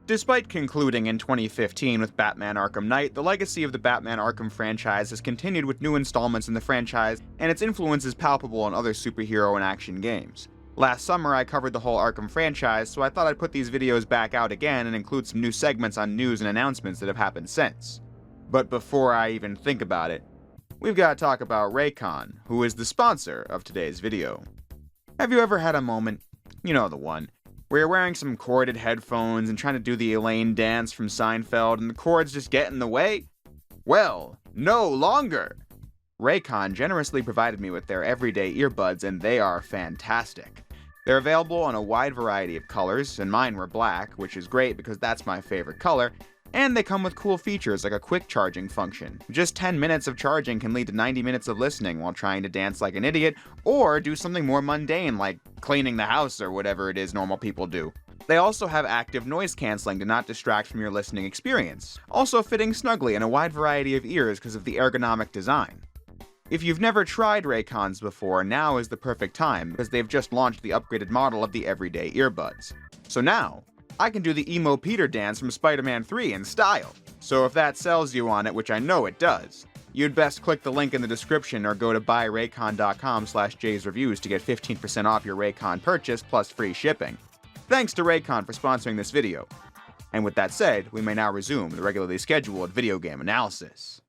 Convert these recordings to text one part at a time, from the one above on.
Despite concluding in 2015 with Batman Arkham Knight, the legacy of the Batman Arkham franchise has continued with new installments in the franchise, and its influence is palpable in other superhero and action games. Last summer I covered the whole Arkham franchise, so I thought I'd put these videos back out again and include some new segments on news and announcements that have happened since. But before I even think about it, we've got to talk about Raycon, who is the sponsor of today's video. Have you ever had a moment, you know the one, where you're wearing some corded headphones and trying to do the Elaine dance from Seinfeld and the cords just get in the way? Well, no longer! Raycon generously provided me with their everyday earbuds, and they are fantastic. They're available in a wide variety of colors, and mine were black, which is great because that's my favorite color, and they come with cool features like a quick charging function. Just 10 minutes of charging can lead to 90 minutes of listening while trying to dance like an idiot, or do something more mundane like cleaning the house or whatever it is normal people do. They also have active noise cancelling to not distract from your listening experience, also fitting snugly in a wide variety of ears because of the ergonomic design. If you've never tried Raycons before, now is the perfect time because they've just launched the upgraded model of the everyday earbuds. So now, I can do the Emo Peter dance from Spider-Man 3 in style. So if that sells you on it, which I know it does, you'd best click the link in the description or go to buyraycon.com/jaysreviews to get 15% off your Raycon purchase plus free shipping. Thanks to Raycon for sponsoring this video. And with that said, we may now resume the regularly scheduled video game analysis.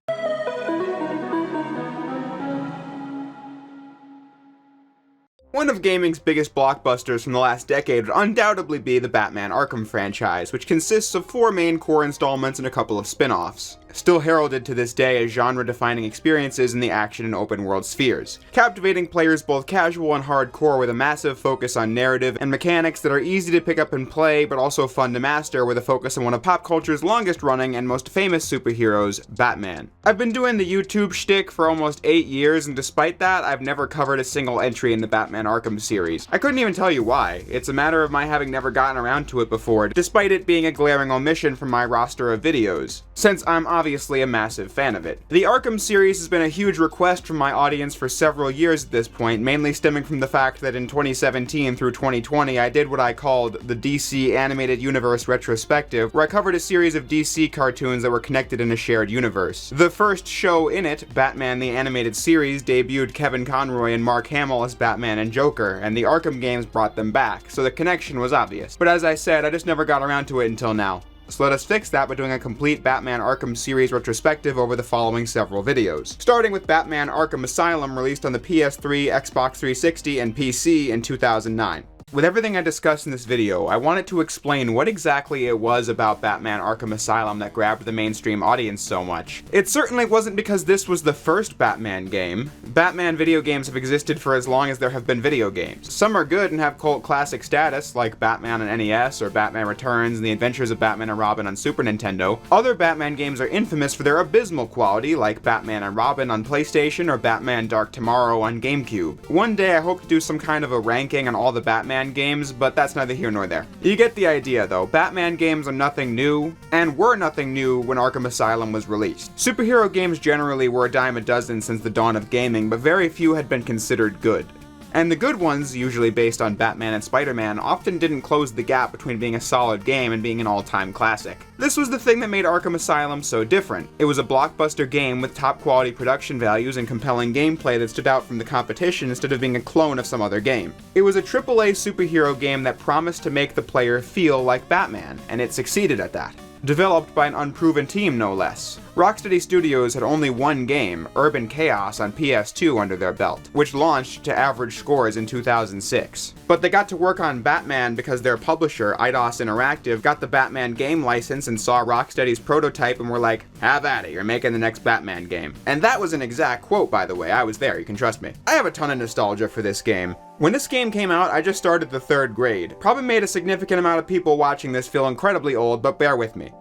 One of gaming's biggest blockbusters from the last decade would undoubtedly be the Batman Arkham franchise, which consists of 4 main core installments and a couple of spin-offs, still heralded to this day as genre-defining experiences in the action and open-world spheres, captivating players both casual and hardcore with a massive focus on narrative and mechanics that are easy to pick up and play but also fun to master with a focus on one of pop culture's longest-running and most famous superheroes, Batman. I've been doing the YouTube shtick for almost 8 years, and despite that, I've never covered a single entry in the Batman Arkham series. I couldn't even tell you why. It's a matter of my having never gotten around to it before, despite it being a glaring omission from my roster of videos, since I'm obviously a massive fan of it. The Arkham series has been a huge request from my audience for several years at this point, mainly stemming from the fact that in 2017 through 2020 I did what I called the DC Animated Universe Retrospective, where I covered a series of DC cartoons that were connected in a shared universe. The first show in it, Batman the Animated Series, debuted Kevin Conroy and Mark Hamill as Batman and Joker, and the Arkham games brought them back, so the connection was obvious. But as I said, I just never got around to it until now. So let us fix that by doing a complete Batman Arkham series retrospective over the following several videos. Starting with Batman Arkham Asylum, released on the PS3, Xbox 360, and PC in 2009. With everything I discussed in this video, I wanted to explain what exactly it was about Batman Arkham Asylum that grabbed the mainstream audience so much. It certainly wasn't because this was the first Batman game. Batman video games have existed for as long as there have been video games. Some are good and have cult classic status, like Batman on NES or Batman Returns and The Adventures of Batman and Robin on Super Nintendo. Other Batman games are infamous for their abysmal quality, like Batman and Robin on PlayStation or Batman Dark Tomorrow on GameCube. One day I hope to do some kind of a ranking on all the Batman games, but that's neither here nor there. You get the idea though. Batman games are nothing new, and were nothing new when Arkham Asylum was released. Superhero games generally were a dime a dozen since the dawn of gaming, but very few had been considered good. And the good ones, usually based on Batman and Spider-Man, often didn't close the gap between being a solid game and being an all-time classic. This was the thing that made Arkham Asylum so different. It was a blockbuster game with top-quality production values and compelling gameplay that stood out from the competition instead of being a clone of some other game. It was a AAA superhero game that promised to make the player feel like Batman, and it succeeded at that. Developed by an unproven team, no less. Rocksteady Studios had only one game, Urban Chaos, on PS2 under their belt, which launched to average scores in 2006. But they got to work on Batman because their publisher, Eidos Interactive, got the Batman game license and saw Rocksteady's prototype and were like, have at it, you're making the next Batman game. And that was an exact quote, by the way. I was there, you can trust me. I have a ton of nostalgia for this game. When this game came out, I just started the 3rd grade. Probably made a significant amount of people watching this feel incredibly old, but bear with me.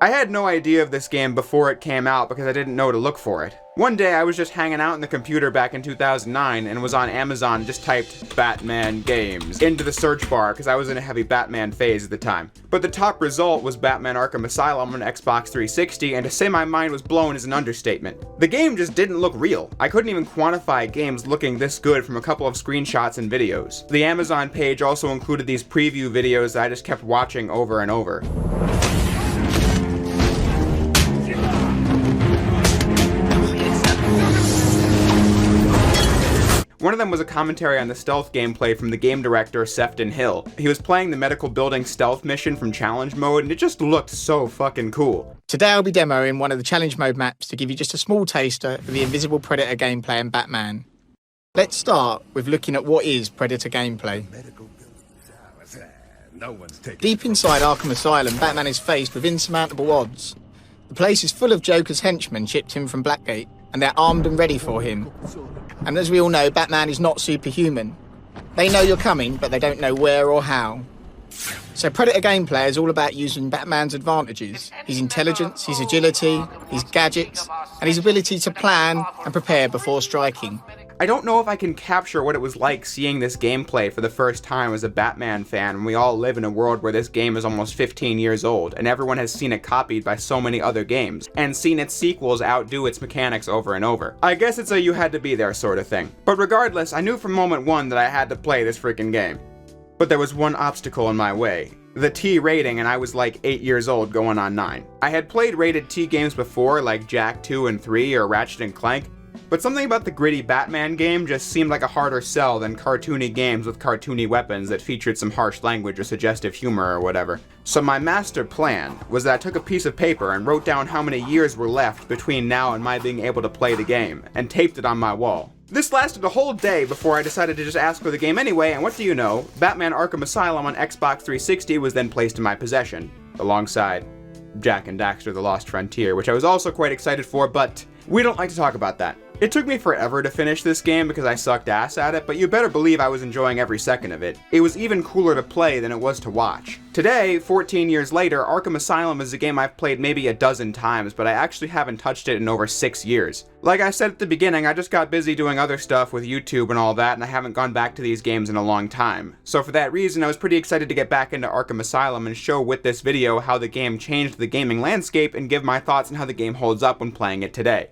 I had no idea of this game before it came out because I didn't know to look for it. One day I was just hanging out on the computer back in 2009 and was on Amazon and just typed Batman games into the search bar because I was in a heavy Batman phase at the time. But the top result was Batman Arkham Asylum on Xbox 360, and to say my mind was blown is an understatement. The game just didn't look real. I couldn't even quantify games looking this good from a couple of screenshots and videos. The Amazon page also included these preview videos that I just kept watching over and over. One of them was a commentary on the stealth gameplay from the game director Sefton Hill. He was playing the medical building stealth mission from challenge mode, and it just looked so fucking cool. Today I'll be demoing one of the challenge mode maps to give you just a small taster of the Invisible Predator gameplay in Batman. Let's start with looking at what is Predator gameplay. Deep inside Arkham Asylum, Batman is faced with insurmountable odds. The place is full of Joker's henchmen shipped in from Blackgate, and they're armed and ready for him. And as we all know, Batman is not superhuman. They know you're coming, but they don't know where or how. So Predator gameplay is all about using Batman's advantages, his intelligence, his agility, his gadgets, and his ability to plan and prepare before striking. I don't know if I can capture what it was like seeing this gameplay for the first time as a Batman fan when we all live in a world where this game is almost 15 years old and everyone has seen it copied by so many other games and seen its sequels outdo its mechanics over and over. I guess it's a you had to be there sort of thing. But regardless, I knew from moment one that I had to play this freaking game. But there was one obstacle in my way. The T rating, and I was like 8 years old going on 9. I had played rated T games before like Jak 2 and 3 or Ratchet & Clank, but something about the gritty Batman game just seemed like a harder sell than cartoony games with cartoony weapons that featured some harsh language or suggestive humor or whatever. So my master plan was that I took a piece of paper and wrote down how many years were left between now and my being able to play the game, and taped it on my wall. This lasted a whole day before I decided to just ask for the game anyway, and what do you know, Batman Arkham Asylum on Xbox 360 was then placed in my possession, alongside Jak and Daxter: The Lost Frontier, which I was also quite excited for, but we don't like to talk about that. It took me forever to finish this game because I sucked ass at it, but you better believe I was enjoying every second of it. It was even cooler to play than it was to watch. Today, 14 years later, Arkham Asylum is a game I've played maybe a dozen times, but I actually haven't touched it in over 6 years. Like I said at the beginning, I just got busy doing other stuff with YouTube and all that, and I haven't gone back to these games in a long time. So for that reason, I was pretty excited to get back into Arkham Asylum and show with this video how the game changed the gaming landscape and give my thoughts on how the game holds up when playing it today.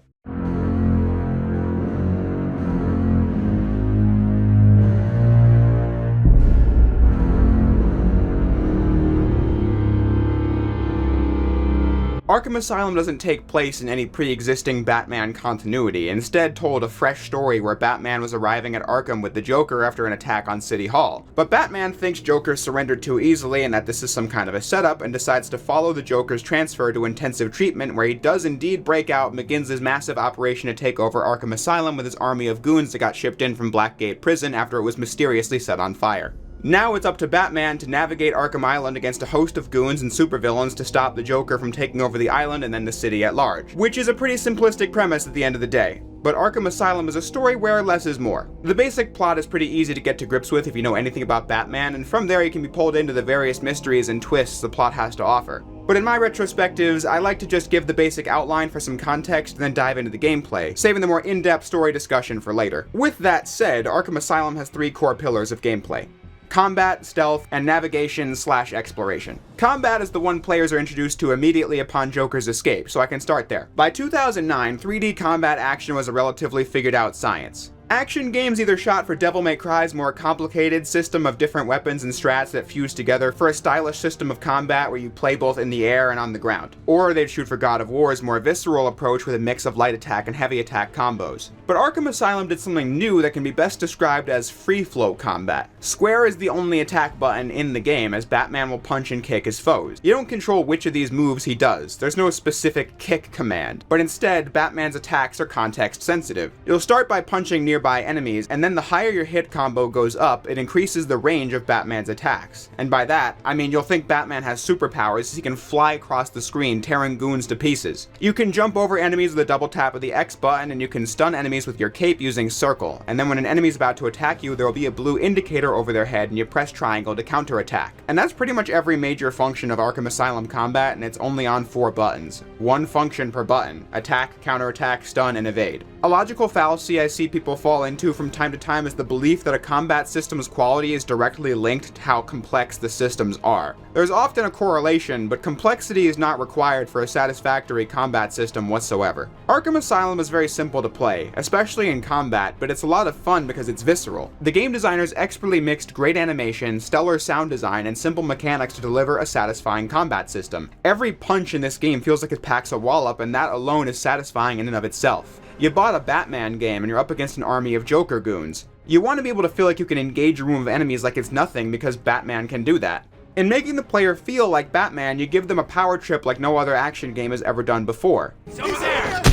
Arkham Asylum doesn't take place in any pre-existing Batman continuity, instead told a fresh story where Batman was arriving at Arkham with the Joker after an attack on City Hall. But Batman thinks Joker surrendered too easily and that this is some kind of a setup, and decides to follow the Joker's transfer to intensive treatment, where he does indeed break out and begins his massive operation to take over Arkham Asylum with his army of goons that got shipped in from Blackgate prison after it was mysteriously set on fire. Now it's up to Batman to navigate Arkham Island against a host of goons and supervillains to stop the Joker from taking over the island and then the city at large, which is a pretty simplistic premise at the end of the day. But Arkham Asylum is a story where less is more. The basic plot is pretty easy to get to grips with if you know anything about Batman, and from there you can be pulled into the various mysteries and twists the plot has to offer. But in my retrospectives, I like to just give the basic outline for some context and then dive into the gameplay, saving the more in-depth story discussion for later. With that said, Arkham Asylum has 3 core pillars of gameplay: combat, stealth, and navigation/exploration. Combat is the one players are introduced to immediately upon Joker's escape, so I can start there. By 2009, 3D combat action was a relatively figured out science. Action games either shot for Devil May Cry's more complicated system of different weapons and strats that fuse together for a stylish system of combat where you play both in the air and on the ground. Or they'd shoot for God of War's more visceral approach with a mix of light attack and heavy attack combos. But Arkham Asylum did something new that can be best described as free flow combat. Square is the only attack button in the game, as Batman will punch and kick his foes. You don't control which of these moves he does. There's no specific kick command, but instead Batman's attacks are context sensitive. You'll start by punching nearby enemies, and then the higher your hit combo goes up, it increases the range of Batman's attacks. And by that, I mean you'll think Batman has superpowers as he can fly across the screen tearing goons to pieces. You can jump over enemies with a double tap of the X button, and you can stun enemies with your cape using circle. And then when an enemy's about to attack you, there will be a blue indicator over their head and you press triangle to counterattack. And that's pretty much every major function of Arkham Asylum combat, and it's only on 4 buttons. One function per button: attack, counterattack, stun, and evade. A logical fallacy I see people fall into from time to time is the belief that a combat system's quality is directly linked to how complex the systems are. There's often a correlation, but complexity is not required for a satisfactory combat system whatsoever. Arkham Asylum is very simple to play, especially in combat, but it's a lot of fun because it's visceral. The game designers expertly mixed great animation, stellar sound design, and simple mechanics to deliver a satisfying combat system. Every punch in this game feels like it packs a wallop, and that alone is satisfying in and of itself. You bought a Batman game and you're up against an army of Joker goons. You want to be able to feel like you can engage a room of enemies like it's nothing because Batman can do that. In making the player feel like Batman, you give them a power trip like no other action game has ever done before. Over there!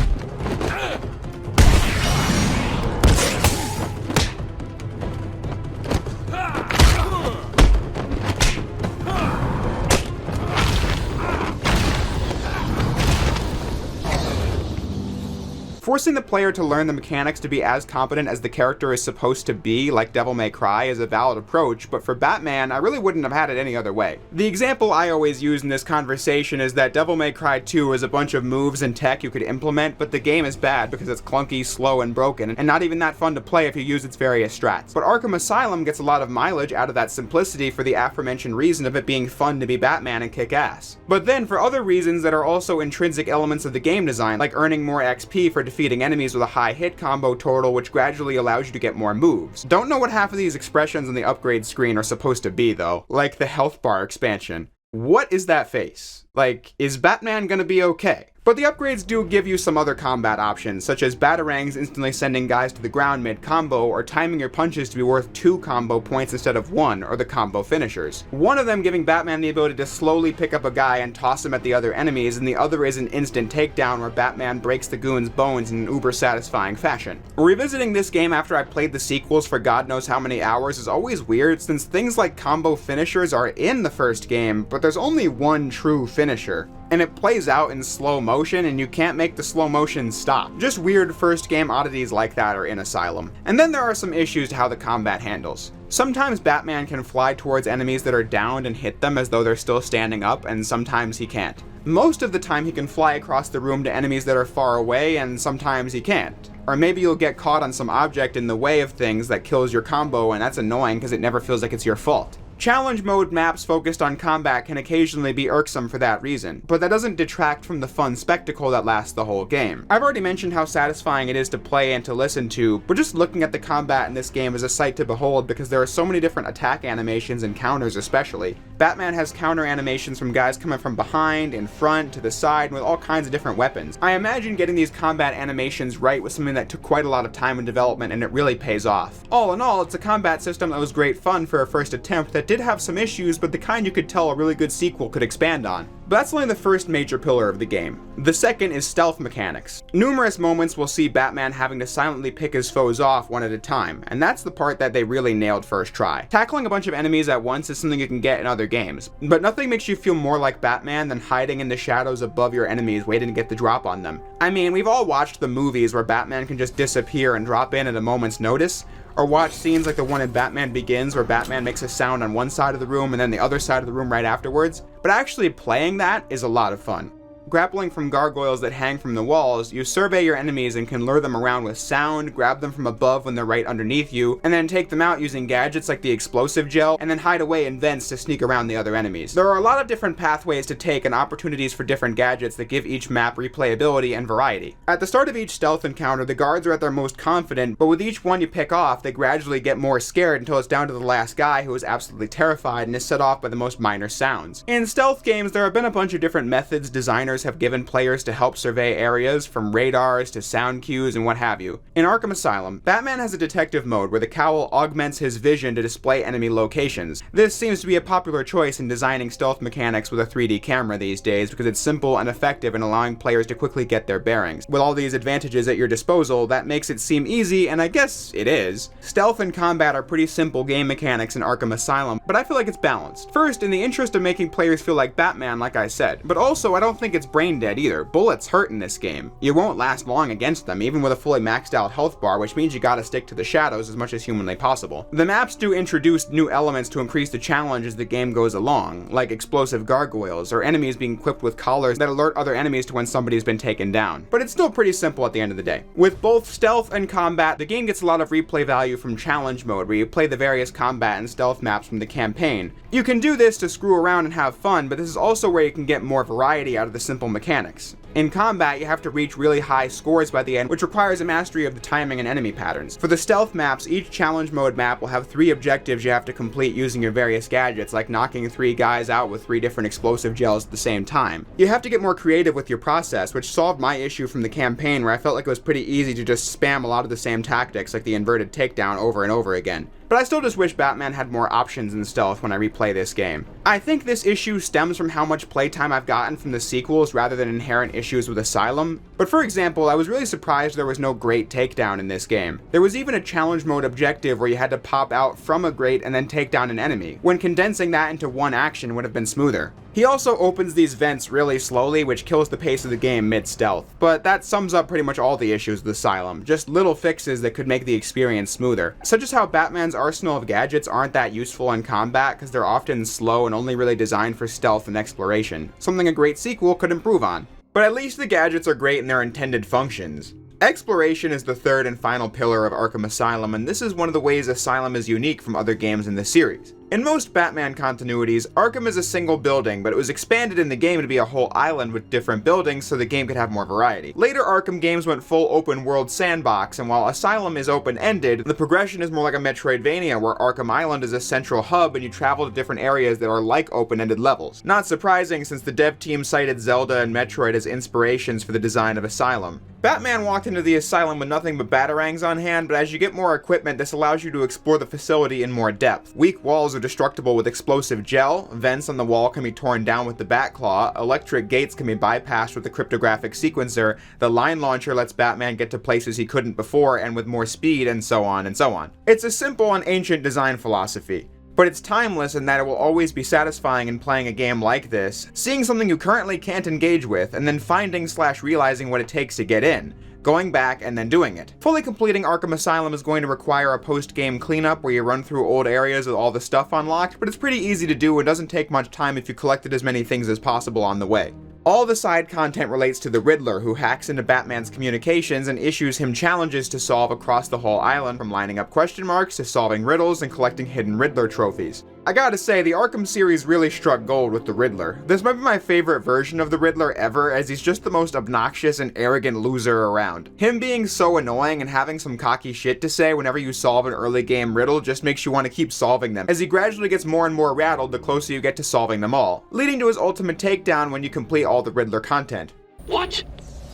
Forcing the player to learn the mechanics to be as competent as the character is supposed to be, like Devil May Cry, is a valid approach, but for Batman, I really wouldn't have had it any other way. The example I always use in this conversation is that Devil May Cry 2 is a bunch of moves and tech you could implement, but the game is bad because it's clunky, slow, and broken, and not even that fun to play if you use its various strats. But Arkham Asylum gets a lot of mileage out of that simplicity for the aforementioned reason of it being fun to be Batman and kick ass. But then, for other reasons that are also intrinsic elements of the game design, like earning more XP for defeating enemies with a high hit combo total, which gradually allows you to get more moves. Don't know what half of these expressions on the upgrade screen are supposed to be though, like the health bar expansion. What is that face? Like, is Batman gonna be okay? But the upgrades do give you some other combat options, such as batarangs instantly sending guys to the ground mid-combo, or timing your punches to be worth 2 combo points instead of 1, or the combo finishers. One of them giving Batman the ability to slowly pick up a guy and toss him at the other enemies, and the other is an instant takedown where Batman breaks the goon's bones in an uber-satisfying fashion. Revisiting this game after I played the sequels for God knows how many hours is always weird, since things like combo finishers are in the first game, but there's only one true finisher. And it plays out in slow motion, and you can't make the slow motion stop. Just weird first game oddities like that are in Asylum. And then there are some issues to how the combat handles. Sometimes Batman can fly towards enemies that are downed and hit them as though they're still standing up, and sometimes he can't. Most of the time he can fly across the room to enemies that are far away, and sometimes he can't. Or maybe you'll get caught on some object in the way of things that kills your combo, and that's annoying because it never feels like it's your fault. Challenge mode maps focused on combat can occasionally be irksome for that reason, but that doesn't detract from the fun spectacle that lasts the whole game. I've already mentioned how satisfying it is to play and to listen to, but just looking at the combat in this game is a sight to behold because there are so many different attack animations and counters especially. Batman has counter animations from guys coming from behind, in front, to the side, and with all kinds of different weapons. I imagine getting these combat animations right was something that took quite a lot of time in development, and it really pays off. All in all, it's a combat system that was great fun for a first attempt that did have some issues, but the kind you could tell a really good sequel could expand on. But that's only the first major pillar of the game. The second is stealth mechanics. Numerous moments will see Batman having to silently pick his foes off one at a time, and that's the part that they really nailed first try. Tackling a bunch of enemies at once is something you can get in other games, but nothing makes you feel more like Batman than hiding in the shadows above your enemies waiting to get the drop on them. I mean, we've all watched the movies where Batman can just disappear and drop in at a moment's notice, or watch scenes like the one in Batman Begins where Batman makes a sound on one side of the room and then the other side of the room right afterwards, but actually playing that is a lot of fun. Grappling from gargoyles that hang from the walls, you survey your enemies and can lure them around with sound, grab them from above when they're right underneath you, and then take them out using gadgets like the explosive gel, and then hide away in vents to sneak around the other enemies. There are a lot of different pathways to take and opportunities for different gadgets that give each map replayability and variety. At the start of each stealth encounter, the guards are at their most confident, but with each one you pick off, they gradually get more scared until it's down to the last guy who is absolutely terrified and is set off by the most minor sounds. In stealth games, there have been a bunch of different methods designers have given players to help survey areas, from radars to sound cues and what have you. In Arkham Asylum, Batman has a detective mode where the cowl augments his vision to display enemy locations. This seems to be a popular choice in designing stealth mechanics with a 3D camera these days because it's simple and effective in allowing players to quickly get their bearings. With all these advantages at your disposal, that makes it seem easy, and I guess it is. Stealth and combat are pretty simple game mechanics in Arkham Asylum, but I feel like it's balanced. First, in the interest of making players feel like Batman, like I said, but also I don't think it's brain dead either. Bullets hurt in this game. You won't last long against them, even with a fully maxed out health bar, which means you gotta stick to the shadows as much as humanly possible. The maps do introduce new elements to increase the challenge as the game goes along, like explosive gargoyles, or enemies being equipped with collars that alert other enemies to when somebody's been taken down. But it's still pretty simple at the end of the day. With both stealth and combat, the game gets a lot of replay value from challenge mode, where you play the various combat and stealth maps from the campaign. You can do this to screw around and have fun, but this is also where you can get more variety out of the simple simple mechanics. In combat, you have to reach really high scores by the end, which requires a mastery of the timing and enemy patterns. For the stealth maps, each challenge mode map will have 3 objectives you have to complete using your various gadgets, like knocking 3 guys out with 3 different explosive gels at the same time. You have to get more creative with your process, which solved my issue from the campaign where I felt like it was pretty easy to just spam a lot of the same tactics, like the inverted takedown, over and over again. But I still just wish Batman had more options in stealth when I replay this game. I think this issue stems from how much playtime I've gotten from the sequels rather than inherent issues with Asylum. But for example, I was really surprised there was no grate takedown in this game. There was even a challenge mode objective where you had to pop out from a grate and then take down an enemy, when condensing that into one action would have been smoother. He also opens these vents really slowly, which kills the pace of the game mid-stealth. But that sums up pretty much all the issues with Asylum, just little fixes that could make the experience smoother. Such as how Batman's arsenal of gadgets aren't that useful in combat because they're often slow and only really designed for stealth and exploration, something a great sequel could improve on. But at least the gadgets are great in their intended functions. Exploration is the third and final pillar of Arkham Asylum, and this is one of the ways Asylum is unique from other games in the series. In most Batman continuities, Arkham is a single building, but it was expanded in the game to be a whole island with different buildings so the game could have more variety. Later Arkham games went full open world sandbox, and while Asylum is open-ended, the progression is more like a Metroidvania where Arkham Island is a central hub and you travel to different areas that are like open-ended levels. Not surprising since the dev team cited Zelda and Metroid as inspirations for the design of Asylum. Batman walked into the Asylum with nothing but batarangs on hand, but as you get more equipment, this allows you to explore the facility in more depth. Weak walls are destructible with explosive gel, vents on the wall can be torn down with the Batclaw, electric gates can be bypassed with the cryptographic sequencer, the line launcher lets Batman get to places he couldn't before and with more speed, and so on and so on. It's a simple and ancient design philosophy. But it's timeless in that it will always be satisfying in playing a game like this, seeing something you currently can't engage with, and then finding/realizing what it takes to get in, going back and then doing it. Fully completing Arkham Asylum is going to require a post-game cleanup where you run through old areas with all the stuff unlocked, but it's pretty easy to do and doesn't take much time if you collected as many things as possible on the way. All the side content relates to the Riddler, who hacks into Batman's communications and issues him challenges to solve across the whole island, from lining up question marks to solving riddles and collecting hidden Riddler trophies. I gotta say, the Arkham series really struck gold with the Riddler. This might be my favorite version of the Riddler ever, as he's just the most obnoxious and arrogant loser around. Him being so annoying and having some cocky shit to say whenever you solve an early game riddle just makes you want to keep solving them, as he gradually gets more and more rattled the closer you get to solving them all, leading to his ultimate takedown when you complete all the Riddler content. What?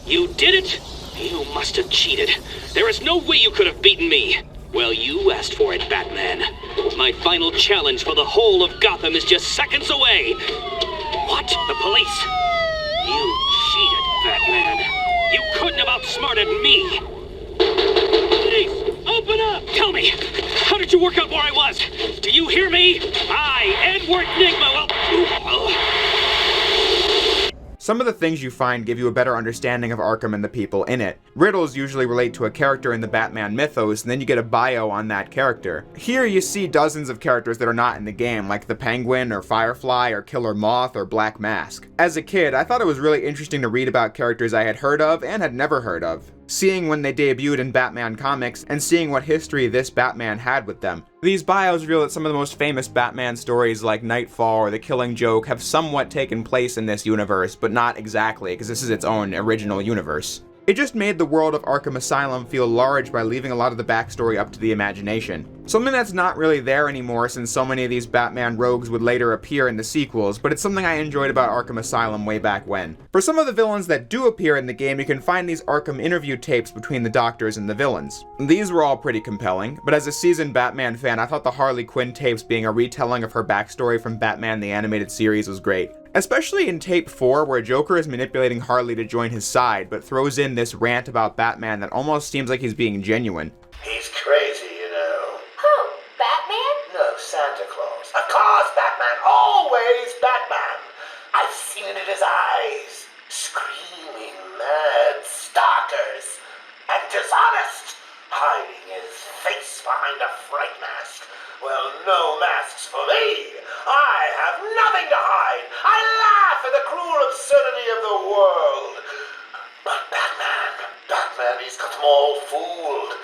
You did it? You must have cheated. There is no way you could have beaten me. Well, you asked for it, Batman. My final challenge for the whole of Gotham is just seconds away. What? The police? You cheated, Batman. You couldn't have outsmarted me. Police, open up! Tell me, how did you work out where I was? Do you hear me? I, Edward Nigma, Some of the things you find give you a better understanding of Arkham and the people in it. Riddles usually relate to a character in the Batman mythos, and then you get a bio on that character. Here you see dozens of characters that are not in the game, like the Penguin, or Firefly, or Killer Moth, or Black Mask. As a kid, I thought it was really interesting to read about characters I had heard of and had never heard of, seeing when they debuted in Batman comics, and seeing what history this Batman had with them. These bios reveal that some of the most famous Batman stories like Nightfall or The Killing Joke have somewhat taken place in this universe, but not exactly, because this is its own original universe. It just made the world of Arkham Asylum feel large by leaving a lot of the backstory up to the imagination. Something that's not really there anymore since so many of these Batman rogues would later appear in the sequels, but it's something I enjoyed about Arkham Asylum way back when. For some of the villains that do appear in the game, you can find these Arkham interview tapes between the doctors and the villains. These were all pretty compelling, but as a seasoned Batman fan, I thought the Harley Quinn tapes being a retelling of her backstory from Batman the Animated Series was great. Especially in tape 4, where Joker is manipulating Harley to join his side, but throws in this rant about Batman that almost seems like he's being genuine. He's crazy, you know. Who? Batman? No, Santa Claus. Of course, Batman. Always Batman. I've seen it in his eyes. Screaming mad stalkers. And dishonest. Hiding his face behind a fright mask. Well, no masks for me. I have nothing to hide. I laugh at the cruel absurdity of the world. But Batman, he's got them all fooled.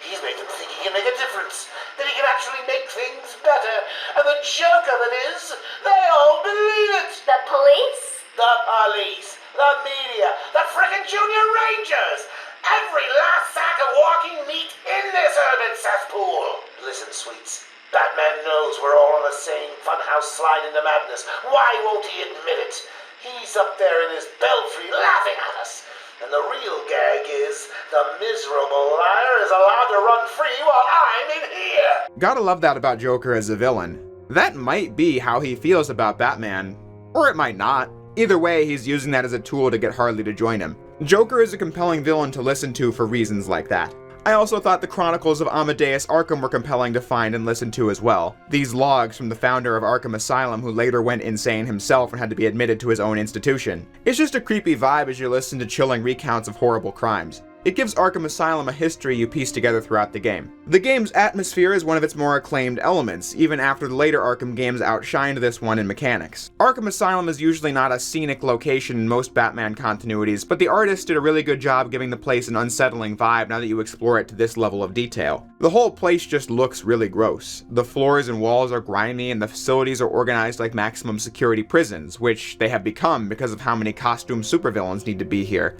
He's made them think he can make a difference, that he can actually make things better. And the joke of it is, they all believe it. The police? The police. the media, the frickin' Junior Rangers, every last sack of walking meat in this urban cesspool. Listen, sweets, Batman knows we're all on the same funhouse slide into madness. Why won't he admit it? He's up there in his belfry laughing at us. And the real gag is, the miserable liar is allowed to run free while I'm in here. Gotta love that about Joker as a villain. That might be how he feels about Batman, or it might not. Either way, he's using that as a tool to get Harley to join him. Joker is a compelling villain to listen to for reasons like that. I also thought the Chronicles of Amadeus Arkham were compelling to find and listen to as well. These logs from the founder of Arkham Asylum, who later went insane himself and had to be admitted to his own institution. It's just a creepy vibe as you listen to chilling recounts of horrible crimes. It gives Arkham Asylum a history you piece together throughout the game. The game's atmosphere is one of its more acclaimed elements, even after the later Arkham games outshined this one in mechanics. Arkham Asylum is usually not a scenic location in most Batman continuities, but the artist did a really good job giving the place an unsettling vibe now that you explore it to this level of detail. The whole place just looks really gross. The floors and walls are grimy, and the facilities are organized like maximum security prisons, which they have become because of how many costume supervillains need to be here,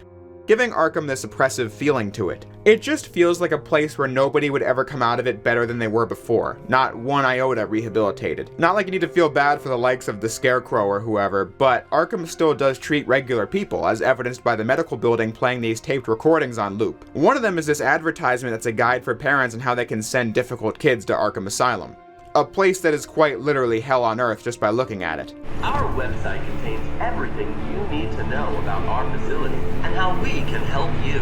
giving Arkham this oppressive feeling to it. It just feels like a place where nobody would ever come out of it better than they were before, not one iota rehabilitated. Not like you need to feel bad for the likes of the Scarecrow or whoever, but Arkham still does treat regular people, as evidenced by the medical building playing these taped recordings on loop. One of them is this advertisement that's a guide for parents on how they can send difficult kids to Arkham Asylum. A place that is quite literally hell on earth just by looking at it. Our website contains everything you need to know about our facility and how we can help you.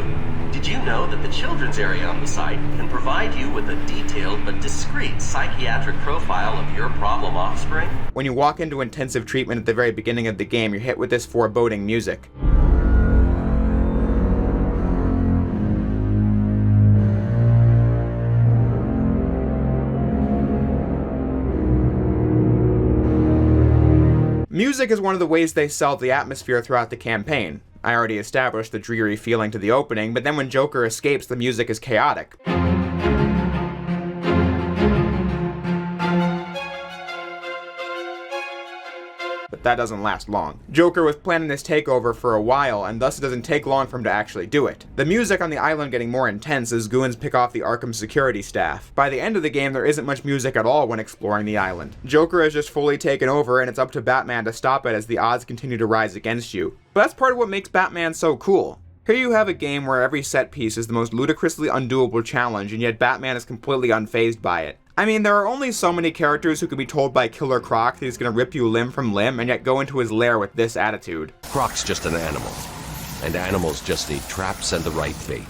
Did you know that the children's area on the site can provide you with a detailed but discreet psychiatric profile of your problem offspring? When you walk into intensive treatment at the very beginning of the game, you're hit with this foreboding music. Music is one of the ways they sell the atmosphere throughout the campaign. I already established the dreary feeling to the opening, but then when Joker escapes, the music is chaotic. But that doesn't last long. Joker was planning this takeover for a while, and thus it doesn't take long for him to actually do it. The music on the island getting more intense as goons pick off the Arkham security staff. By the end of the game, there isn't much music at all when exploring the island. Joker has just fully taken over, and it's up to Batman to stop it as the odds continue to rise against you. But that's part of what makes Batman so cool. Here you have a game where every set piece is the most ludicrously undoable challenge, and yet Batman is completely unfazed by it. I mean, there are only so many characters who can be told by Killer Croc that he's gonna rip you limb from limb and yet go into his lair with this attitude. Croc's just an animal, and animals just need traps and the right bait.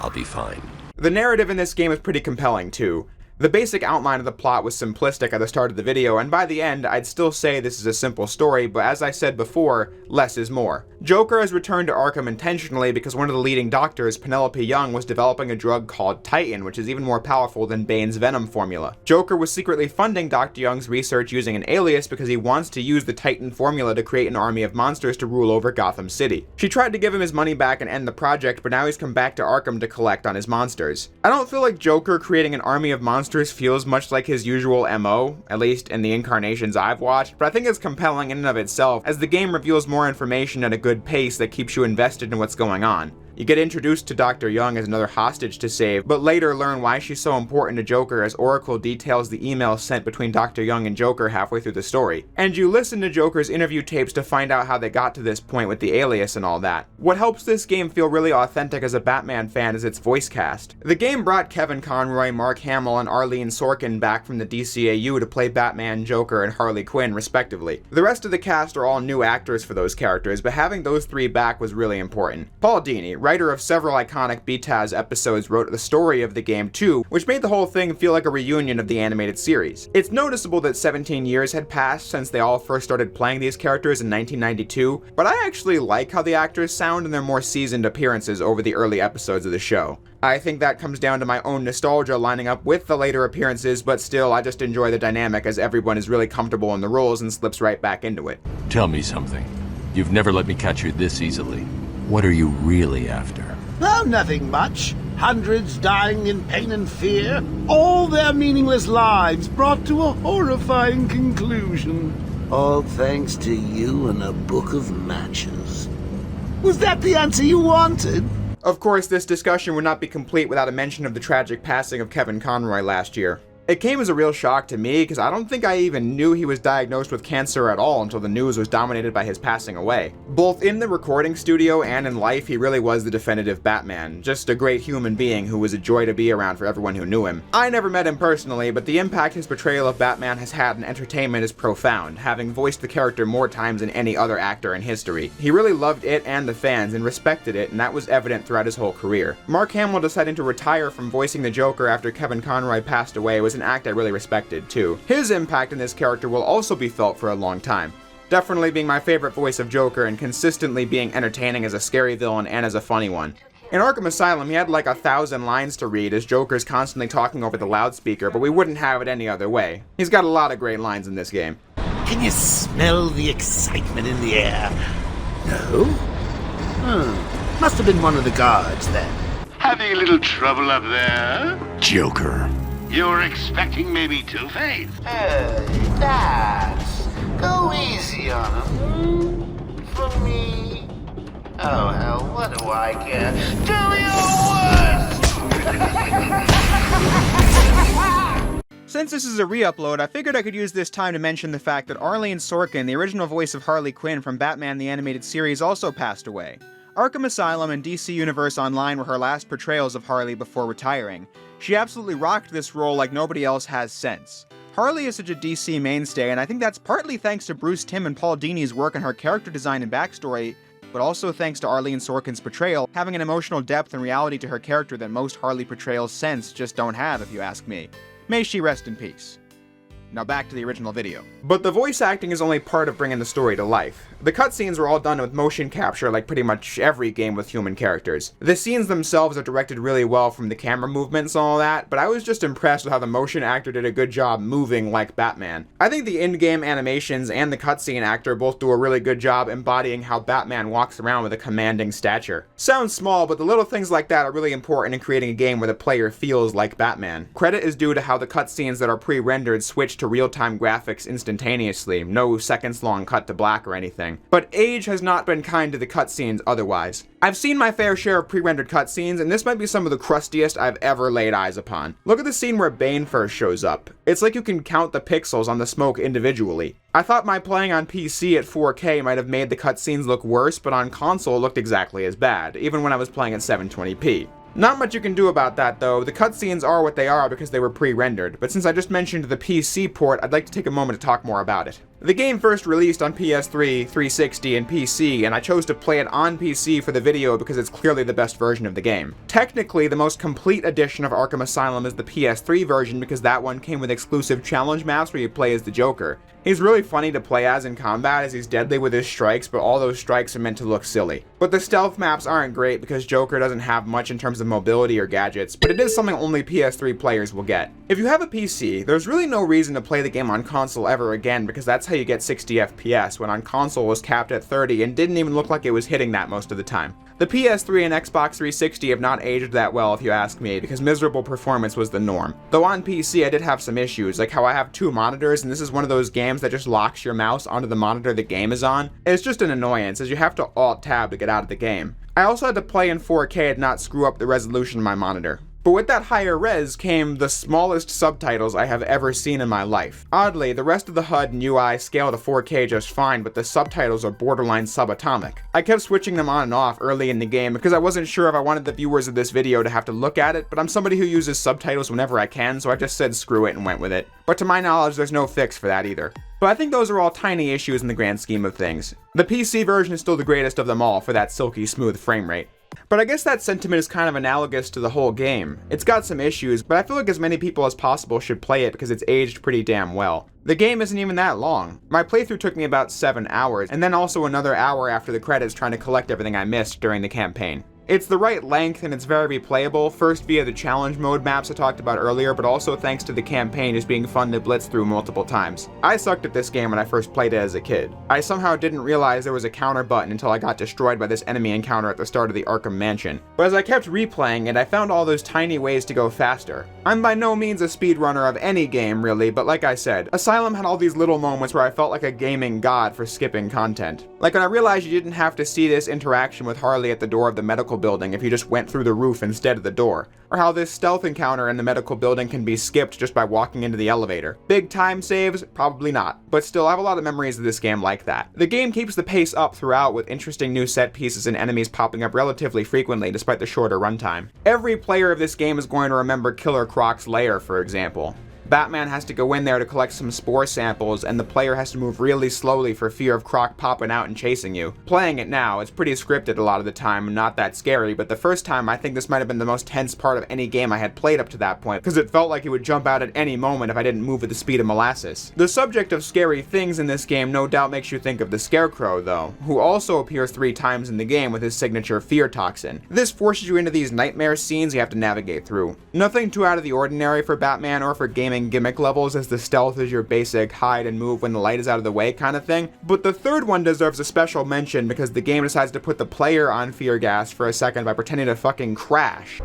I'll be fine. The narrative in this game is pretty compelling too. The basic outline of the plot was simplistic at the start of the video, and by the end, I'd still say this is a simple story, but as I said before, less is more. Joker has returned to Arkham intentionally because one of the leading doctors, Penelope Young, was developing a drug called Titan, which is even more powerful than Bane's Venom formula. Joker was secretly funding Dr. Young's research using an alias because he wants to use the Titan formula to create an army of monsters to rule over Gotham City. She tried to give him his money back and end the project, but now he's come back to Arkham to collect on his monsters. I don't feel like Joker creating an army of monsters feels much like his usual MO, at least in the incarnations I've watched, but I think it's compelling in and of itself, as the game reveals more information at a good pace that keeps you invested in what's going on. You get introduced to Dr. Young as another hostage to save, but later learn why she's so important to Joker as Oracle details the email sent between Dr. Young and Joker halfway through the story. And you listen to Joker's interview tapes to find out how they got to this point with the alias and all that. What helps this game feel really authentic as a Batman fan is its voice cast. The game brought Kevin Conroy, Mark Hamill, and Arlene Sorkin back from the DCAU to play Batman, Joker, and Harley Quinn respectively. The rest of the cast are all new actors for those characters, but having those three back was really important. Paul Dini, writer of several iconic BTAS episodes, wrote the story of the game too, which made the whole thing feel like a reunion of the animated series. It's noticeable that 17 years had passed since they all first started playing these characters in 1992, but I actually like how the actors sound in their more seasoned appearances over the early episodes of the show. I think that comes down to my own nostalgia lining up with the later appearances, but still I just enjoy the dynamic as everyone is really comfortable in the roles and slips right back into it. Tell me something. You've never let me catch you this easily. What are you really after? Oh, nothing much. Hundreds dying in pain and fear. All their meaningless lives brought to a horrifying conclusion. All thanks to you and a book of matches. Was that the answer you wanted? Of course, this discussion would not be complete without a mention of the tragic passing of Kevin Conroy last year. It came as a real shock to me because I don't think I even knew he was diagnosed with cancer at all until the news was dominated by his passing away. Both in the recording studio and in life, he really was the definitive Batman, just a great human being who was a joy to be around for everyone who knew him. I never met him personally, but the impact his portrayal of Batman has had in entertainment is profound, having voiced the character more times than any other actor in history. He really loved it and the fans and respected it, and that was evident throughout his whole career. Mark Hamill deciding to retire from voicing the Joker after Kevin Conroy passed away was an act I really respected too. His impact in this character will also be felt for a long time. Definitely being my favorite voice of Joker and consistently being entertaining as a scary villain and as a funny one. In Arkham Asylum, he had like 1,000 lines to read as Joker's constantly talking over the loudspeaker, but we wouldn't have it any other way. He's got a lot of great lines in this game. Can you smell the excitement in the air? No? Must have been one of the guards then. Having a little trouble up there? Joker. You were expecting maybe Two-Face? That's... Go easy on him. For me. Oh, hell, what do I care? Do your worst! Since this is a re-upload, I figured I could use this time to mention the fact that Arlene Sorkin, the original voice of Harley Quinn from Batman the Animated Series, also passed away. Arkham Asylum and DC Universe Online were her last portrayals of Harley before retiring. She absolutely rocked this role like nobody else has since. Harley is such a DC mainstay, and I think that's partly thanks to Bruce Timm and Paul Dini's work on her character design and backstory, but also thanks to Arlene Sorkin's portrayal, having an emotional depth and reality to her character that most Harley portrayals since just don't have, if you ask me. May she rest in peace. Now back to the original video. But the voice acting is only part of bringing the story to life. The cutscenes were all done with motion capture like pretty much every game with human characters. The scenes themselves are directed really well from the camera movements and all that, but I was just impressed with how the motion actor did a good job moving like Batman. I think the in-game animations and the cutscene actor both do a really good job embodying how Batman walks around with a commanding stature. Sounds small, but the little things like that are really important in creating a game where the player feels like Batman. Credit is due to how the cutscenes that are pre-rendered switch to real-time graphics instantaneously, no seconds-long cut to black or anything. But age has not been kind to the cutscenes otherwise. I've seen my fair share of pre-rendered cutscenes, and this might be some of the crustiest I've ever laid eyes upon. Look at the scene where Bane first shows up. It's like you can count the pixels on the smoke individually. I thought my playing on PC at 4K might have made the cutscenes look worse, but on console it looked exactly as bad, even when I was playing at 720p. Not much you can do about that though. The cutscenes are what they are because they were pre-rendered, but since I just mentioned the PC port, I'd like to take a moment to talk more about it. The game first released on PS3, 360, and PC, and I chose to play it on PC for the video because it's clearly the best version of the game. Technically, the most complete edition of Arkham Asylum is the PS3 version because that one came with exclusive challenge maps where you play as the Joker. He's really funny to play as in combat as he's deadly with his strikes, but all those strikes are meant to look silly. But the stealth maps aren't great because Joker doesn't have much in terms of mobility or gadgets, but it is something only PS3 players will get. If you have a PC, there's really no reason to play the game on console ever again because that's how you get 60 FPS, when on console was capped at 30 and didn't even look like it was hitting that most of the time. The PS3 and Xbox 360 have not aged that well if you ask me, because miserable performance was the norm. Though on PC I did have some issues, like how I have two monitors and this is one of those games that just locks your mouse onto the monitor the game is on. It's just an annoyance as you have to Alt-Tab to get out of the game. I also had to play in 4K and not screw up the resolution of my monitor. But with that higher res came the smallest subtitles I have ever seen in my life. Oddly, the rest of the HUD and UI scale to 4K just fine, but the subtitles are borderline subatomic. I kept switching them on and off early in the game because I wasn't sure if I wanted the viewers of this video to have to look at it, but I'm somebody who uses subtitles whenever I can, so I just said screw it and went with it. But to my knowledge, there's no fix for that either. But I think those are all tiny issues in the grand scheme of things. The PC version is still the greatest of them all for that silky smooth frame rate. But I guess that sentiment is kind of analogous to the whole game. It's got some issues, but I feel like as many people as possible should play it because it's aged pretty damn well. The game isn't even that long. My playthrough took me about 7 hours, and then also another hour after the credits trying to collect everything I missed during the campaign. It's the right length and it's very replayable, first via the challenge mode maps I talked about earlier, but also thanks to the campaign just being fun to blitz through multiple times. I sucked at this game when I first played it as a kid. I somehow didn't realize there was a counter button until I got destroyed by this enemy encounter at the start of the Arkham Mansion. But as I kept replaying it, I found all those tiny ways to go faster. I'm by no means a speedrunner of any game really, but like I said, Asylum had all these little moments where I felt like a gaming god for skipping content. Like when I realized you didn't have to see this interaction with Harley at the door of the medical building if you just went through the roof instead of the door, or how this stealth encounter in the medical building can be skipped just by walking into the elevator. Big time saves? Probably not, but still I have a lot of memories of this game like that. The game keeps the pace up throughout with interesting new set pieces and enemies popping up relatively frequently despite the shorter runtime. Every player of this game is going to remember Killer Croc's lair, for example. Batman has to go in there to collect some spore samples, and the player has to move really slowly for fear of Croc popping out and chasing you. Playing it now, it's pretty scripted a lot of the time and not that scary, but the first time I think this might have been the most tense part of any game I had played up to that point, because it felt like it would jump out at any moment if I didn't move at the speed of molasses. The subject of scary things in this game no doubt makes you think of the Scarecrow, though, who also appears 3 times in the game with his signature fear toxin. This forces you into these nightmare scenes you have to navigate through. Nothing too out of the ordinary for Batman or for gaming gimmick levels, as the stealth is your basic hide and move when the light is out of the way kind of thing, but the third one deserves a special mention because the game decides to put the player on fear gas for a second by pretending to fucking crash.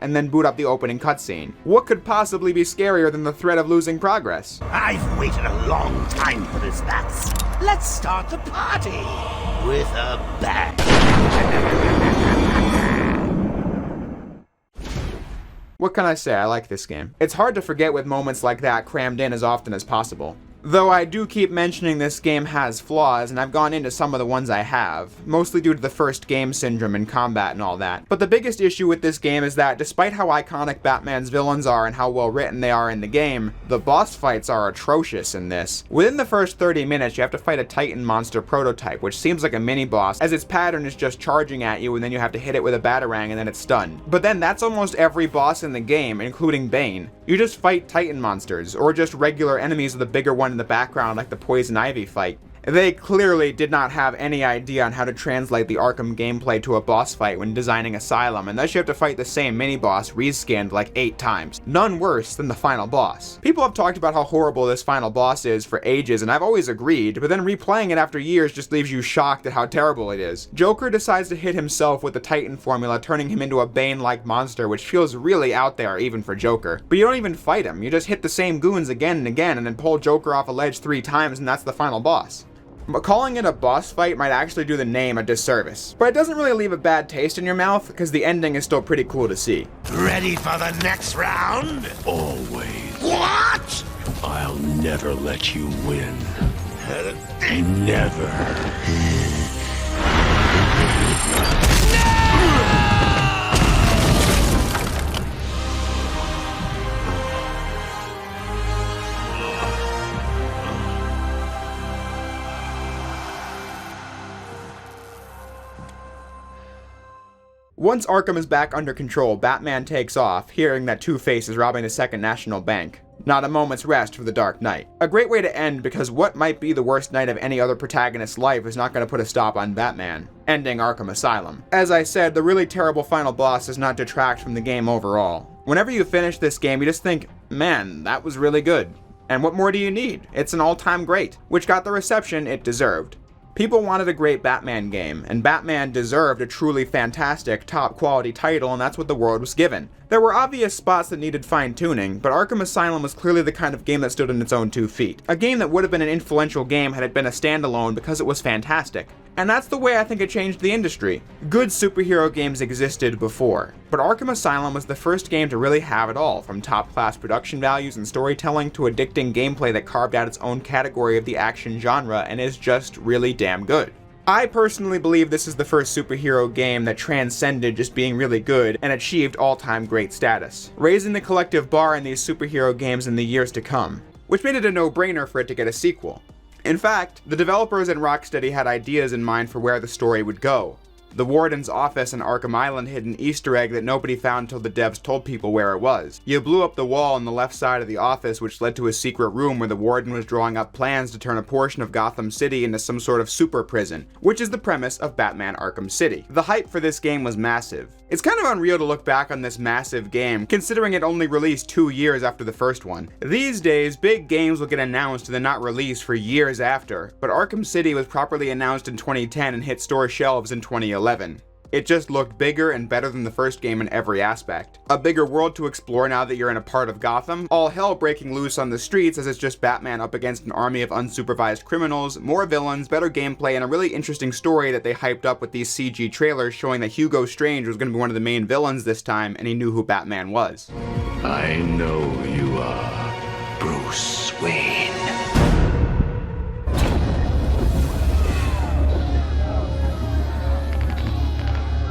And then boot up the opening cutscene. What could possibly be scarier than the threat of losing progress? I've waited a long time for this, Bats. Let's start the party with a bang. What can I say? I like this game. It's hard to forget with moments like that crammed in as often as possible. Though I do keep mentioning this game has flaws, and I've gone into some of the ones I have, mostly due to the first game syndrome and combat and all that. But the biggest issue with this game is that despite how iconic Batman's villains are and how well written they are in the game, the boss fights are atrocious in this. Within the first 30 minutes, you have to fight a Titan monster prototype, which seems like a mini-boss, as its pattern is just charging at you and then you have to hit it with a batarang and then it's stunned. But then that's almost every boss in the game, including Bane. You just fight Titan monsters, or just regular enemies with a bigger one in the background like the Poison Ivy fight. They clearly did not have any idea on how to translate the Arkham gameplay to a boss fight when designing Asylum, and thus you have to fight the same mini-boss reskinned like 8 times. None worse than the final boss. People have talked about how horrible this final boss is for ages, and I've always agreed, but then replaying it after years just leaves you shocked at how terrible it is. Joker decides to hit himself with the Titan formula, turning him into a Bane-like monster, which feels really out there even for Joker. But you don't even fight him, you just hit the same goons again and again and then pull Joker off a ledge 3 times and that's the final boss. But calling it a boss fight might actually do the name a disservice. But it doesn't really leave a bad taste in your mouth, because the ending is still pretty cool to see. Ready for the next round? Always. What? I'll never let you win. Never. Once Arkham is back under control, Batman takes off, hearing that Two-Face is robbing the Second National Bank. Not a moment's rest for the Dark Knight. A great way to end, because what might be the worst night of any other protagonist's life is not going to put a stop on Batman, ending Arkham Asylum. As I said, the really terrible final boss does not detract from the game overall. Whenever you finish this game, you just think, man, that was really good. And what more do you need? It's an all-time great, which got the reception it deserved. People wanted a great Batman game, and Batman deserved a truly fantastic, top-quality title, and that's what the world was given. There were obvious spots that needed fine-tuning, but Arkham Asylum was clearly the kind of game that stood on its own 2 feet. A game that would have been an influential game had it been a standalone because it was fantastic. And that's the way I think it changed the industry. Good superhero games existed before, but Arkham Asylum was the first game to really have it all, from top-class production values and storytelling to addicting gameplay that carved out its own category of the action genre and is just really damn good. I personally believe this is the first superhero game that transcended just being really good and achieved all-time great status, raising the collective bar in these superhero games in the years to come, which made it a no-brainer for it to get a sequel. In fact, the developers and Rocksteady had ideas in mind for where the story would go. The Warden's office on Arkham Island hid an Easter egg that nobody found until the devs told people where it was. You blew up the wall on the left side of the office, which led to a secret room where the Warden was drawing up plans to turn a portion of Gotham City into some sort of super prison, which is the premise of Batman Arkham City. The hype for this game was massive. It's kind of unreal to look back on this massive game, considering it only released 2 years after the first one. These days, big games will get announced and then not released for years after, but Arkham City was properly announced in 2010 and hit store shelves in 2011. It just looked bigger and better than the first game in every aspect. A bigger world to explore now that you're in a part of Gotham, all hell breaking loose on the streets as it's just Batman up against an army of unsupervised criminals, more villains, better gameplay, and a really interesting story that they hyped up with these CG trailers showing that Hugo Strange was going to be one of the main villains this time, and he knew who Batman was. I know you are Bruce Wayne.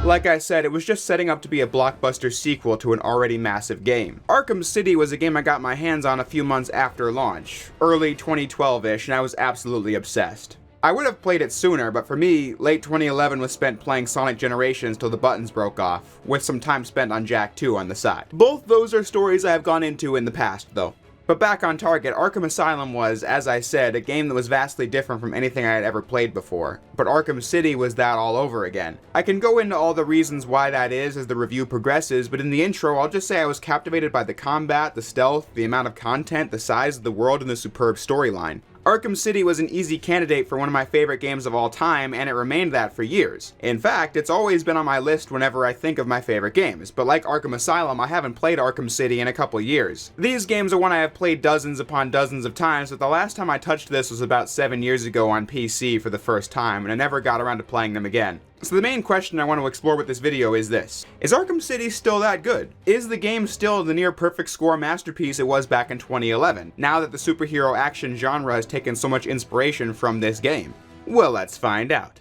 Like I said, it was just setting up to be a blockbuster sequel to an already massive game. Arkham City was a game I got my hands on a few months after launch, early 2012-ish, and I was absolutely obsessed. I would have played it sooner, but for me, late 2011 was spent playing Sonic Generations till the buttons broke off, with some time spent on Jak 2 on the side. Both those are stories I have gone into in the past, though. But back on target, Arkham Asylum was, as I said, a game that was vastly different from anything I had ever played before. But Arkham City was that all over again. I can go into all the reasons why that is as the review progresses, but in the intro, I'll just say I was captivated by the combat, the stealth, the amount of content, the size of the world, and the superb storyline. Arkham City was an easy candidate for one of my favorite games of all time, and it remained that for years. In fact, it's always been on my list whenever I think of my favorite games, but like Arkham Asylum, I haven't played Arkham City in a couple years. These games are one I have played dozens upon dozens of times, but the last time I touched this was about 7 years ago on PC for the first time, and I never got around to playing them again. So the main question I want to explore with this video is this. Is Arkham City still that good? Is the game still the near perfect score masterpiece it was back in 2011, now that the superhero action genre has taken so much inspiration from this game? Well, let's find out.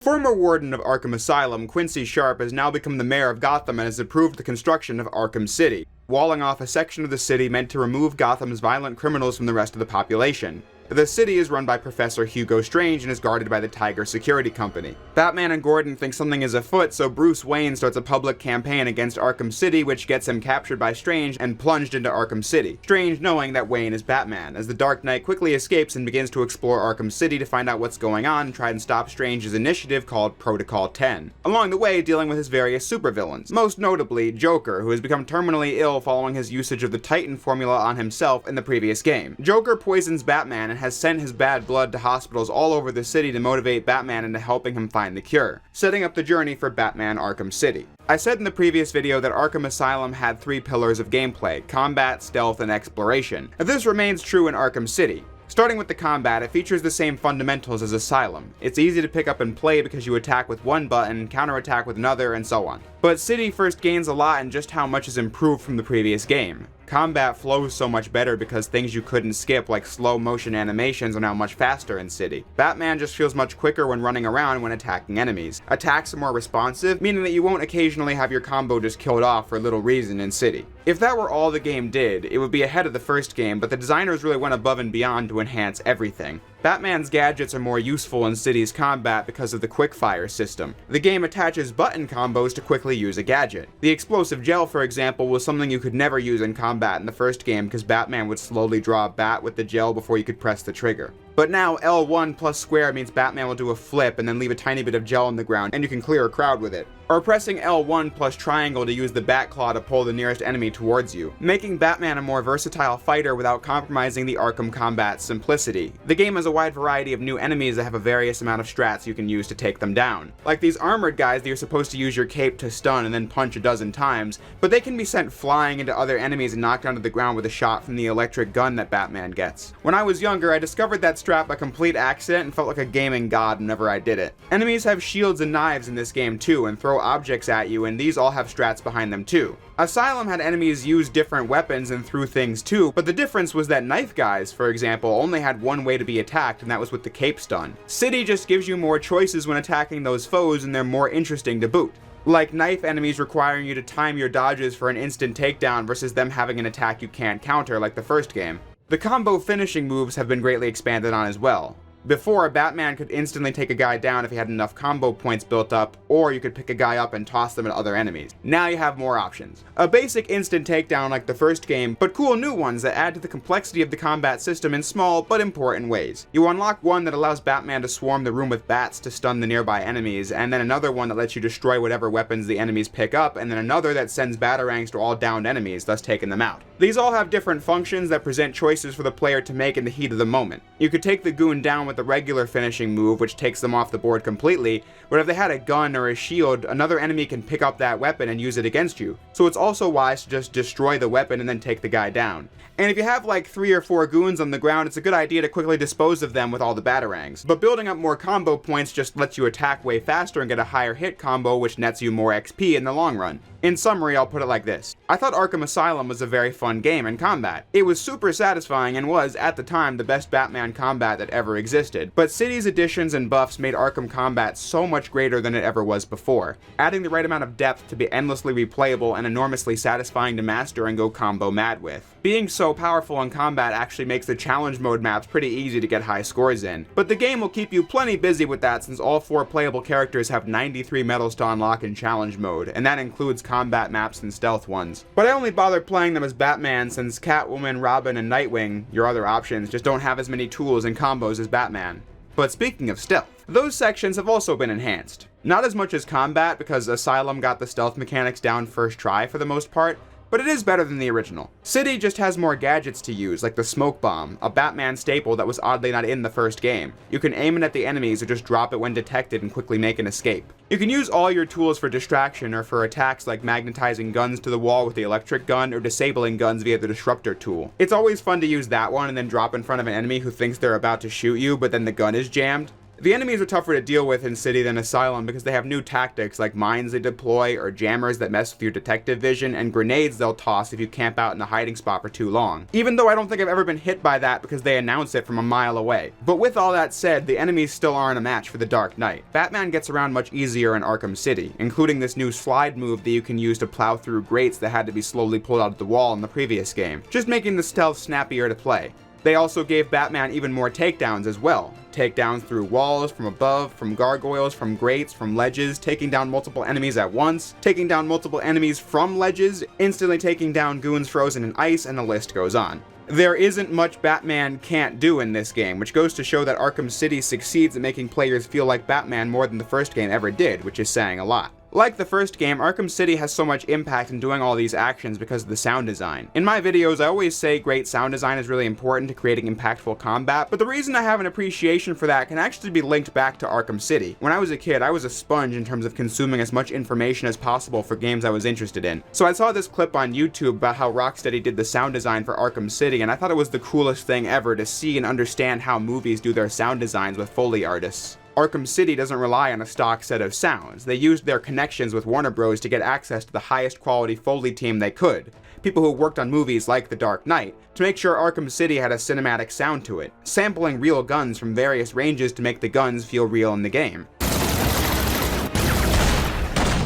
Former warden of Arkham Asylum, Quincy Sharp, has now become the mayor of Gotham and has approved the construction of Arkham City, walling off a section of the city meant to remove Gotham's violent criminals from the rest of the population. The city is run by Professor Hugo Strange and is guarded by the Tiger Security Company. Batman and Gordon think something is afoot, so Bruce Wayne starts a public campaign against Arkham City, which gets him captured by Strange and plunged into Arkham City. Strange knowing that Wayne is Batman, as the Dark Knight quickly escapes and begins to explore Arkham City to find out what's going on and try and stop Strange's initiative called Protocol 10. Along the way, dealing with his various supervillains, most notably Joker, who has become terminally ill following his usage of the Titan formula on himself in the previous game. Joker poisons Batman and has sent his bad blood to hospitals all over the city to motivate Batman into helping him find the cure, setting up the journey for Batman Arkham City. I said in the previous video that Arkham Asylum had 3 pillars of gameplay: combat, stealth, and exploration. This remains true in Arkham City. Starting with the combat, it features the same fundamentals as Asylum. It's easy to pick up and play because you attack with one button, counterattack with another, and so on. But City first gains a lot in just how much is improved from the previous game. Combat flows so much better because things you couldn't skip, like slow motion animations, are now much faster in City. Batman just feels much quicker when running around when attacking enemies. Attacks are more responsive, meaning that you won't occasionally have your combo just killed off for little reason in City. If that were all the game did, it would be ahead of the first game, but the designers really went above and beyond to enhance everything. Batman's gadgets are more useful in City's combat because of the quickfire system. The game attaches button combos to quickly use a gadget. The explosive gel, for example, was something you could never use in combat in the first game because Batman would slowly draw a bat with the gel before you could press the trigger. But now L1 plus square means Batman will do a flip and then leave a tiny bit of gel on the ground and you can clear a crowd with it. Or pressing L1 plus triangle to use the bat claw to pull the nearest enemy towards you, making Batman a more versatile fighter without compromising the Arkham combat simplicity. The game has a wide variety of new enemies that have a various amount of strats you can use to take them down. Like these armored guys that you're supposed to use your cape to stun and then punch a dozen times, but they can be sent flying into other enemies and knocked onto the ground with a shot from the electric gun that Batman gets. When I was younger, I discovered that strap by complete accident and felt like a gaming god whenever I did it. Enemies have shields and knives in this game too and throw objects at you, and these all have strats behind them too. Asylum had enemies use different weapons and threw things too, but the difference was that knife guys, for example, only had one way to be attacked, and that was with the cape stun. City just gives you more choices when attacking those foes, and they're more interesting to boot. Like knife enemies requiring you to time your dodges for an instant takedown versus them having an attack you can't counter like the first game. The combo finishing moves have been greatly expanded on as well. Before, Batman could instantly take a guy down if he had enough combo points built up, or you could pick a guy up and toss them at other enemies. Now you have more options. A basic instant takedown like the first game, but cool new ones that add to the complexity of the combat system in small but important ways. You unlock one that allows Batman to swarm the room with bats to stun the nearby enemies, and then another one that lets you destroy whatever weapons the enemies pick up, and then another that sends batarangs to all downed enemies, thus taking them out. These all have different functions that present choices for the player to make in the heat of the moment. You could take the goon down with with the regular finishing move, which takes them off the board completely, but if they had a gun or a shield, another enemy can pick up that weapon and use it against you. So it's also wise to just destroy the weapon and then take the guy down. And if you have like 3 or 4 goons on the ground, it's a good idea to quickly dispose of them with all the batarangs. But building up more combo points just lets you attack way faster and get a higher hit combo, which nets you more XP in the long run. In summary, I'll put it like this. I thought Arkham Asylum was a very fun game in combat. It was super satisfying and was, at the time, the best Batman combat that ever existed. But City's additions and buffs made Arkham combat so much greater than it ever was before, adding the right amount of depth to be endlessly replayable and enormously satisfying to master and go combo mad with. Being so powerful in combat actually makes the challenge mode maps pretty easy to get high scores in. But the game will keep you plenty busy with that since all 4 playable characters have 93 medals to unlock in challenge mode, and that includes combat maps and stealth ones. But I only bothered playing them as Batman since Catwoman, Robin, and Nightwing, your other options, just don't have as many tools and combos as Batman. But speaking of stealth, those sections have also been enhanced. Not as much as combat because Asylum got the stealth mechanics down first try for the most part, but it is better than the original. City just has more gadgets to use, like the smoke bomb, a Batman staple that was oddly not in the first game. You can aim it at the enemies or just drop it when detected and quickly make an escape. You can use all your tools for distraction or for attacks like magnetizing guns to the wall with the electric gun or disabling guns via the disruptor tool. It's always fun to use that one and then drop in front of an enemy who thinks they're about to shoot you, but then the gun is jammed. The enemies are tougher to deal with in City than Asylum because they have new tactics like mines they deploy or jammers that mess with your detective vision and grenades they'll toss if you camp out in a hiding spot for too long. Even though I don't think I've ever been hit by that because they announce it from a mile away. But with all that said, the enemies still aren't a match for the Dark Knight. Batman gets around much easier in Arkham City, including this new slide move that you can use to plow through grates that had to be slowly pulled out of the wall in the previous game, just making the stealth snappier to play. They also gave Batman even more takedowns as well. Takedowns through walls, from above, from gargoyles, from grates, from ledges, taking down multiple enemies at once, taking down multiple enemies from ledges, instantly taking down goons frozen in ice, and the list goes on. There isn't much Batman can't do in this game, which goes to show that Arkham City succeeds at making players feel like Batman more than the first game ever did, which is saying a lot. Like the first game, Arkham City has so much impact in doing all these actions because of the sound design. In my videos, I always say great sound design is really important to creating impactful combat, but the reason I have an appreciation for that can actually be linked back to Arkham City. When I was a kid, I was a sponge in terms of consuming as much information as possible for games I was interested in. So I saw this clip on YouTube about how Rocksteady did the sound design for Arkham City, and I thought it was the coolest thing ever to see and understand how movies do their sound designs with Foley artists. Arkham City doesn't rely on a stock set of sounds. They used their connections with Warner Bros. To get access to the highest quality Foley team they could, people who worked on movies like The Dark Knight, to make sure Arkham City had a cinematic sound to it, sampling real guns from various ranges to make the guns feel real in the game.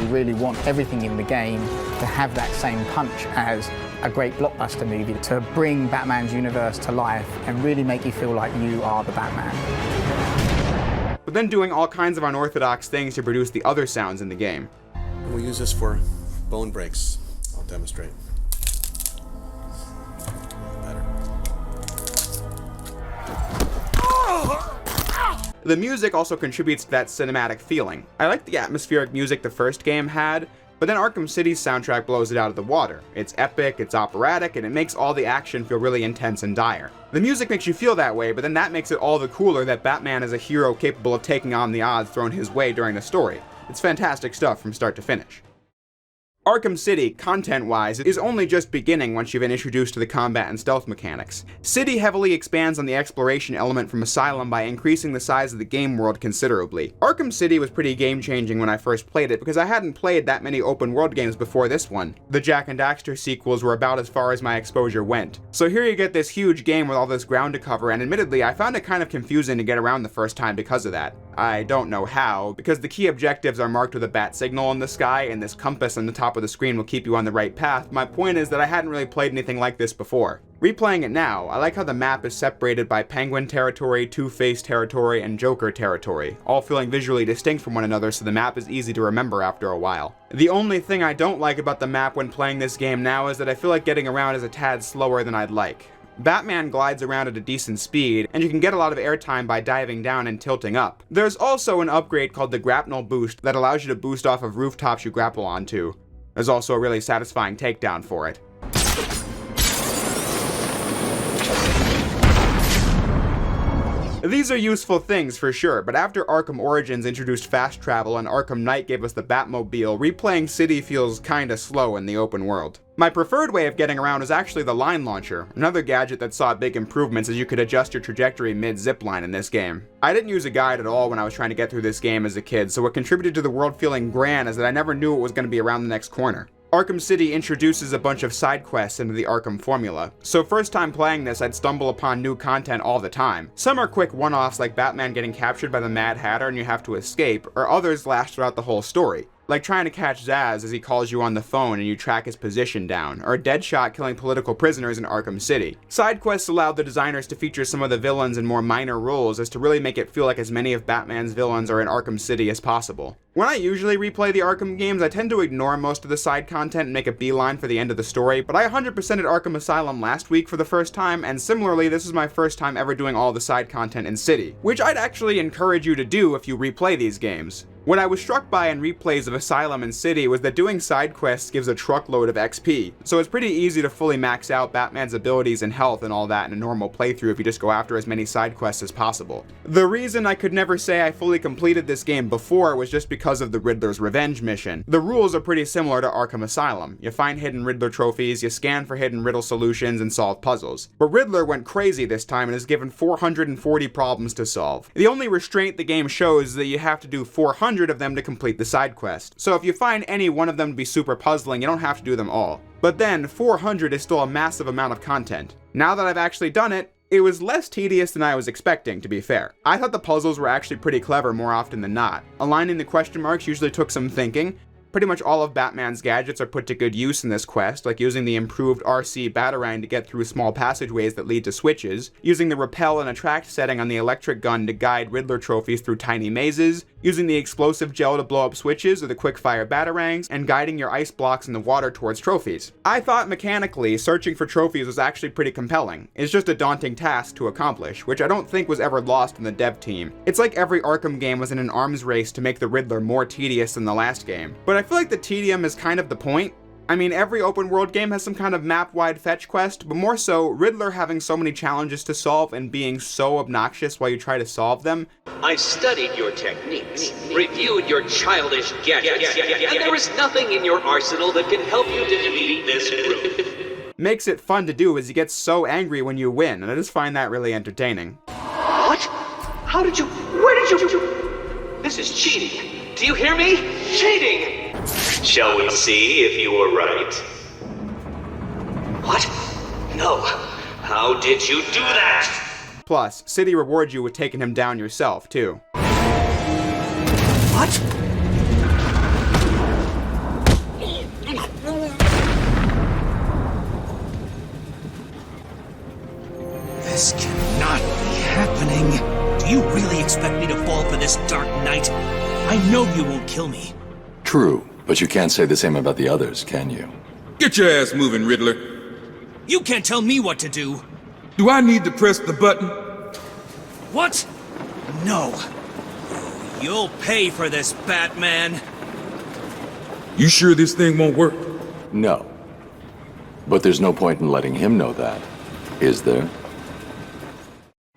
We really want everything in the game to have that same punch as a great blockbuster movie, to bring Batman's universe to life and really make you feel like you are the Batman. But then doing all kinds of unorthodox things to produce the other sounds in the game. We'll use this for bone breaks. I'll demonstrate. Better. The music also contributes to that cinematic feeling. I like the atmospheric music the first game had, but then Arkham City's soundtrack blows it out of the water. It's epic, it's operatic, and it makes all the action feel really intense and dire. The music makes you feel that way, but then that makes it all the cooler that Batman is a hero capable of taking on the odds thrown his way during the story. It's fantastic stuff from start to finish. Arkham City, content-wise, is only just beginning once you've been introduced to the combat and stealth mechanics. City heavily expands on the exploration element from Asylum by increasing the size of the game world considerably. Arkham City was pretty game-changing when I first played it because I hadn't played that many open-world games before this one. The Jak and Daxter sequels were about as far as my exposure went. So here you get this huge game with all this ground to cover, and admittedly, I found it kind of confusing to get around the first time because of that. I don't know how, because the key objectives are marked with a bat signal in the sky, and this compass on the top of the screen will keep you on the right path. My point is that I hadn't really played anything like this before. Replaying it now, I like how the map is separated by Penguin territory, Two-Face territory, and Joker territory, all feeling visually distinct from one another so the map is easy to remember after a while. The only thing I don't like about the map when playing this game now is that I feel like getting around is a tad slower than I'd like. Batman glides around at a decent speed, and you can get a lot of airtime by diving down and tilting up. There's also an upgrade called the Grapnel Boost that allows you to boost off of rooftops you grapple onto. There's also a really satisfying takedown for it. These are useful things for sure, but after Arkham Origins introduced fast travel and Arkham Knight gave us the Batmobile, replaying City feels kinda slow in the open world. My preferred way of getting around is actually the line launcher, another gadget that saw big improvements as you could adjust your trajectory mid-zipline in this game. I didn't use a guide at all when I was trying to get through this game as a kid, so what contributed to the world feeling grand is that I never knew what was going to be around the next corner. Arkham City introduces a bunch of side quests into the Arkham formula, so first time playing this I'd stumble upon new content all the time. Some are quick one-offs like Batman getting captured by the Mad Hatter and you have to escape, or others last throughout the whole story. Like trying to catch Zaz as he calls you on the phone and you track his position down, or Deadshot killing political prisoners in Arkham City. Side quests allowed the designers to feature some of the villains in more minor roles as to really make it feel like as many of Batman's villains are in Arkham City as possible. When I usually replay the Arkham games, I tend to ignore most of the side content and make a beeline for the end of the story, but I 100%ed Arkham Asylum last week for the first time, and similarly this is my first time ever doing all the side content in City, which I'd actually encourage you to do if you replay these games. What I was struck by in replays of Asylum and City was that doing side quests gives a truckload of XP, so it's pretty easy to fully max out Batman's abilities and health and all that in a normal playthrough if you just go after as many side quests as possible. The reason I could never say I fully completed this game before was just because of the Riddler's Revenge mission. The rules are pretty similar to Arkham Asylum. You find hidden Riddler trophies, you scan for hidden riddle solutions, and solve puzzles. But Riddler went crazy this time and is given 440 problems to solve. The only restraint the game shows is that you have to do 400 of them to complete the side quest. So if you find any one of them to be super puzzling, you don't have to do them all. But then, 400 is still a massive amount of content. Now that I've actually done it, it was less tedious than I was expecting, to be fair. I thought the puzzles were actually pretty clever more often than not. Aligning the question marks usually took some thinking. Pretty much all of Batman's gadgets are put to good use in this quest, like using the improved RC Batarang to get through small passageways that lead to switches, using the repel and attract setting on the electric gun to guide Riddler trophies through tiny mazes, using the explosive gel to blow up switches or the quick-fire Batarangs, and guiding your ice blocks in the water towards trophies. I thought mechanically, searching for trophies was actually pretty compelling. It's just a daunting task to accomplish, which I don't think was ever lost in the dev team. It's like every Arkham game was in an arms race to make the Riddler more tedious than the last game. But I feel like the tedium is kind of the point. I mean, every open world game has some kind of map-wide fetch quest, but more so, Riddler having so many challenges to solve and being so obnoxious while you try to solve them. I've studied your techniques, reviewed your childish gadgets, and there is nothing in your arsenal that can help you defeat this group. Makes it fun to do as you get so angry when you win, and I just find that really entertaining. What? How did you... Where did you... This is cheating. Do you hear me? Cheating! Shall we see if you were right? What? No. How did you do that? Plus, City rewards you with taking him down yourself, too. What? This cannot be happening. Do you really expect me to fall for this dark night? I know you won't kill me. True, but you can't say the same about the others, can you? Get your ass moving, Riddler. You can't tell me what to do. Do I need to press the button? What? No. You'll pay for this, Batman. You sure this thing won't work? No. But there's no point in letting him know that, is there?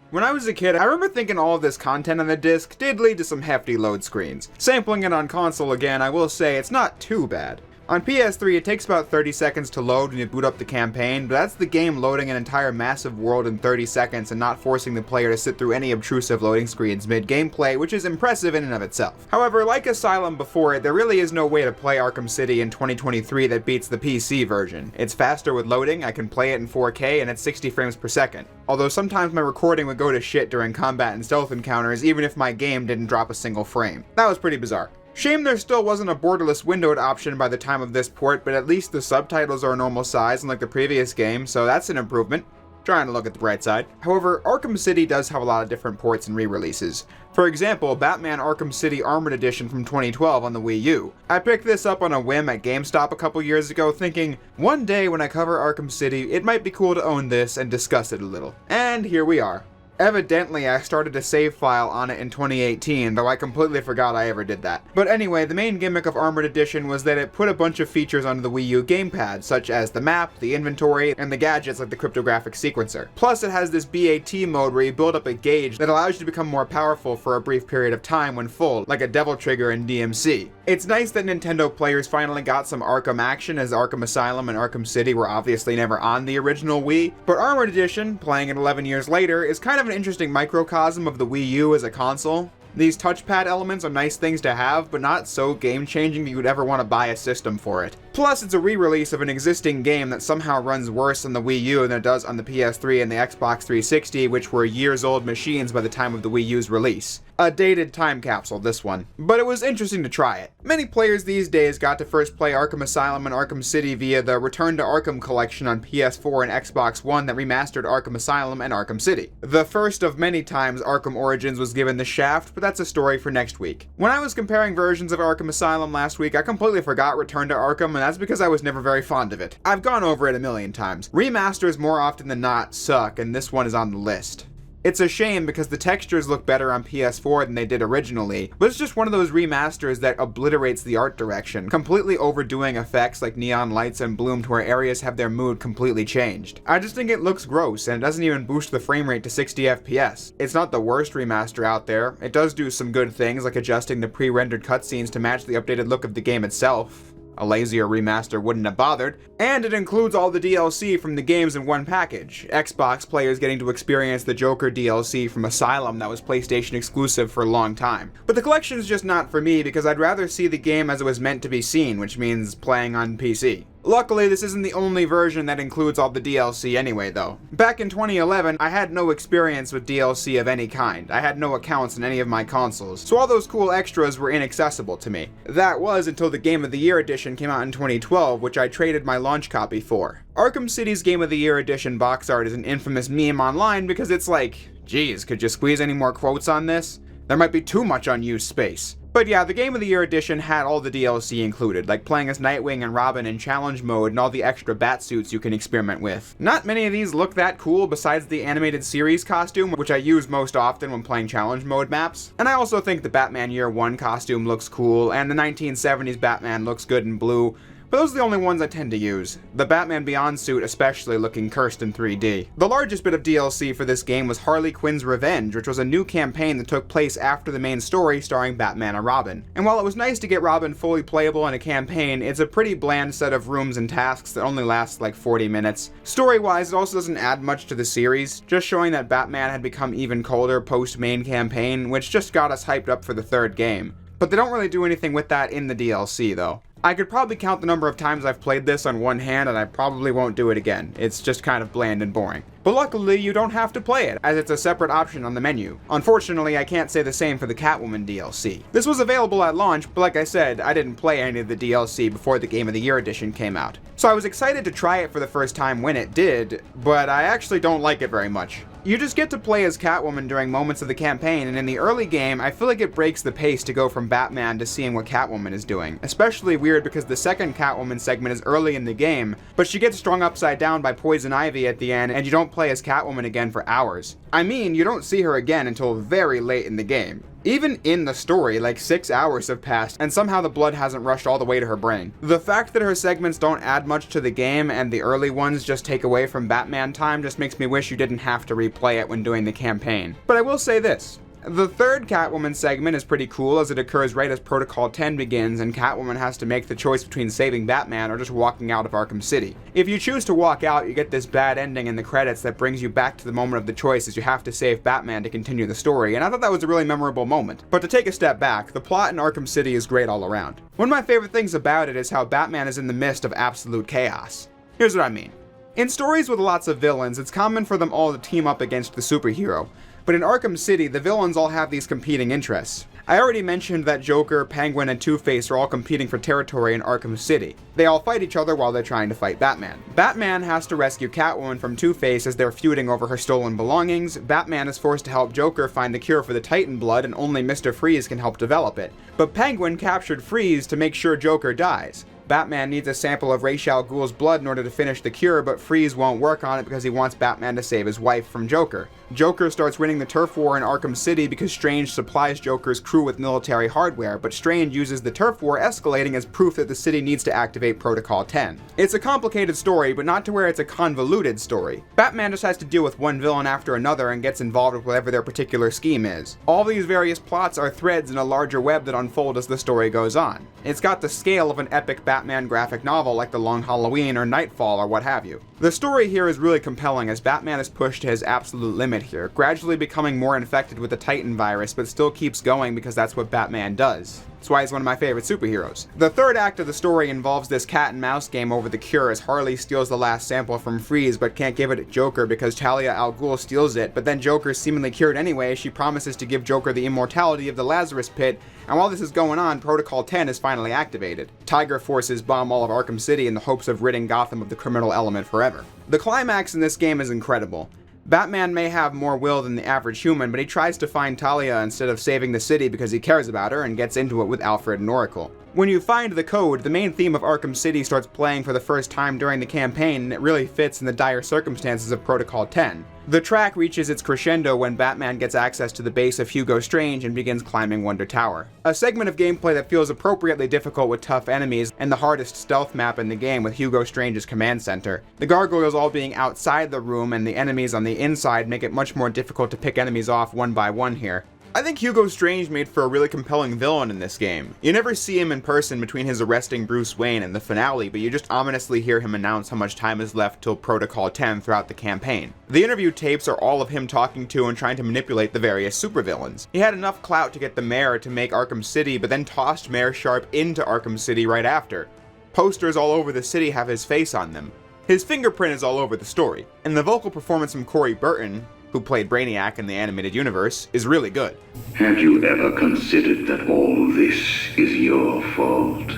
When I was a kid, I remember thinking all of this content on the disc did lead to some hefty load screens. Sampling it on console again, I will say it's not too bad. On PS3, it takes about 30 seconds to load when you boot up the campaign, but that's the game loading an entire massive world in 30 seconds and not forcing the player to sit through any obtrusive loading screens mid-gameplay, which is impressive in and of itself. However, like Asylum before it, there really is no way to play Arkham City in 2023 that beats the PC version. It's faster with loading, I can play it in 4K, and it's 60 frames per second. Although sometimes my recording would go to shit during combat and stealth encounters even if my game didn't drop a single frame. That was pretty bizarre. Shame there still wasn't a borderless windowed option by the time of this port, but at least the subtitles are a normal size unlike the previous game, so that's an improvement. Trying to look at the bright side. However, Arkham City does have a lot of different ports and re-releases. For example, Batman Arkham City Armored Edition from 2012 on the Wii U. I picked this up on a whim at GameStop a couple years ago thinking, one day when I cover Arkham City, it might be cool to own this and discuss it a little. And here we are. Evidently, I started a save file on it in 2018, though I completely forgot I ever did that. But anyway, the main gimmick of Armored Edition was that it put a bunch of features onto the Wii U gamepad, such as the map, the inventory, and the gadgets like the cryptographic sequencer. Plus, it has this BAT mode where you build up a gauge that allows you to become more powerful for a brief period of time when full, like a Devil Trigger in DMC. It's nice that Nintendo players finally got some Arkham action, as Arkham Asylum and Arkham City were obviously never on the original Wii, but Armored Edition, playing it 11 years later, is kind of an interesting microcosm of the Wii U as a console. These touchpad elements are nice things to have, but not so game-changing that you would ever want to buy a system for it. Plus, it's a re-release of an existing game that somehow runs worse on the Wii U than it does on the PS3 and the Xbox 360, which were years-old machines by the time of the Wii U's release. A dated time capsule, this one. But it was interesting to try it. Many players these days got to first play Arkham Asylum and Arkham City via the Return to Arkham collection on PS4 and Xbox One that remastered Arkham Asylum and Arkham City. The first of many times Arkham Origins was given the shaft, but that's a story for next week. When I was comparing versions of Arkham Asylum last week, I completely forgot Return to Arkham, and that's because I was never very fond of it. I've gone over it a million times. Remasters more often than not suck, and this one is on the list. It's a shame because the textures look better on PS4 than they did originally, but it's just one of those remasters that obliterates the art direction, completely overdoing effects like neon lights and bloom to where areas have their mood completely changed. I just think it looks gross, and it doesn't even boost the frame rate to 60 FPS. It's not the worst remaster out there. It does do some good things like adjusting the pre-rendered cutscenes to match the updated look of the game itself. A lazier remaster wouldn't have bothered, and it includes all the DLC from the games in one package. Xbox players getting to experience the Joker DLC from Asylum that was PlayStation exclusive for a long time. But the collection's just not for me because I'd rather see the game as it was meant to be seen, which means playing on PC. Luckily, this isn't the only version that includes all the DLC anyway, though. Back in 2011, I had no experience with DLC of any kind. I had no accounts in any of my consoles, so all those cool extras were inaccessible to me. That was until the Game of the Year edition came out in 2012, which I traded my launch copy for. Arkham City's Game of the Year edition box art is an infamous meme online because it's like, geez, could you squeeze any more quotes on this? There might be too much unused space. But yeah, the Game of the Year edition had all the DLC included, like playing as Nightwing and Robin in challenge mode and all the extra bat suits you can experiment with. Not many of these look that cool besides the animated series costume, which I use most often when playing challenge mode maps. And I also think the Batman Year 1 costume looks cool, and the 1970s Batman looks good in blue. But those are the only ones I tend to use, the Batman Beyond suit especially looking cursed in 3D. The largest bit of DLC for this game was Harley Quinn's Revenge, which was a new campaign that took place after the main story starring Batman and Robin. And while it was nice to get Robin fully playable in a campaign, it's a pretty bland set of rooms and tasks that only last like 40 minutes. Story-wise, it also doesn't add much to the series, just showing that Batman had become even colder post-main campaign, which just got us hyped up for the third game. But they don't really do anything with that in the DLC, though. I could probably count the number of times I've played this on one hand, and I probably won't do it again. It's just kind of bland and boring. But luckily, you don't have to play it, as it's a separate option on the menu. Unfortunately, I can't say the same for the Catwoman DLC. This was available at launch, but like I said, I didn't play any of the DLC before the Game of the Year edition came out. So I was excited to try it for the first time when it did, but I actually don't like it very much. You just get to play as Catwoman during moments of the campaign, and in the early game, I feel like it breaks the pace to go from Batman to seeing what Catwoman is doing. Especially weird because the second Catwoman segment is early in the game, but she gets strung upside down by Poison Ivy at the end, and you don't play as Catwoman again for hours. I mean, you don't see her again until very late in the game. Even in the story, like 6 hours have passed, and somehow the blood hasn't rushed all the way to her brain. The fact that her segments don't add much to the game, and the early ones just take away from Batman time, just makes me wish you didn't have to replay it when doing the campaign. But I will say this. The third Catwoman segment is pretty cool as it occurs right as Protocol 10 begins and Catwoman has to make the choice between saving Batman or just walking out of Arkham City. If you choose to walk out, you get this bad ending in the credits that brings you back to the moment of the choice as you have to save Batman to continue the story, and I thought that was a really memorable moment. But to take a step back, the plot in Arkham City is great all around. One of my favorite things about it is how Batman is in the midst of absolute chaos. Here's what I mean. In stories with lots of villains, it's common for them all to team up against the superhero. But in Arkham City, the villains all have these competing interests. I already mentioned that Joker, Penguin, and Two-Face are all competing for territory in Arkham City. They all fight each other while they're trying to fight Batman. Batman has to rescue Catwoman from Two-Face as they're feuding over her stolen belongings. Batman is forced to help Joker find the cure for the Titan blood, and only Mr. Freeze can help develop it. But Penguin captured Freeze to make sure Joker dies. Batman needs a sample of Ra's al Ghul's blood in order to finish the cure, but Freeze won't work on it because he wants Batman to save his wife from Joker. Joker starts winning the turf war in Arkham City because Strange supplies Joker's crew with military hardware, but Strange uses the turf war escalating as proof that the city needs to activate Protocol 10. It's a complicated story, but not to where it's a convoluted story. Batman just has to deal with one villain after another and gets involved with whatever their particular scheme is. All these various plots are threads in a larger web that unfold as the story goes on. It's got the scale of an epic Batman graphic novel like The Long Halloween or Nightfall or what have you. The story here is really compelling as Batman is pushed to his absolute limit here, gradually becoming more infected with the Titan virus, but still keeps going because that's what Batman does. That's why he's one of my favorite superheroes. The third act of the story involves this cat and mouse game over the cure as Harley steals the last sample from Freeze but can't give it to Joker because Talia al Ghul steals it, but then Joker's seemingly cured anyway as she promises to give Joker the immortality of the Lazarus Pit, and while this is going on, Protocol 10 is finally activated. Tiger forces bomb all of Arkham City in the hopes of ridding Gotham of the criminal element forever. The climax in this game is incredible. Batman may have more will than the average human, but he tries to find Talia instead of saving the city because he cares about her and gets into it with Alfred and Oracle. When you find the code, the main theme of Arkham City starts playing for the first time during the campaign, and it really fits in the dire circumstances of Protocol 10. The track reaches its crescendo when Batman gets access to the base of Hugo Strange and begins climbing Wonder Tower. A segment of gameplay that feels appropriately difficult with tough enemies, and the hardest stealth map in the game with Hugo Strange's command center. The gargoyles all being outside the room and the enemies on the inside make it much more difficult to pick enemies off one by one here. I think Hugo Strange made for a really compelling villain in this game. You never see him in person between his arresting Bruce Wayne and the finale, but you just ominously hear him announce how much time is left till Protocol 10 throughout the campaign. The interview tapes are all of him talking to and trying to manipulate the various supervillains. He had enough clout to get the mayor to make Arkham City, but then tossed Mayor Sharp into Arkham City right after. Posters all over the city have his face on them. His fingerprint is all over the story, and the vocal performance from Corey Burton, who played Brainiac in the animated universe, is really good. Have you ever considered that all this is your fault?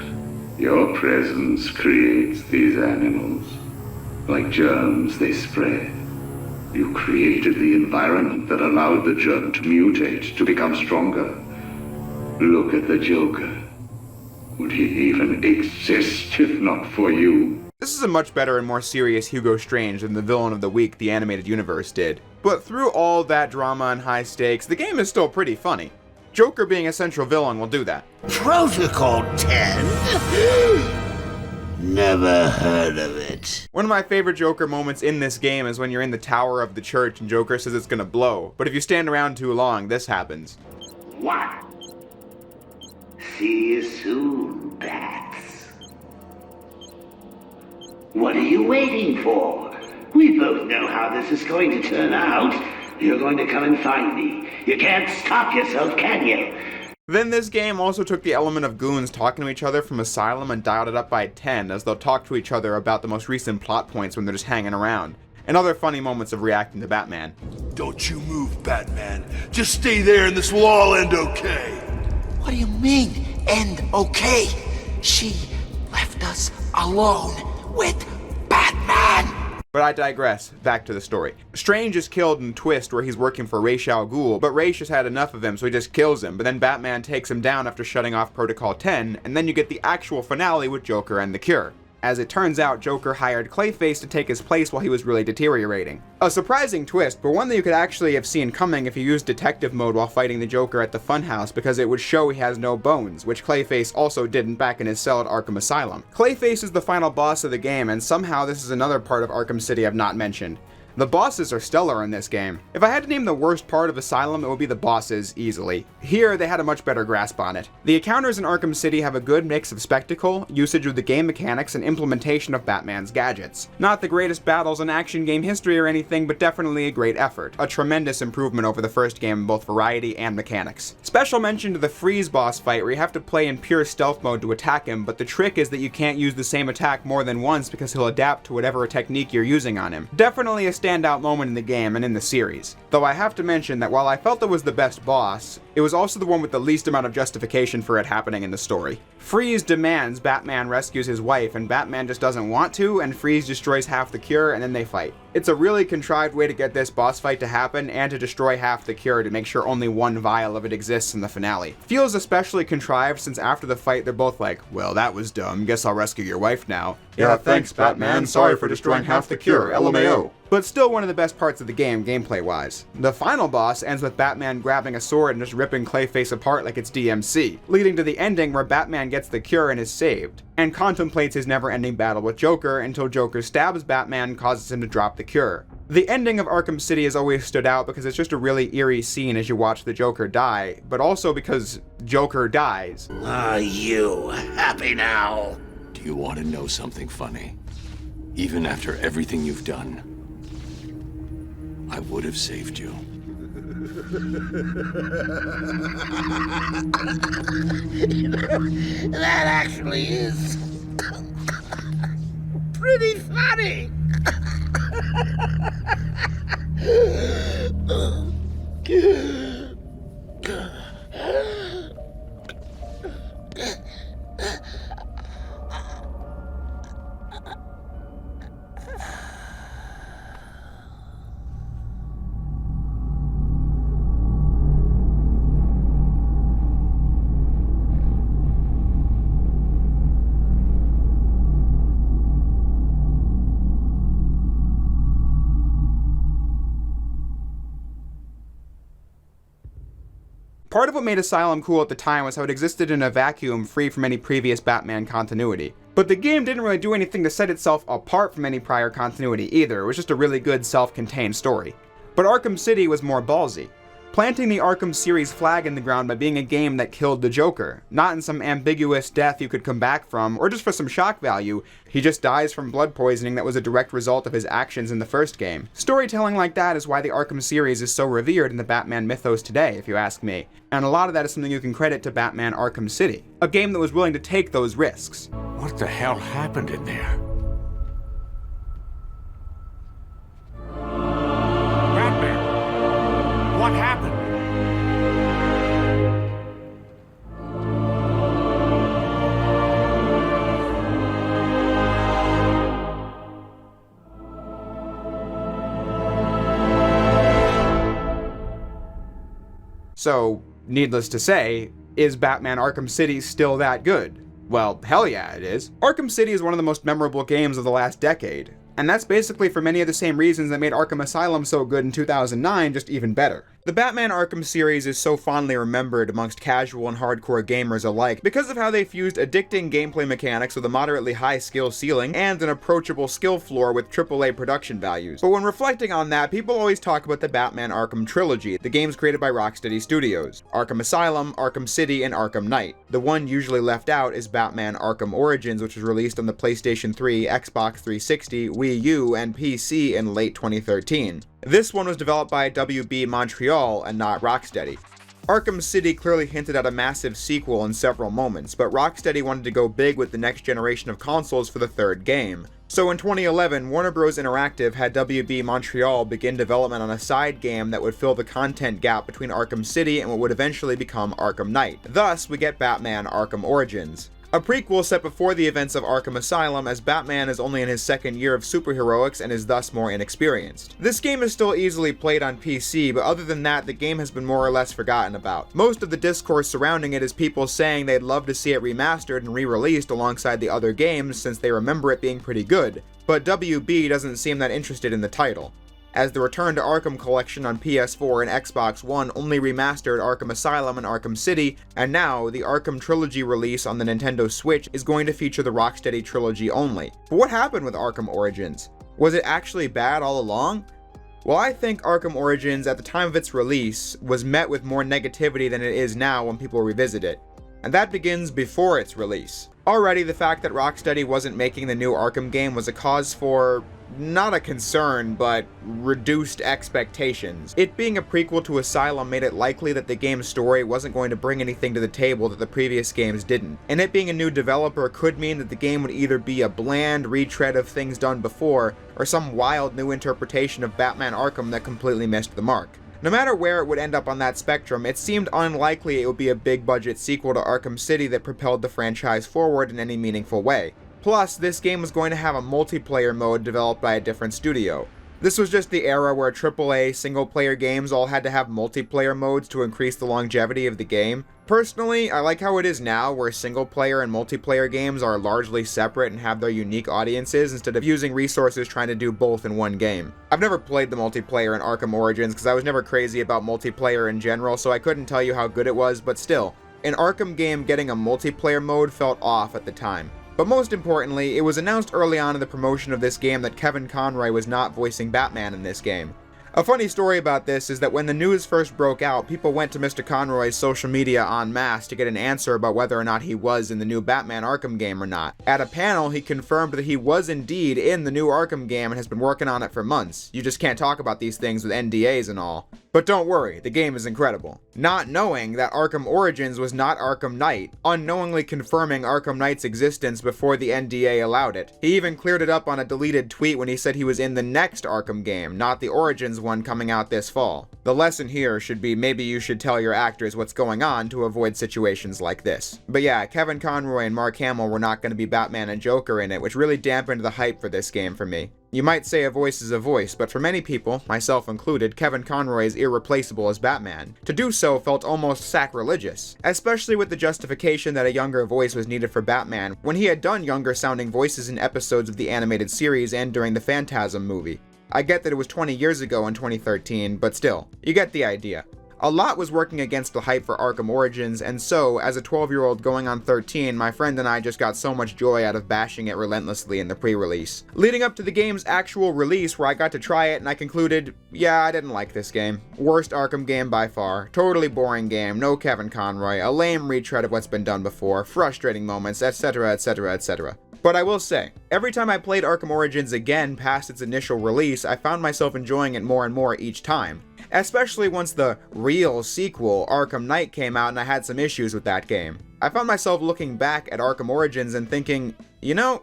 Your presence creates these animals. Like germs, they spread. You created the environment that allowed the germ to mutate, to become stronger. Look at the Joker. Would he even exist if not for you? This is a much better and more serious Hugo Strange than the villain of the week the animated universe did. But through all that drama and high stakes, the game is still pretty funny. Joker being a central villain will do that. Protocol 10? Never heard of it. One of my favorite Joker moments in this game is when you're in the tower of the church and Joker says it's gonna blow, but if you stand around too long, this happens. What? See you soon, Bats. What are you waiting for? We both know how this is going to turn out. You're going to come and find me. You can't stop yourself, can you? Then this game also took the element of goons talking to each other from Asylum and dialed it up by 10, as they'll talk to each other about the most recent plot points when they're just hanging around, and other funny moments of reacting to Batman. Don't you move, Batman. Just stay there and this will all end okay. What do you mean, end okay? She left us alone with Batman! But I digress, back to the story. Strange is killed in Twist where he's working for Ra's al Ghul, but Ra's just had enough of him so he just kills him, but then Batman takes him down after shutting off Protocol 10, and then you get the actual finale with Joker and the Cure. As it turns out, Joker hired Clayface to take his place while he was really deteriorating. A surprising twist, but one that you could actually have seen coming if you used detective mode while fighting the Joker at the Funhouse, because it would show he has no bones, which Clayface also didn't back in his cell at Arkham Asylum. Clayface is the final boss of the game, and somehow this is another part of Arkham City I've not mentioned. The bosses are stellar in this game. If I had to name the worst part of Asylum, it would be the bosses, easily. Here, they had a much better grasp on it. The encounters in Arkham City have a good mix of spectacle, usage of the game mechanics, and implementation of Batman's gadgets. Not the greatest battles in action game history or anything, but definitely a great effort. A tremendous improvement over the first game in both variety and mechanics. Special mention to the Freeze boss fight, where you have to play in pure stealth mode to attack him, but the trick is that you can't use the same attack more than once because he'll adapt to whatever technique you're using on him. Definitely a standout moment in the game and in the series. Though I have to mention that while I felt it was the best boss, it was also the one with the least amount of justification for it happening in the story. Freeze demands Batman rescues his wife, and Batman just doesn't want to, and Freeze destroys half the cure, and then they fight. It's a really contrived way to get this boss fight to happen, and to destroy half the cure to make sure only one vial of it exists in the finale. Feels especially contrived since after the fight they're both like, well, that was dumb, guess I'll rescue your wife now. Yeah, thanks, Batman. Sorry for destroying half the cure, LMAO. But still one of the best parts of the game, gameplay-wise. The final boss ends with Batman grabbing a sword and just ripping Clayface apart like it's DMC, leading to the ending where Batman gets the cure and is saved, and contemplates his never-ending battle with Joker until Joker stabs Batman and causes him to drop the cure. The ending of Arkham City has always stood out because it's just a really eerie scene as you watch the Joker die, but also because Joker dies. Are you happy now? Do you want to know something funny? Even after everything you've done, I would have saved you. That actually is pretty funny. Part of what made Asylum cool at the time was how it existed in a vacuum free from any previous Batman continuity. But the game didn't really do anything to set itself apart from any prior continuity either, it was just a really good self-contained story. But Arkham City was more ballsy, planting the Arkham series flag in the ground by being a game that killed the Joker, not in some ambiguous death you could come back from, or just for some shock value, he just dies from blood poisoning that was a direct result of his actions in the first game. Storytelling like that is why the Arkham series is so revered in the Batman mythos today, if you ask me, and a lot of that is something you can credit to Batman Arkham City, a game that was willing to take those risks. What the hell happened in there? Batman! What happened? So, needless to say, is Batman Arkham City still that good? Well, hell yeah, it is. Arkham City is one of the most memorable games of the last decade, and that's basically for many of the same reasons that made Arkham Asylum so good in 2009, just even better. The Batman Arkham series is so fondly remembered amongst casual and hardcore gamers alike because of how they fused addicting gameplay mechanics with a moderately high skill ceiling and an approachable skill floor with AAA production values. But when reflecting on that, people always talk about the Batman Arkham trilogy, the games created by Rocksteady Studios: Arkham Asylum, Arkham City, and Arkham Knight. The one usually left out is Batman Arkham Origins, which was released on the PlayStation 3, Xbox 360, Wii U, and PC in late 2013. This one was developed by WB Montreal and not Rocksteady. Arkham City clearly hinted at a massive sequel in several moments, but Rocksteady wanted to go big with the next generation of consoles for the third game. So in 2011, Warner Bros. Interactive had WB Montreal begin development on a side game that would fill the content gap between Arkham City and what would eventually become Arkham Knight. Thus, we get Batman Arkham Origins, a prequel set before the events of Arkham Asylum, as Batman is only in his second year of superheroics and is thus more inexperienced. This game is still easily played on PC, but other than that, the game has been more or less forgotten about. Most of the discourse surrounding it is people saying they'd love to see it remastered and re-released alongside the other games since they remember it being pretty good, but WB doesn't seem that interested in the title, as the Return to Arkham collection on PS4 and Xbox One only remastered Arkham Asylum and Arkham City, and now the Arkham Trilogy release on the Nintendo Switch is going to feature the Rocksteady trilogy only. But what happened with Arkham Origins? Was it actually bad all along? Well, I think Arkham Origins at the time of its release was met with more negativity than it is now when people revisit it, and that begins before its release. Already, the fact that Rocksteady wasn't making the new Arkham game was a cause for not a concern, but reduced expectations. It being a prequel to Asylum made it likely that the game's story wasn't going to bring anything to the table that the previous games didn't, and it being a new developer could mean that the game would either be a bland retread of things done before, or some wild new interpretation of Batman Arkham that completely missed the mark. No matter where it would end up on that spectrum, it seemed unlikely it would be a big-budget sequel to Arkham City that propelled the franchise forward in any meaningful way. Plus, this game was going to have a multiplayer mode developed by a different studio. This was just the era where AAA single-player games all had to have multiplayer modes to increase the longevity of the game. Personally, I like how it is now, where single-player and multiplayer games are largely separate and have their unique audiences instead of using resources trying to do both in one game. I've never played the multiplayer in Arkham Origins because I was never crazy about multiplayer in general, so I couldn't tell you how good it was, but still, an Arkham game getting a multiplayer mode felt off at the time. But most importantly, it was announced early on in the promotion of this game that Kevin Conroy was not voicing Batman in this game. A funny story about this is that when the news first broke out, people went to Mr. Conroy's social media en masse to get an answer about whether or not he was in the new Batman Arkham game or not. At a panel, he confirmed that he was indeed in the new Arkham game and has been working on it for months. You just can't talk about these things with NDAs and all. But don't worry, the game is incredible. Not knowing that Arkham Origins was not Arkham Knight, unknowingly confirming Arkham Knight's existence before the NDA allowed it. He even cleared it up on a deleted tweet when he said he was in the next Arkham game, not the Origins one coming out this fall. The lesson here should be maybe you should tell your actors what's going on to avoid situations like this. But yeah, Kevin Conroy and Mark Hamill were not going to be Batman and Joker in it, which really dampened the hype for this game for me. You might say a voice is a voice, but for many people, myself included, Kevin Conroy is irreplaceable as Batman. To do so felt almost sacrilegious, especially with the justification that a younger voice was needed for Batman, when he had done younger sounding voices in episodes of the animated series and during the Phantasm movie. I get that it was 20 years ago in 2013, but still, you get the idea. A lot was working against the hype for Arkham Origins, and so, as a 12-year-old going on 13, my friend and I just got so much joy out of bashing it relentlessly in the pre-release. Leading up to the game's actual release, where I got to try it and I concluded, yeah, I didn't like this game. Worst Arkham game by far. Totally boring game, no Kevin Conroy, a lame retread of what's been done before, frustrating moments, etc, etc, etc. But I will say, every time I played Arkham Origins again past its initial release, I found myself enjoying it more and more each time. Especially once the real sequel, Arkham Knight, came out and I had some issues with that game. I found myself looking back at Arkham Origins and thinking, you know,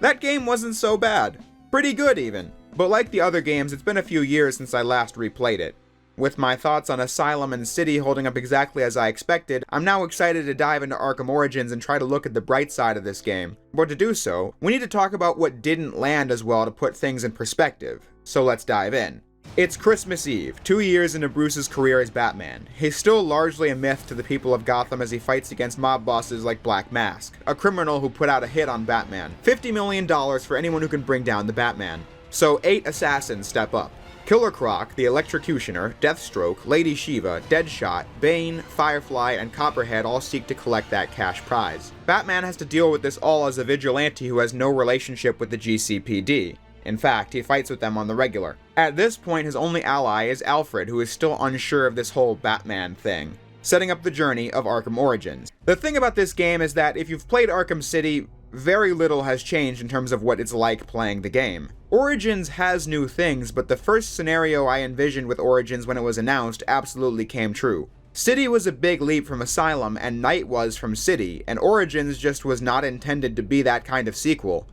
that game wasn't so bad. Pretty good even. But like the other games, it's been a few years since I last replayed it. With my thoughts on Asylum and City holding up exactly as I expected, I'm now excited to dive into Arkham Origins and try to look at the bright side of this game. But to do so, we need to talk about what didn't land as well to put things in perspective. So let's dive in. It's Christmas Eve, 2 years into Bruce's career as Batman. He's still largely a myth to the people of Gotham as he fights against mob bosses like Black Mask, a criminal who put out a hit on Batman. $50 million for anyone who can bring down the Batman. So 8 assassins step up. Killer Croc, the Electrocutioner, Deathstroke, Lady Shiva, Deadshot, Bane, Firefly, and Copperhead all seek to collect that cash prize. Batman has to deal with this all as a vigilante who has no relationship with the GCPD. In fact, he fights with them on the regular. At this point, his only ally is Alfred, who is still unsure of this whole Batman thing, setting up the journey of Arkham Origins. The thing about this game is that if you've played Arkham City, very little has changed in terms of what it's like playing the game. Origins has new things, but the first scenario I envisioned with Origins when it was announced absolutely came true. City was a big leap from Asylum, and Knight was from City, and Origins just was not intended to be that kind of sequel.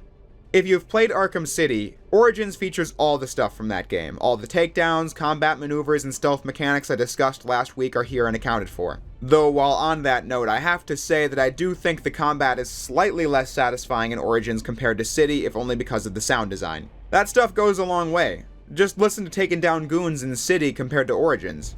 If you've played Arkham City, Origins features all the stuff from that game. All the takedowns, combat maneuvers, and stealth mechanics I discussed last week are here and accounted for. Though while on that note, I have to say that I do think the combat is slightly less satisfying in Origins compared to City, if only because of the sound design. That stuff goes a long way. Just listen to taking down goons in City compared to Origins.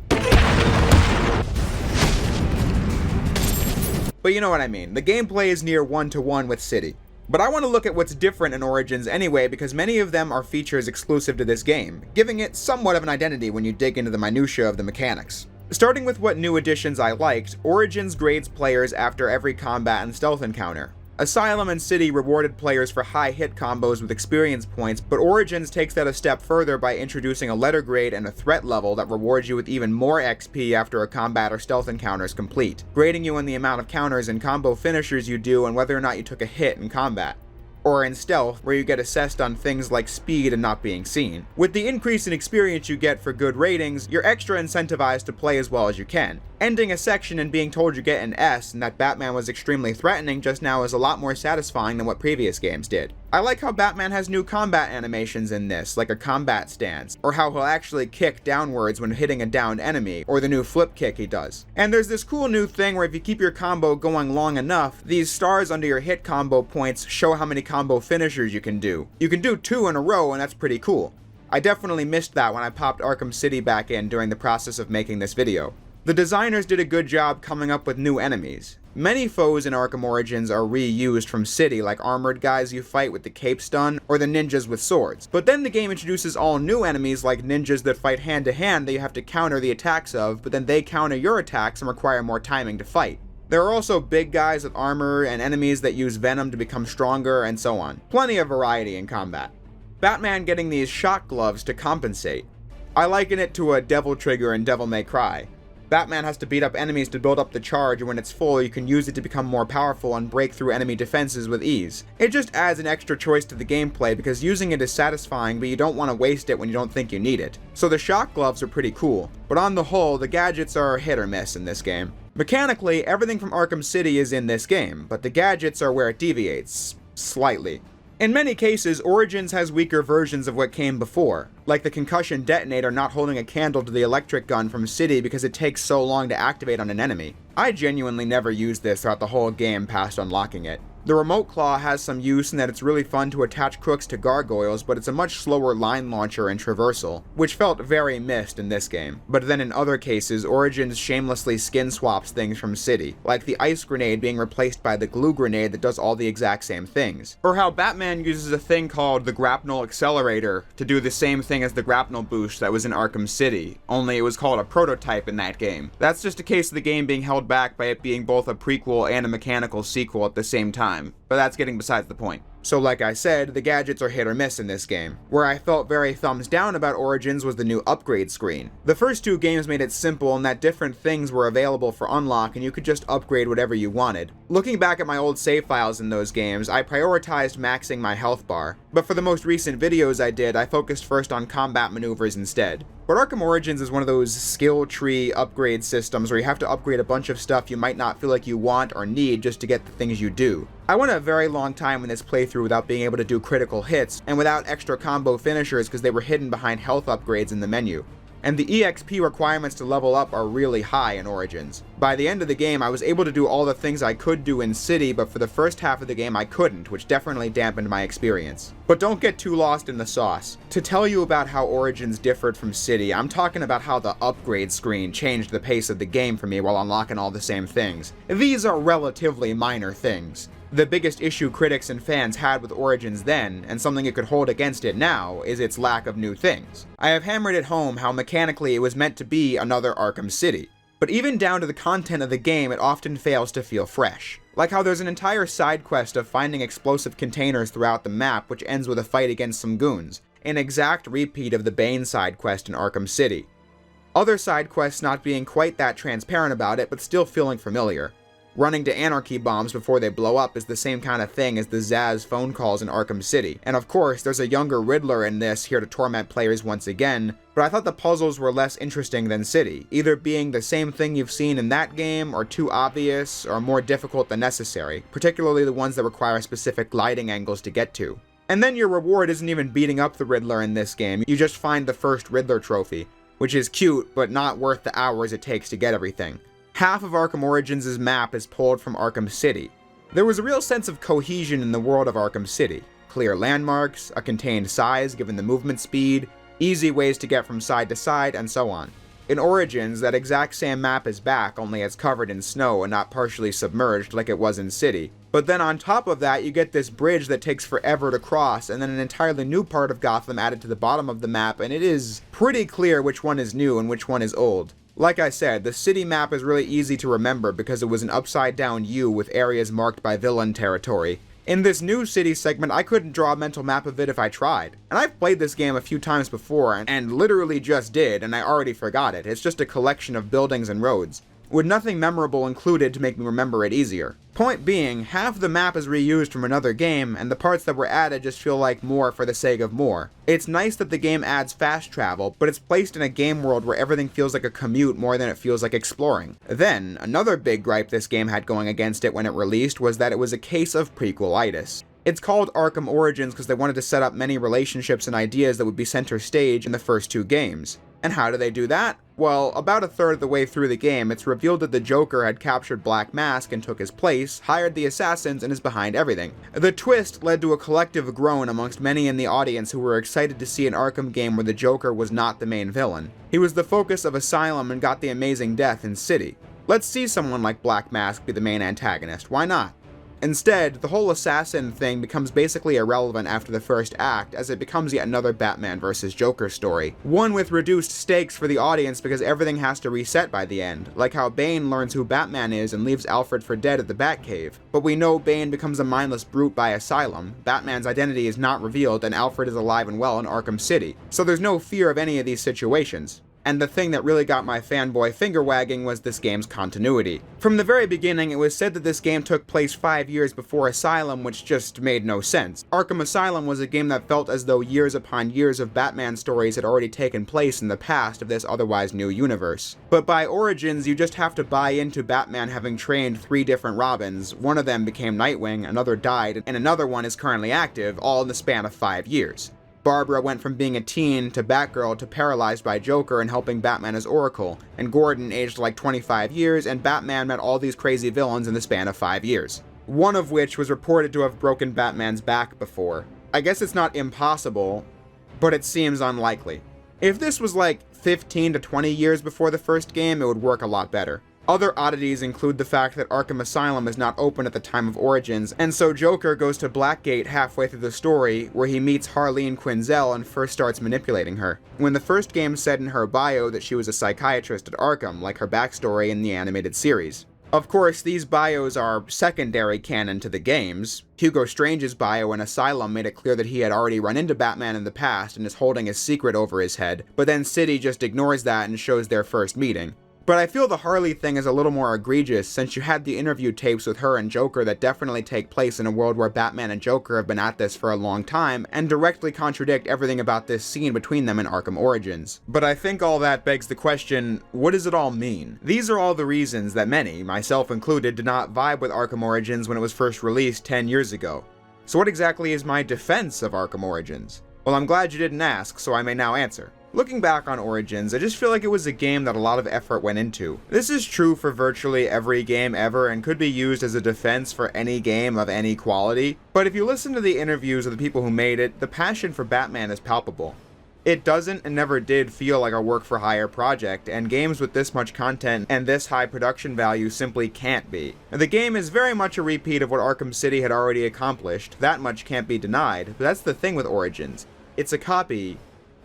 But you know what I mean, the gameplay is near one-to-one with City. But I want to look at what's different in Origins anyway, because many of them are features exclusive to this game, giving it somewhat of an identity when you dig into the minutiae of the mechanics. Starting with what new additions I liked, Origins grades players after every combat and stealth encounter. Asylum and City rewarded players for high hit combos with experience points, but Origins takes that a step further by introducing a letter grade and a threat level that rewards you with even more XP after a combat or stealth encounter is complete, grading you on the amount of counters and combo finishers you do and whether or not you took a hit in combat. or in stealth, where you get assessed on things like speed and not being seen. With the increase in experience you get for good ratings, you're extra incentivized to play as well as you can. Ending a section and being told you get an S and that Batman was extremely threatening just now is a lot more satisfying than what previous games did. I like how Batman has new combat animations in this, like a combat stance, or how he'll actually kick downwards when hitting a downed enemy, or the new flip kick he does. And there's this cool new thing where if you keep your combo going long enough, these stars under your hit combo points show how many combo finishers you can do. You can do 2 in a row, and that's pretty cool. I definitely missed that when I popped Arkham City back in during the process of making this video. The designers did a good job coming up with new enemies. Many foes in Arkham Origins are reused from City, like armored guys you fight with the cape stun, or the ninjas with swords. But then the game introduces all new enemies like ninjas that fight hand to hand that you have to counter the attacks of, but then they counter your attacks and require more timing to fight. There are also big guys with armor and enemies that use venom to become stronger and so on. Plenty of variety in combat. Batman getting these shock gloves to compensate. I liken it to a devil trigger in Devil May Cry. Batman has to beat up enemies to build up the charge, and when it's full, you can use it to become more powerful and break through enemy defenses with ease. It just adds an extra choice to the gameplay because using it is satisfying, but you don't want to waste it when you don't think you need it. So the shock gloves are pretty cool, but on the whole, the gadgets are hit or miss in this game. Mechanically, everything from Arkham City is in this game, but the gadgets are where it deviates. Slightly. In many cases, Origins has weaker versions of what came before, like the concussion detonator not holding a candle to the electric gun from City because it takes so long to activate on an enemy. I genuinely never used this throughout the whole game past unlocking it. The remote claw has some use in that it's really fun to attach crooks to gargoyles, but it's a much slower line launcher and traversal, which felt very missed in this game. But then in other cases, Origins shamelessly skin swaps things from City, like the ice grenade being replaced by the glue grenade that does all the exact same things. Or how Batman uses a thing called the grapnel accelerator to do the same thing as the grapnel boost that was in Arkham City, only it was called a prototype in that game. That's just a case of the game being held back by it being both a prequel and a mechanical sequel at the same time. But that's getting besides the point. So like I said, the gadgets are hit or miss in this game. Where I felt very thumbs down about Origins was the new upgrade screen. The first 2 games made it simple in that different things were available for unlock and you could just upgrade whatever you wanted. Looking back at my old save files in those games, I prioritized maxing my health bar. But for the most recent videos I did, I focused first on combat maneuvers instead. But Arkham Origins is one of those skill tree upgrade systems where you have to upgrade a bunch of stuff you might not feel like you want or need just to get the things you do. I went a very long time in this playthrough without being able to do critical hits, and without extra combo finishers because they were hidden behind health upgrades in the menu. And the EXP requirements to level up are really high in Origins. By the end of the game, I was able to do all the things I could do in City, but for the first half of the game I couldn't, which definitely dampened my experience. But don't get too lost in the sauce. To tell you about how Origins differed from City, I'm talking about how the upgrade screen changed the pace of the game for me while unlocking all the same things. These are relatively minor things. The biggest issue critics and fans had with Origins then, and something it could hold against it now, is its lack of new things. I have hammered it home how mechanically it was meant to be another Arkham City, but even down to the content of the game it often fails to feel fresh. Like how there's an entire side quest of finding explosive containers throughout the map which ends with a fight against some goons, an exact repeat of the Bane side quest in Arkham City. Other side quests not being quite that transparent about it, but still feeling familiar. Running to anarchy bombs before they blow up is the same kind of thing as the Zsasz phone calls in Arkham City. And of course, there's a younger Riddler in this here to torment players once again, but I thought the puzzles were less interesting than City, either being the same thing you've seen in that game, or too obvious, or more difficult than necessary, particularly the ones that require specific gliding angles to get to. And then your reward isn't even beating up the Riddler in this game, you just find the first Riddler trophy, which is cute, but not worth the hours it takes to get everything. Half of Arkham Origins' map is pulled from Arkham City. There was a real sense of cohesion in the world of Arkham City. Clear landmarks, a contained size given the movement speed, easy ways to get from side to side, and so on. In Origins, that exact same map is back, only it's covered in snow and not partially submerged like it was in City. But then on top of that, you get this bridge that takes forever to cross, and then an entirely new part of Gotham added to the bottom of the map, and it is pretty clear which one is new and which one is old. Like I said, the city map is really easy to remember because it was an upside-down U with areas marked by villain territory. In this new city segment, I couldn't draw a mental map of it if I tried. And I've played this game a few times before, and literally just did, and I already forgot it. It's just a collection of buildings and roads. with nothing memorable included to make me remember it easier. Point being, half the map is reused from another game, and the parts that were added just feel like more for the sake of more. It's nice that the game adds fast travel, but it's placed in a game world where everything feels like a commute more than it feels like exploring. Then, another big gripe this game had going against it when it released was that it was a case of prequelitis. It's called Arkham Origins because they wanted to set up many relationships and ideas that would be center stage in the first two games. And how do they do that? Well, about a third of the way through the game, it's revealed that the Joker had captured Black Mask and took his place, hired the assassins, and is behind everything. The twist led to a collective groan amongst many in the audience who were excited to see an Arkham game where the Joker was not the main villain. He was the focus of Asylum and got the amazing death in City. Let's see someone like Black Mask be the main antagonist, why not? Instead, the whole assassin thing becomes basically irrelevant after the first act, as it becomes yet another Batman vs. Joker story. One with reduced stakes for the audience because everything has to reset by the end, like how Bane learns who Batman is and leaves Alfred for dead at the Batcave. But we know Bane becomes a mindless brute by Asylum, Batman's identity is not revealed, and Alfred is alive and well in Arkham City. So there's no fear of any of these situations. And the thing that really got my fanboy finger wagging was this game's continuity. From the very beginning, it was said that this game took place 5 years before Asylum, which just made no sense. Arkham Asylum was a game that felt as though years upon years of Batman stories had already taken place in the past of this otherwise new universe. But by Origins, you just have to buy into Batman having trained 3 different Robins. One of them became Nightwing, another died, and another one is currently active, all in the span of 5 years. Barbara went from being a teen to Batgirl to paralyzed by Joker and helping Batman as Oracle, and Gordon aged like 25 years, and Batman met all these crazy villains in the span of 5 years. One of which was reported to have broken Batman's back before. I guess it's not impossible, but it seems unlikely. If this was like 15 to 20 years before the first game, it would work a lot better. Other oddities include the fact that Arkham Asylum is not open at the time of Origins, and so Joker goes to Blackgate halfway through the story, where he meets Harleen Quinzel and first starts manipulating her. When the first game said in her bio that she was a psychiatrist at Arkham, like her backstory in the animated series. Of course, these bios are secondary canon to the games. Hugo Strange's bio in Asylum made it clear that he had already run into Batman in the past and is holding a secret over his head, but then City just ignores that and shows their first meeting. But I feel the Harley thing is a little more egregious since you had the interview tapes with her and Joker that definitely take place in a world where Batman and Joker have been at this for a long time and directly contradict everything about this scene between them in Arkham Origins. But I think all that begs the question, what does it all mean? These are all the reasons that many, myself included, did not vibe with Arkham Origins when it was first released 10 years ago. So what exactly is my defense of Arkham Origins? Well, I'm glad you didn't ask, so I may now answer. Looking back on Origins, I just feel like it was a game that a lot of effort went into. This is true for virtually every game ever and could be used as a defense for any game of any quality, but if you listen to the interviews of the people who made it, the passion for Batman is palpable. It doesn't and never did feel like a work-for-hire project, and games with this much content and this high production value simply can't be. The game is very much a repeat of what Arkham City had already accomplished, that much can't be denied, but that's the thing with Origins. It's a copy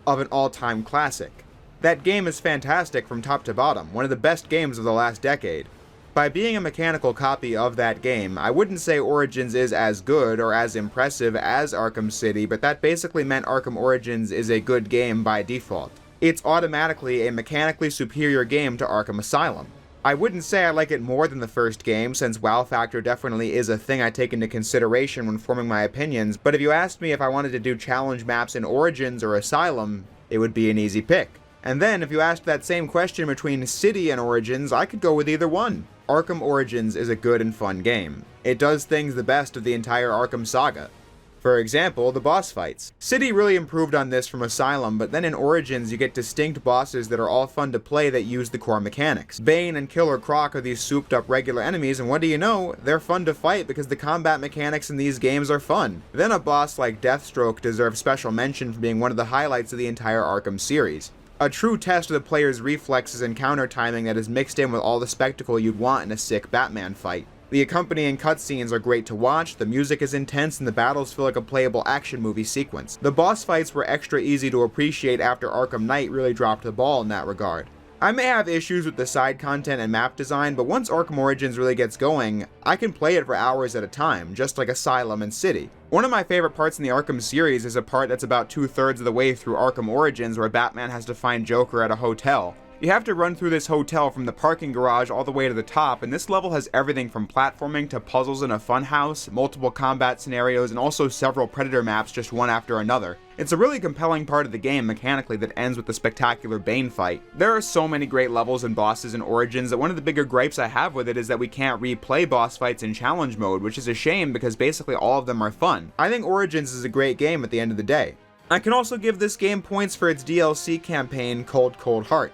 of an all-time classic. That game is fantastic from top to bottom, one of the best games of the last decade. By being a mechanical copy of that game, I wouldn't say Origins is as good or as impressive as Arkham City, but that basically meant Arkham Origins is a good game by default. It's automatically a mechanically superior game to Arkham Asylum. I wouldn't say I like it more than the first game, since wow factor definitely is a thing I take into consideration when forming my opinions, but if you asked me if I wanted to do challenge maps in Origins or Asylum, it would be an easy pick. And then, if you asked that same question between City and Origins, I could go with either one. Arkham Origins is a good and fun game. It does things the best of the entire Arkham saga. For example, the boss fights. City really improved on this from Asylum, but then in Origins you get distinct bosses that are all fun to play that use the core mechanics. Bane and Killer Croc are these souped up regular enemies, and what do you know, they're fun to fight because the combat mechanics in these games are fun. Then a boss like Deathstroke deserves special mention for being one of the highlights of the entire Arkham series. A true test of the player's reflexes and counter timing that is mixed in with all the spectacle you'd want in a sick Batman fight. The accompanying cutscenes are great to watch, the music is intense, and the battles feel like a playable action movie sequence. The boss fights were extra easy to appreciate after Arkham Knight really dropped the ball in that regard. I may have issues with the side content and map design, but once Arkham Origins really gets going, I can play it for hours at a time, just like Asylum and City. One of my favorite parts in the Arkham series is a part that's about 2/3 of the way through Arkham Origins where Batman has to find Joker at a hotel. You have to run through this hotel from the parking garage all the way to the top, and this level has everything from platforming to puzzles in a funhouse, multiple combat scenarios, and also several predator maps just one after another. It's a really compelling part of the game mechanically that ends with the spectacular Bane fight. There are so many great levels and bosses in Origins that one of the bigger gripes I have with it is that we can't replay boss fights in challenge mode, which is a shame because basically all of them are fun. I think Origins is a great game at the end of the day. I can also give this game points for its DLC campaign, Cold Cold Heart.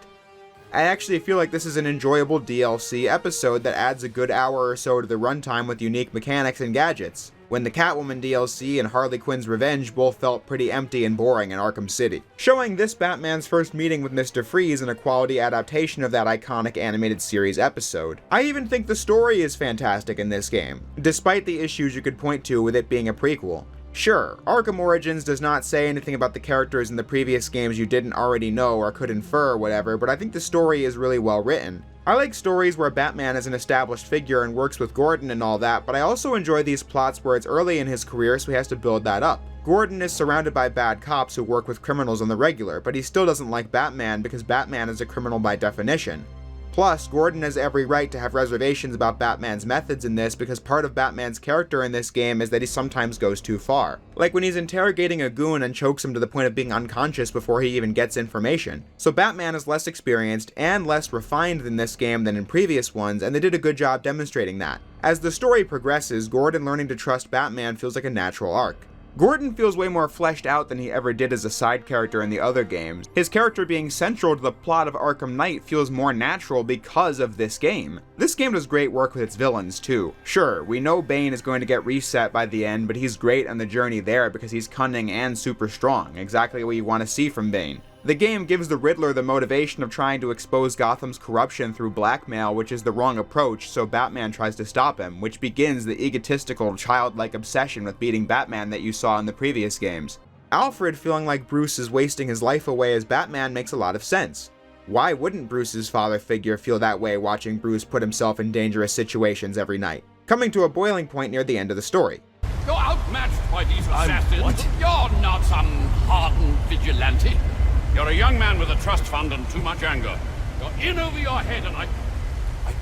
I actually feel like this is an enjoyable DLC episode that adds a good hour or so to the runtime with unique mechanics and gadgets, when the Catwoman DLC and Harley Quinn's Revenge both felt pretty empty and boring in Arkham City. Showing this Batman's first meeting with Mr. Freeze in a quality adaptation of that iconic animated series episode. I even think the story is fantastic in this game, despite the issues you could point to with it being a prequel. Sure, Arkham Origins does not say anything about the characters in the previous games you didn't already know or could infer or whatever, but I think the story is really well written. I like stories where Batman is an established figure and works with Gordon and all that, but I also enjoy these plots where it's early in his career so he has to build that up. Gordon is surrounded by bad cops who work with criminals on the regular, but he still doesn't like Batman because Batman is a criminal by definition. Plus, Gordon has every right to have reservations about Batman's methods in this because part of Batman's character in this game is that he sometimes goes too far. Like when he's interrogating a goon and chokes him to the point of being unconscious before he even gets information. So Batman is less experienced and less refined in this game than in previous ones, and they did a good job demonstrating that. As the story progresses, Gordon learning to trust Batman feels like a natural arc. Gordon feels way more fleshed out than he ever did as a side character in the other games. His character being central to the plot of Arkham Knight feels more natural because of this game. This game does great work with its villains too. Sure, we know Bane is going to get reset by the end, but he's great on the journey there because he's cunning and super strong, exactly what you want to see from Bane. The game gives the Riddler the motivation of trying to expose Gotham's corruption through blackmail, which is the wrong approach, so Batman tries to stop him, which begins the egotistical, childlike obsession with beating Batman that you saw in the previous games. Alfred feeling like Bruce is wasting his life away as Batman makes a lot of sense. Why wouldn't Bruce's father figure feel that way watching Bruce put himself in dangerous situations every night? Coming to a boiling point near the end of the story. You're outmatched by these assassins. What? You're not some hardened vigilante. You're a young man with a trust fund and too much anger. You're in over your head, and I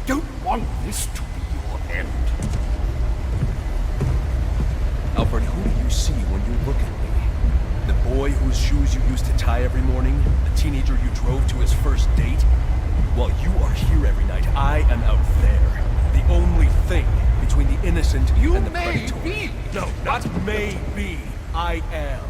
don't want this to be your end. Alfred, who do you see when you look at me? The boy whose shoes you used to tie every morning? The teenager you drove to his first date? While you are here every night, I am out there. The only thing between the innocent and the predator. No, not maybe. I am.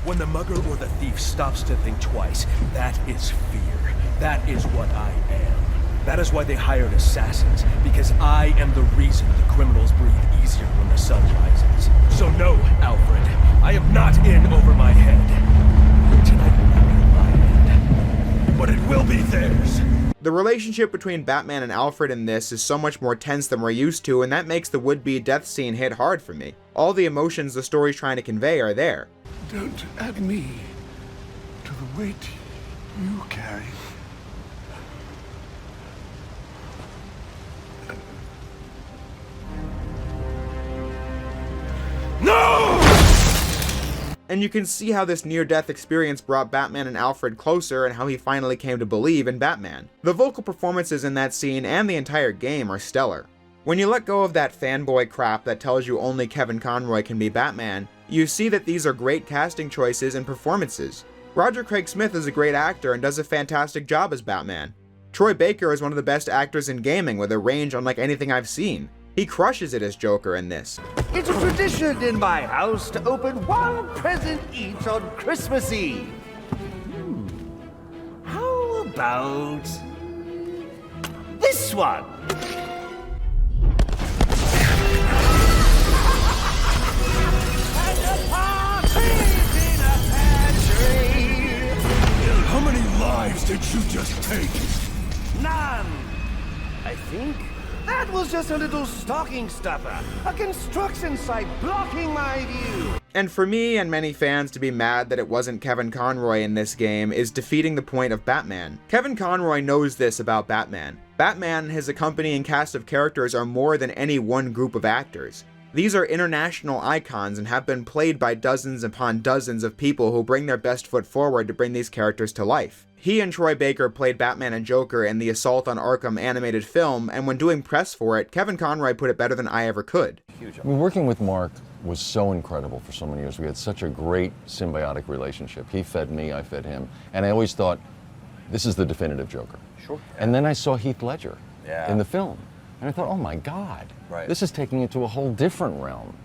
When the mugger or the thief stops to think twice, that is fear. That is what I am. That is why they hired assassins, because I am the reason the criminals breathe easier when the sun rises. So no, Alfred, I am not in over my head. Tonight will not be my end, but it will be theirs. The relationship between Batman and Alfred in this is so much more tense than we're used to, and that makes the would-be death scene hit hard for me. All the emotions the story's trying to convey are there. Don't add me to the weight you carry. No! And you can see how this near-death experience brought Batman and Alfred closer and how he finally came to believe in Batman. The vocal performances in that scene and the entire game are stellar. When you let go of that fanboy crap that tells you only Kevin Conroy can be Batman, you see that these are great casting choices and performances. Roger Craig Smith is a great actor and does a fantastic job as Batman. Troy Baker is one of the best actors in gaming with a range unlike anything I've seen. He crushes it as Joker in this. It's a tradition in my house to open one present each on Christmas Eve. How about this one? How many lives did you just take? None! I think that was just a little stocking stuffer. A construction site blocking my view. And for me and many fans to be mad that it wasn't Kevin Conroy in this game is defeating the point of Batman. Kevin Conroy knows this about Batman. Batman and his accompanying cast of characters are more than any one group of actors. These are international icons and have been played by dozens upon dozens of people who bring their best foot forward to bring these characters to life. He and Troy Baker played Batman and Joker in the Assault on Arkham animated film, and when doing press for it, Kevin Conroy put it better than I ever could. I mean, working with Mark was so incredible for so many years. We had such a great symbiotic relationship. He fed me, I fed him, and I always thought, this is the definitive Joker. Sure. And then I saw Heath Ledger Yeah. in the film, and I thought, oh my God, Right. this is taking it to a whole different realm.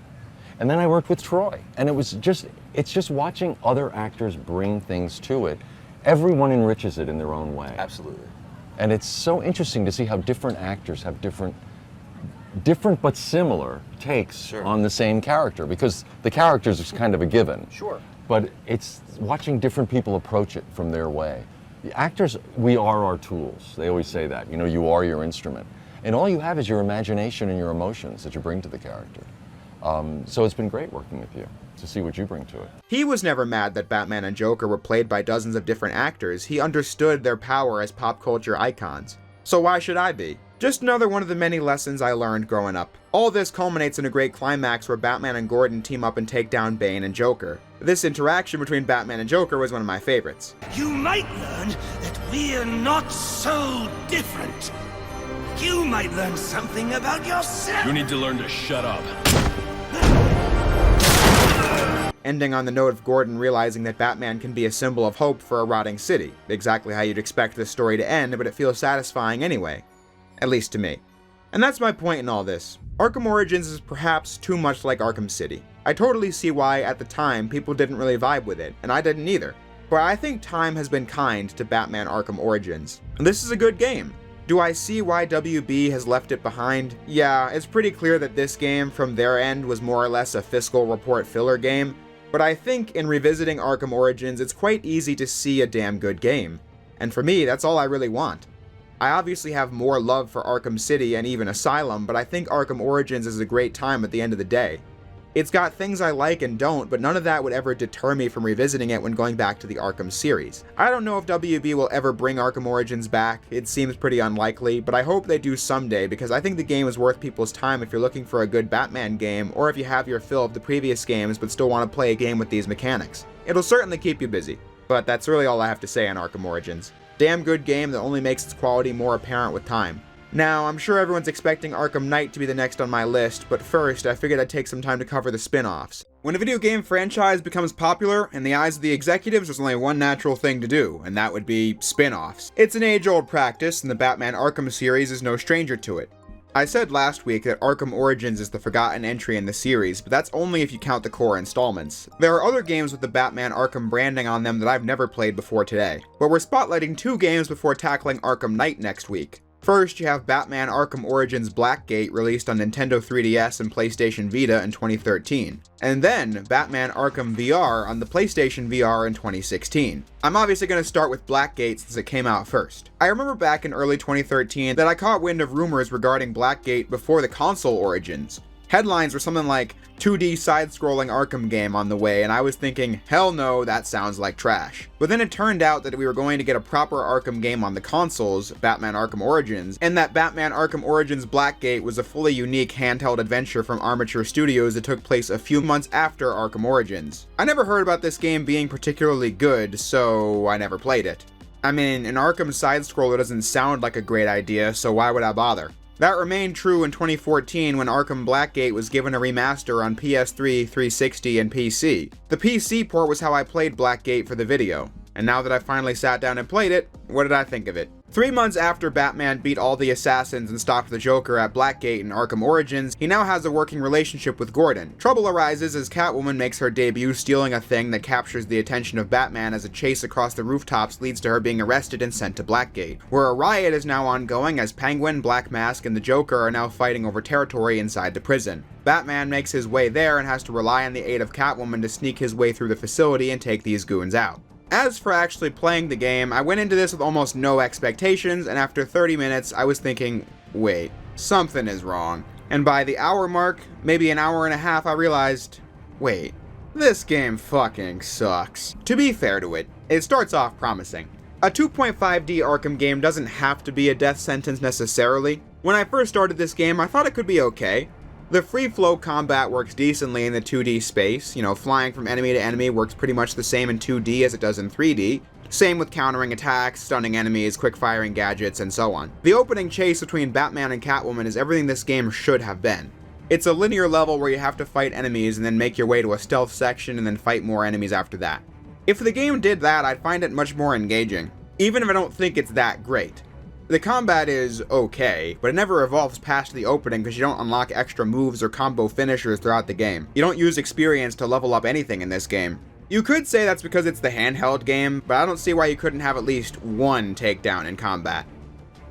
And then I worked with Troy, and it's just watching other actors bring things to it. Everyone enriches it in their own way. Absolutely. And it's so interesting to see how different actors have different but similar takes on the same character, because the characters is kind of a given. Sure. But it's watching different people approach it from their way. The actors, we are our tools. They always say that. You know, you are your instrument. And all you have is your imagination and your emotions that you bring to the character. So it's been great working with you to see what you bring to it. He was never mad that Batman and Joker were played by dozens of different actors. He understood their power as pop culture icons. So why should I be? Just another one of the many lessons I learned growing up. All this culminates in a great climax where Batman and Gordon team up and take down Bane and Joker. This interaction between Batman and Joker was one of my favorites. You might learn that we're not so different. You might learn something about yourself. You need to learn to shut up. Ending on the note of Gordon realizing that Batman can be a symbol of hope for a rotting city. Exactly how you'd expect this story to end, but it feels satisfying anyway. At least to me. And that's my point in all this. Arkham Origins is perhaps too much like Arkham City. I totally see why, at the time, people didn't really vibe with it, and I didn't either. But I think time has been kind to Batman Arkham Origins. And this is a good game. Do I see why WB has left it behind? Yeah, it's pretty clear that this game, from their end, was more or less a fiscal report filler game, but I think in revisiting Arkham Origins, it's quite easy to see a damn good game. And for me, that's all I really want. I obviously have more love for Arkham City and even Asylum, but I think Arkham Origins is a great time at the end of the day. It's got things I like and don't, but none of that would ever deter me from revisiting it when going back to the Arkham series. I don't know if WB will ever bring Arkham Origins back, it seems pretty unlikely, but I hope they do someday because I think the game is worth people's time if you're looking for a good Batman game, or if you have your fill of the previous games but still want to play a game with these mechanics. It'll certainly keep you busy, but that's really all I have to say on Arkham Origins. Damn good game that only makes its quality more apparent with time. Now, I'm sure everyone's expecting Arkham Knight to be the next on my list, but first, I figured I'd take some time to cover the spin-offs. When a video game franchise becomes popular, in the eyes of the executives, there's only one natural thing to do, and that would be spin-offs. It's an age-old practice, and the Batman Arkham series is no stranger to it. I said last week that Arkham Origins is the forgotten entry in the series, but that's only if you count the core installments. There are other games with the Batman Arkham branding on them that I've never played before today, but we're spotlighting 2 games before tackling Arkham Knight next week. First, you have Batman Arkham Origins Blackgate, released on Nintendo 3DS and PlayStation Vita in 2013. And then, Batman Arkham VR on the PlayStation VR in 2016. I'm obviously going to start with Blackgate since it came out first. I remember back in early 2013 that I caught wind of rumors regarding Blackgate before the console origins. Headlines were something like, 2D side-scrolling Arkham game on the way, and I was thinking, hell no, that sounds like trash. But then it turned out that we were going to get a proper Arkham game on the consoles, Batman Arkham Origins, and that Batman Arkham Origins Blackgate was a fully unique handheld adventure from Armature Studios that took place a few months after Arkham Origins. I never heard about this game being particularly good, so I never played it. I mean, an Arkham side-scroller doesn't sound like a great idea, so why would I bother? That remained true in 2014 when Arkham Blackgate was given a remaster on PS3, 360, and PC. The PC port was how I played Blackgate for the video, and now that I finally sat down and played it, what did I think of it? 3 months after Batman beat all the assassins and stopped the Joker at Blackgate in Arkham Origins, he now has a working relationship with Gordon. Trouble arises as Catwoman makes her debut stealing a thing that captures the attention of Batman as a chase across the rooftops leads to her being arrested and sent to Blackgate, where a riot is now ongoing as Penguin, Black Mask, and the Joker are now fighting over territory inside the prison. Batman makes his way there and has to rely on the aid of Catwoman to sneak his way through the facility and take these goons out. As for actually playing the game, I went into this with almost no expectations, and after 30 minutes, I was thinking, wait, something is wrong. And by the hour mark, maybe an hour and a half, I realized, wait, this game fucking sucks. To be fair to it, it starts off promising. A 2.5D Arkham game doesn't have to be a death sentence necessarily. When I first started this game, I thought it could be okay. The free flow combat works decently in the 2D space. Flying from enemy to enemy works pretty much the same in 2D as it does in 3D. Same with countering attacks, stunning enemies, quick-firing gadgets, and so on. The opening chase between Batman and Catwoman is everything this game should have been. It's a linear level where you have to fight enemies and then make your way to a stealth section and then fight more enemies after that. If the game did that, I'd find it much more engaging, even if I don't think it's that great. The combat is okay, but it never evolves past the opening because you don't unlock extra moves or combo finishers throughout the game. You don't use experience to level up anything in this game. You could say that's because it's the handheld game, but I don't see why you couldn't have at least one takedown in combat.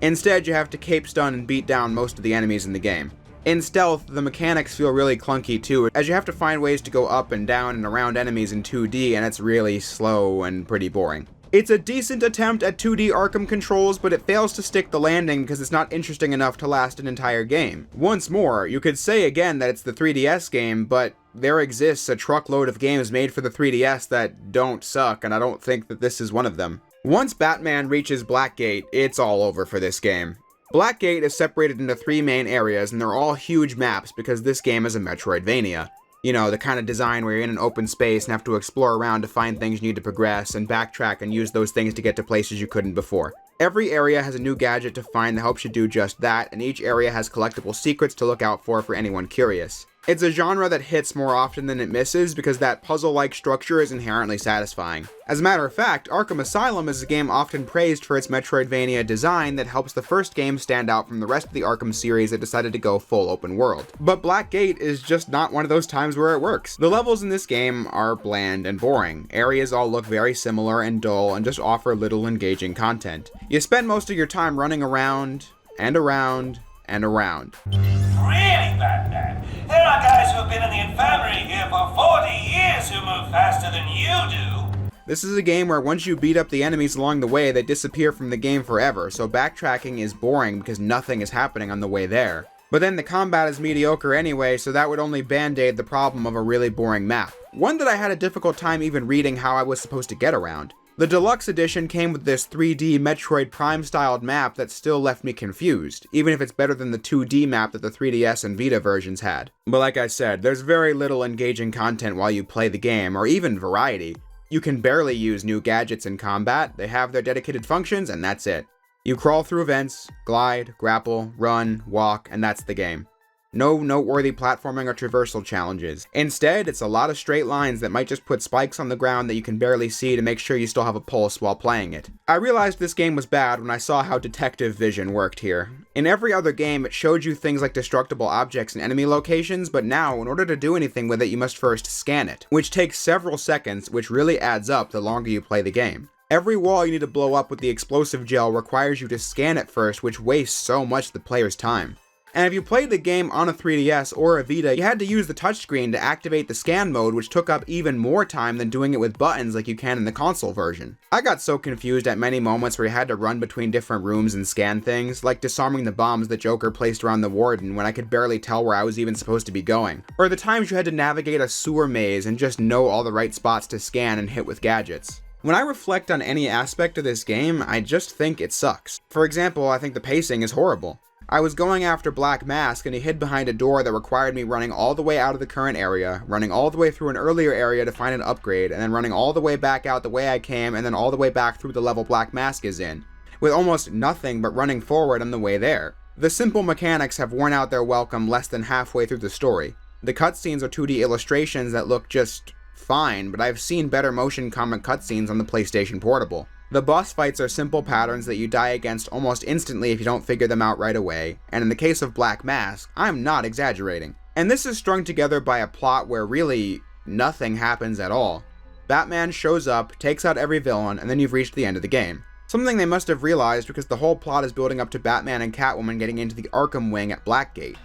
Instead, you have to cape stun and beat down most of the enemies in the game. In stealth, the mechanics feel really clunky too, as you have to find ways to go up and down and around enemies in 2D, and it's really slow and pretty boring. It's a decent attempt at 2D Arkham controls, but it fails to stick the landing because it's not interesting enough to last an entire game. Once more, you could say again that it's the 3DS game, but there exists a truckload of games made for the 3DS that don't suck, and I don't think that this is one of them. Once Batman reaches Blackgate, it's all over for this game. Blackgate is separated into 3 main areas, and they're all huge maps because this game is a Metroidvania. The kind of design where you're in an open space and have to explore around to find things you need to progress and backtrack and use those things to get to places you couldn't before. Every area has a new gadget to find that helps you do just that, and each area has collectible secrets to look out for anyone curious. It's a genre that hits more often than it misses because that puzzle-like structure is inherently satisfying. As a matter of fact, Arkham Asylum is a game often praised for its Metroidvania design that helps the first game stand out from the rest of the Arkham series that decided to go full open world. But Blackgate is just not one of those times where it works. The levels in this game are bland and boring. Areas all look very similar and dull and just offer little engaging content. You spend most of your time running around and around and around. Really, Batman? There are guys who have been in the infirmary here for 40 years who move faster than you do. This is a game where once you beat up the enemies along the way, they disappear from the game forever, so backtracking is boring because nothing is happening on the way there. But then the combat is mediocre anyway, so that would only band-aid the problem of a really boring map. One that I had a difficult time even reading how I was supposed to get around. The deluxe edition came with this 3D Metroid Prime styled map that still left me confused, even if it's better than the 2D map that the 3DS and Vita versions had. But like I said, there's very little engaging content while you play the game, or even variety. You can barely use new gadgets in combat, they have their dedicated functions, and that's it. You crawl through vents, glide, grapple, run, walk, and that's the game. No noteworthy platforming or traversal challenges. Instead, it's a lot of straight lines that might just put spikes on the ground that you can barely see to make sure you still have a pulse while playing it. I realized this game was bad when I saw how detective vision worked here. In every other game, it showed you things like destructible objects and enemy locations, but now, in order to do anything with it, you must first scan it, which takes several seconds, which really adds up the longer you play the game. Every wall you need to blow up with the explosive gel requires you to scan it first, which wastes so much of the player's time. And if you played the game on a 3DS or a Vita, you had to use the touchscreen to activate the scan mode, which took up even more time than doing it with buttons like you can in the console version. I got so confused at many moments where you had to run between different rooms and scan things, like disarming the bombs the Joker placed around the warden when I could barely tell where I was even supposed to be going. Or the times you had to navigate a sewer maze and just know all the right spots to scan and hit with gadgets. When I reflect on any aspect of this game, I just think it sucks. For example, I think the pacing is horrible. I was going after Black Mask and he hid behind a door that required me running all the way out of the current area, running all the way through an earlier area to find an upgrade, and then running all the way back out the way I came and then all the way back through the level Black Mask is in, with almost nothing but running forward on the way there. The simple mechanics have worn out their welcome less than halfway through the story. The cutscenes are 2D illustrations that look just fine, but I've seen better motion comic cutscenes on the PlayStation Portable. The boss fights are simple patterns that you die against almost instantly if you don't figure them out right away, and in the case of Black Mask, I'm not exaggerating. And this is strung together by a plot where really nothing happens at all. Batman shows up, takes out every villain, and then you've reached the end of the game. Something they must have realized because the whole plot is building up to Batman and Catwoman getting into the Arkham wing at Blackgate.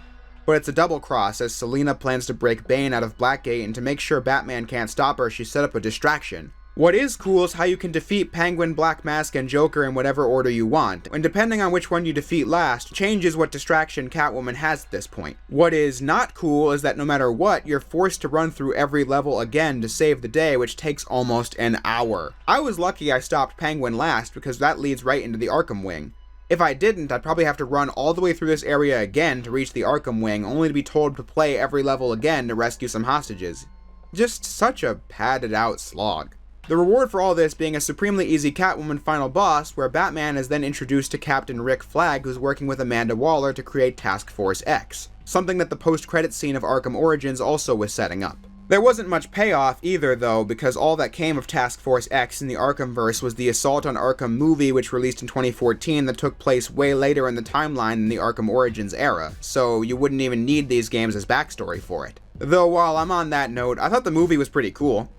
But it's a double cross as Selina plans to break Bane out of Blackgate, and to make sure Batman can't stop her, she set up a distraction. What is cool is how you can defeat Penguin, Black Mask, and Joker in whatever order you want, and depending on which one you defeat last, changes what distraction Catwoman has at this point. What is not cool is that no matter what, you're forced to run through every level again to save the day, which takes almost an hour. I was lucky I stopped Penguin last because that leads right into the Arkham wing. If I didn't, I'd probably have to run all the way through this area again to reach the Arkham wing, only to be told to play every level again to rescue some hostages. Just such a padded out slog. The reward for all this being a supremely easy Catwoman final boss, where Batman is then introduced to Captain Rick Flag, who's working with Amanda Waller to create Task Force X, something that the post-credit scene of Arkham Origins also was setting up. There wasn't much payoff either though, because all that came of Task Force X in the Arkhamverse was the Assault on Arkham movie, which released in 2014 that took place way later in the timeline than the Arkham Origins era, so you wouldn't even need these games as backstory for it. Though while I'm on that note, I thought the movie was pretty cool.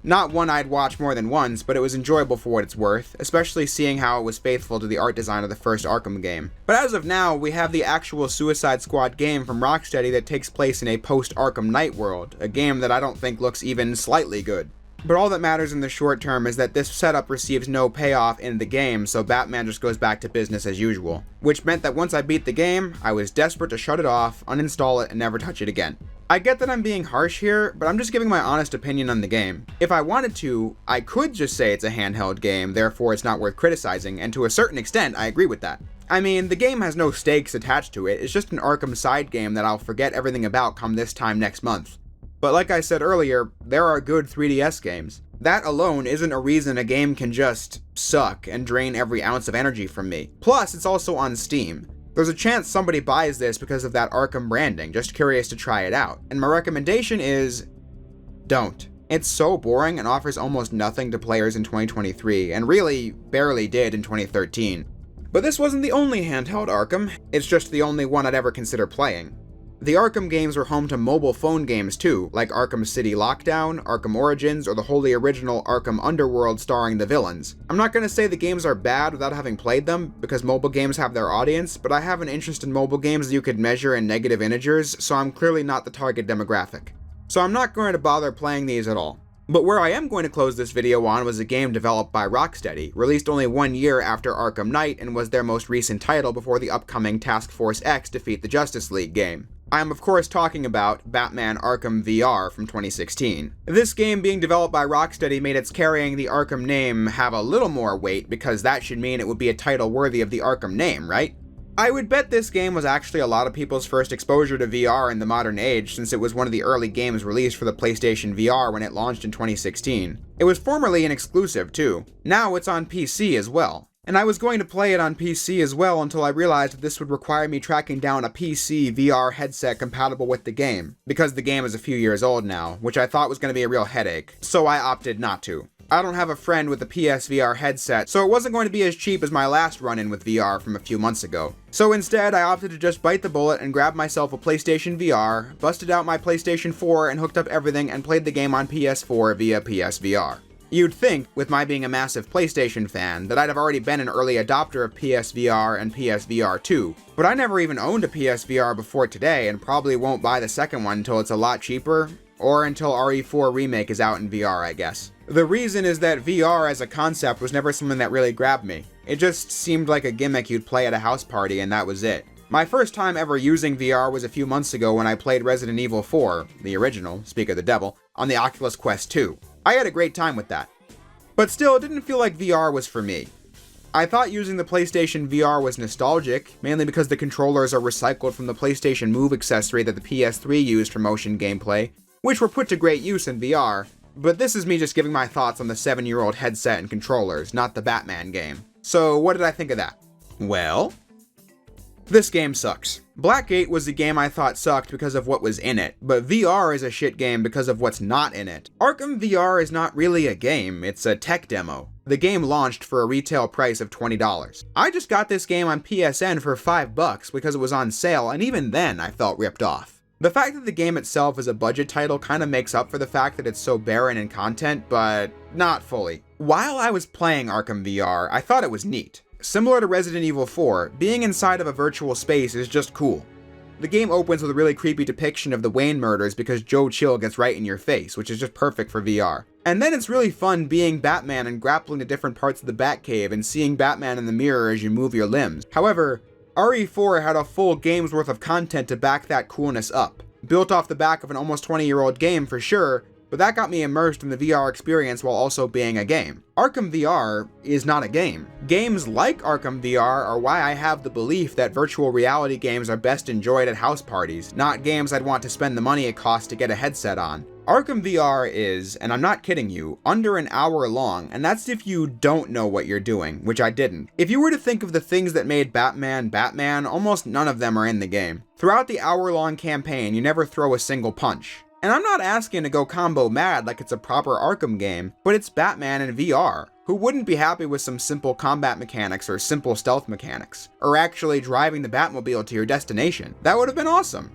Not one I'd watch more than once, but it was enjoyable for what it's worth, especially seeing how it was faithful to the art design of the first Arkham game. But as of now, we have the actual Suicide Squad game from Rocksteady that takes place in a post-Arkham Knight world, a game that I don't think looks even slightly good. But all that matters in the short term is that this setup receives no payoff in the game, so Batman just goes back to business as usual. Which meant that once I beat the game, I was desperate to shut it off, uninstall it, and never touch it again. I get that I'm being harsh here, but I'm just giving my honest opinion on the game. If I wanted to, I could just say it's a handheld game, therefore it's not worth criticizing, and to a certain extent, I agree with that. I mean, the game has no stakes attached to it, it's just an Arkham side game that I'll forget everything about come this time next month. But like I said earlier, there are good 3DS games. That alone isn't a reason a game can just suck and drain every ounce of energy from me. Plus, it's also on Steam. There's a chance somebody buys this because of that Arkham branding, just curious to try it out. And my recommendation is, don't. It's so boring and offers almost nothing to players in 2023, and really barely did in 2013. But this wasn't the only handheld Arkham, it's just the only one I'd ever consider playing. The Arkham games were home to mobile phone games too, like Arkham City Lockdown, Arkham Origins, or the wholly original Arkham Underworld starring the villains. I'm not gonna say the games are bad without having played them, because mobile games have their audience, but I have an interest in mobile games that you could measure in negative integers, so I'm clearly not the target demographic. So I'm not going to bother playing these at all. But where I am going to close this video on was a game developed by Rocksteady, released only 1 year after Arkham Knight and was their most recent title before the upcoming Task Force X Defeat the Justice League game. I am of course talking about Batman Arkham VR from 2016. This game being developed by Rocksteady made its carrying the Arkham name have a little more weight because that should mean it would be a title worthy of the Arkham name, right? I would bet this game was actually a lot of people's first exposure to VR in the modern age, since it was one of the early games released for the PlayStation VR when it launched in 2016. It was formerly an exclusive too. Now it's on PC as well. And I was going to play it on PC as well until I realized that this would require me tracking down a PC VR headset compatible with the game, because the game is a few years old now, which I thought was going to be a real headache, so I opted not to. I don't have a friend with a PSVR headset, so it wasn't going to be as cheap as my last run-in with VR from a few months ago. So instead, I opted to just bite the bullet and grab myself a PlayStation VR, busted out my PlayStation 4 and hooked up everything and played the game on PS4 via PSVR. You'd think, with my being a massive PlayStation fan, that I'd have already been an early adopter of PSVR and PSVR 2, but I never even owned a PSVR before today and probably won't buy the second one until it's a lot cheaper, or until RE4 Remake is out in VR, I guess. The reason is that VR as a concept was never something that really grabbed me. It just seemed like a gimmick you'd play at a house party and that was it. My first time ever using VR was a few months ago when I played Resident Evil 4, the original, speak of the devil, on the Oculus Quest 2. I had a great time with that. But still, it didn't feel like VR was for me. I thought using the PlayStation VR was nostalgic, mainly because the controllers are recycled from the PlayStation Move accessory that the PS3 used for motion gameplay, which were put to great use in VR, but this is me just giving my thoughts on the 7-year-old headset and controllers, not the Batman game. So what did I think of that? Well, this game sucks. Blackgate was the game I thought sucked because of what was in it, but VR is a shit game because of what's not in it. Arkham VR is not really a game, it's a tech demo. The game launched for a retail price of $20. I just got this game on PSN for $5 because it was on sale, and even then I felt ripped off. The fact that the game itself is a budget title kinda makes up for the fact that it's so barren in content, but not fully. While I was playing Arkham VR, I thought it was neat. Similar to Resident Evil 4, being inside of a virtual space is just cool. The game opens with a really creepy depiction of the Wayne murders because Joe Chill gets right in your face, which is just perfect for VR. And then it's really fun being Batman and grappling to different parts of the Batcave and seeing Batman in the mirror as you move your limbs. However, RE4 had a full game's worth of content to back that coolness up. Built off the back of an almost 20-year-old game for sure, but that got me immersed in the VR experience while also being a game. Arkham VR is not a game. Games like Arkham VR are why I have the belief that virtual reality games are best enjoyed at house parties, not games I'd want to spend the money it costs to get a headset on. Arkham VR is, and I'm not kidding you, under an hour long, and that's if you don't know what you're doing, which I didn't. If you were to think of the things that made Batman Batman, almost none of them are in the game. Throughout the hour-long campaign, you never throw a single punch. And I'm not asking to go combo mad like it's a proper Arkham game, but it's Batman in VR. Who wouldn't be happy with some simple combat mechanics or simple stealth mechanics? Or actually driving the Batmobile to your destination? That would have been awesome.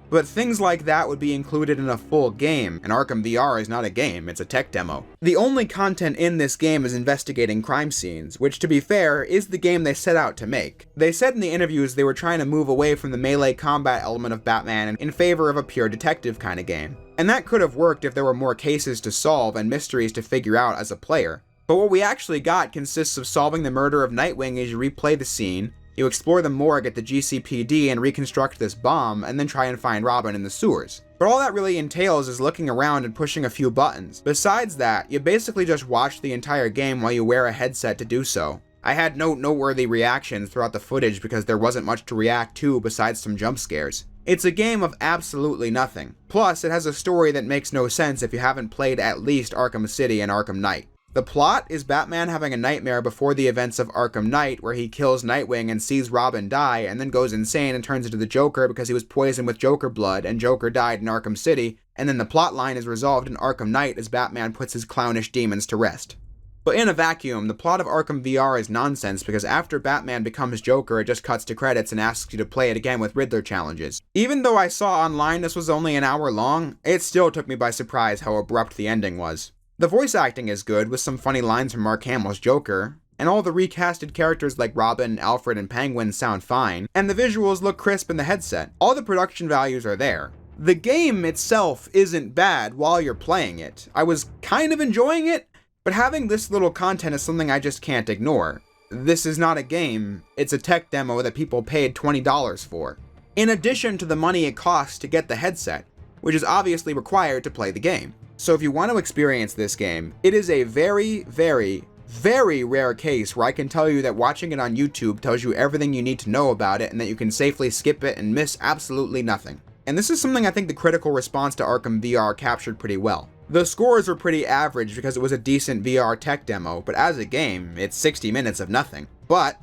But things like that would be included in a full game, and Arkham VR is not a game, it's a tech demo. The only content in this game is investigating crime scenes, which to be fair, is the game they set out to make. They said in the interviews they were trying to move away from the melee combat element of Batman in favor of a pure detective kind of game. And that could have worked if there were more cases to solve and mysteries to figure out as a player. But what we actually got consists of solving the murder of Nightwing as you replay the scene, you explore the morgue at the GCPD and reconstruct this bomb, and then try and find Robin in the sewers. But all that really entails is looking around and pushing a few buttons. Besides that, you basically just watch the entire game while you wear a headset to do so. I had no noteworthy reactions throughout the footage because there wasn't much to react to besides some jump scares. It's a game of absolutely nothing. Plus, it has a story that makes no sense if you haven't played at least Arkham City and Arkham Knight. The plot is Batman having a nightmare before the events of Arkham Knight where he kills Nightwing and sees Robin die and then goes insane and turns into the Joker because he was poisoned with Joker blood and Joker died in Arkham City, and then the plot line is resolved in Arkham Knight as Batman puts his clownish demons to rest. But in a vacuum, the plot of Arkham VR is nonsense because after Batman becomes Joker, it just cuts to credits and asks you to play it again with Riddler challenges. Even though I saw online this was only an hour long, it still took me by surprise how abrupt the ending was. The voice acting is good, with some funny lines from Mark Hamill's Joker, and all the recasted characters like Robin, Alfred, and Penguin sound fine, and the visuals look crisp in the headset. All the production values are there. The game itself isn't bad while you're playing it. I was kind of enjoying it, but having this little content is something I just can't ignore. This is not a game, it's a tech demo that people paid $20 for. In addition to the money it costs to get the headset, which is obviously required to play the game. So if you want to experience this game, it is a very, very, very rare case where I can tell you that watching it on YouTube tells you everything you need to know about it and that you can safely skip it and miss absolutely nothing. And this is something I think the critical response to Arkham VR captured pretty well. The scores were pretty average because it was a decent VR tech demo, but as a game, it's 60 minutes of nothing. But,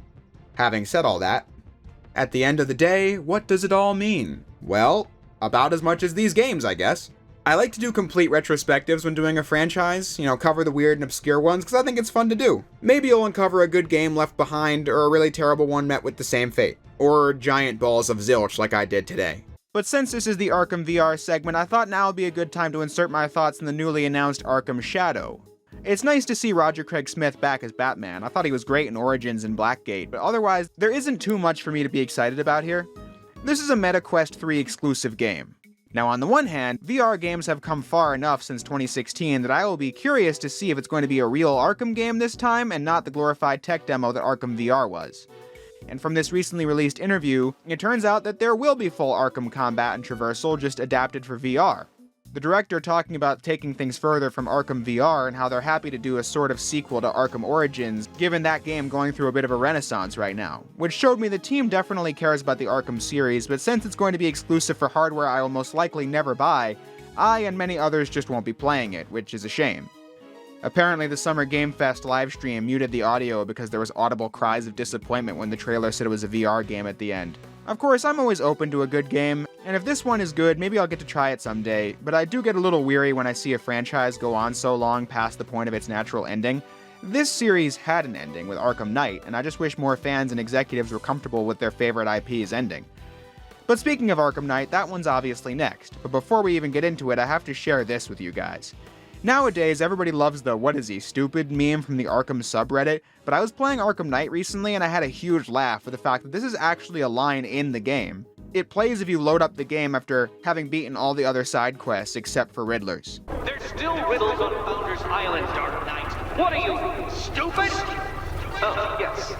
having said all that, at the end of the day, what does it all mean? Well, about as much as these games, I guess. I like to do complete retrospectives when doing a franchise, cover the weird and obscure ones, because I think it's fun to do. Maybe you'll uncover a good game left behind, or a really terrible one met with the same fate. Or giant balls of zilch like I did today. But since this is the Arkham VR segment, I thought now would be a good time to insert my thoughts on the newly announced Arkham Shadow. It's nice to see Roger Craig Smith back as Batman. I thought he was great in Origins and Blackgate, but otherwise, there isn't too much for me to be excited about here. This is a MetaQuest 3 exclusive game. Now on the one hand, VR games have come far enough since 2016 that I will be curious to see if it's going to be a real Arkham game this time and not the glorified tech demo that Arkham VR was. And from this recently released interview, it turns out that there will be full Arkham combat and traversal, just adapted for VR. The director talking about taking things further from Arkham VR and how they're happy to do a sort of sequel to Arkham Origins, given that game going through a bit of a renaissance right now, which showed me the team definitely cares about the Arkham series, but since it's going to be exclusive for hardware I will most likely never buy, I and many others just won't be playing it, which is a shame. Apparently the Summer Game Fest livestream muted the audio because there was audible cries of disappointment when the trailer said it was a VR game at the end. Of course, I'm always open to a good game, and if this one is good, maybe I'll get to try it someday, but I do get a little weary when I see a franchise go on so long past the point of its natural ending. This series had an ending with Arkham Knight, and I just wish more fans and executives were comfortable with their favorite IP's ending. But speaking of Arkham Knight, that one's obviously next, but before we even get into it, I have to share this with you guys. Nowadays, everybody loves the "what is he, stupid" meme from the Arkham subreddit, but I was playing Arkham Knight recently and I had a huge laugh with the fact that this is actually a line in the game. It plays if you load up the game after having beaten all the other side quests except for Riddler's. There's still riddles on Founders Island, Dark Knight. What are you, stupid? Oh, yes.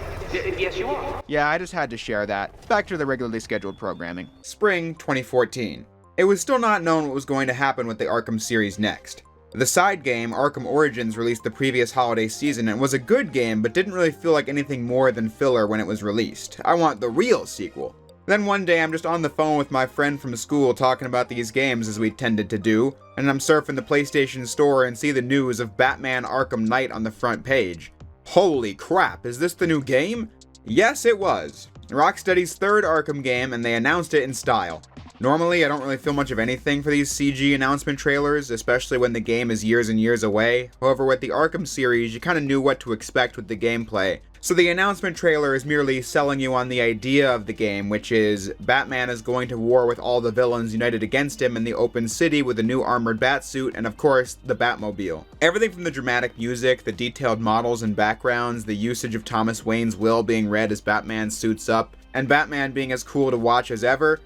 Yes, you are. Yeah, I just had to share that. Back to the regularly scheduled programming. Spring 2014. It was still not known what was going to happen with the Arkham series next. The side game, Arkham Origins, released the previous holiday season and was a good game, but didn't really feel like anything more than filler when it was released. I want the real sequel. Then one day I'm just on the phone with my friend from school talking about these games as we tended to do, and I'm surfing the PlayStation Store and see the news of Batman Arkham Knight on the front page. Holy crap, is this the new game? Yes, it was. Rocksteady's third Arkham game, and they announced it in style. Normally, I don't really feel much of anything for these CG announcement trailers, especially when the game is years and years away. However, with the Arkham series, you kinda knew what to expect with the gameplay. So the announcement trailer is merely selling you on the idea of the game, which is Batman is going to war with all the villains united against him in the open city with a new armored batsuit and, of course, the Batmobile. Everything from the dramatic music, the detailed models and backgrounds, the usage of Thomas Wayne's will being read as Batman suits up, and Batman being as cool to watch as ever.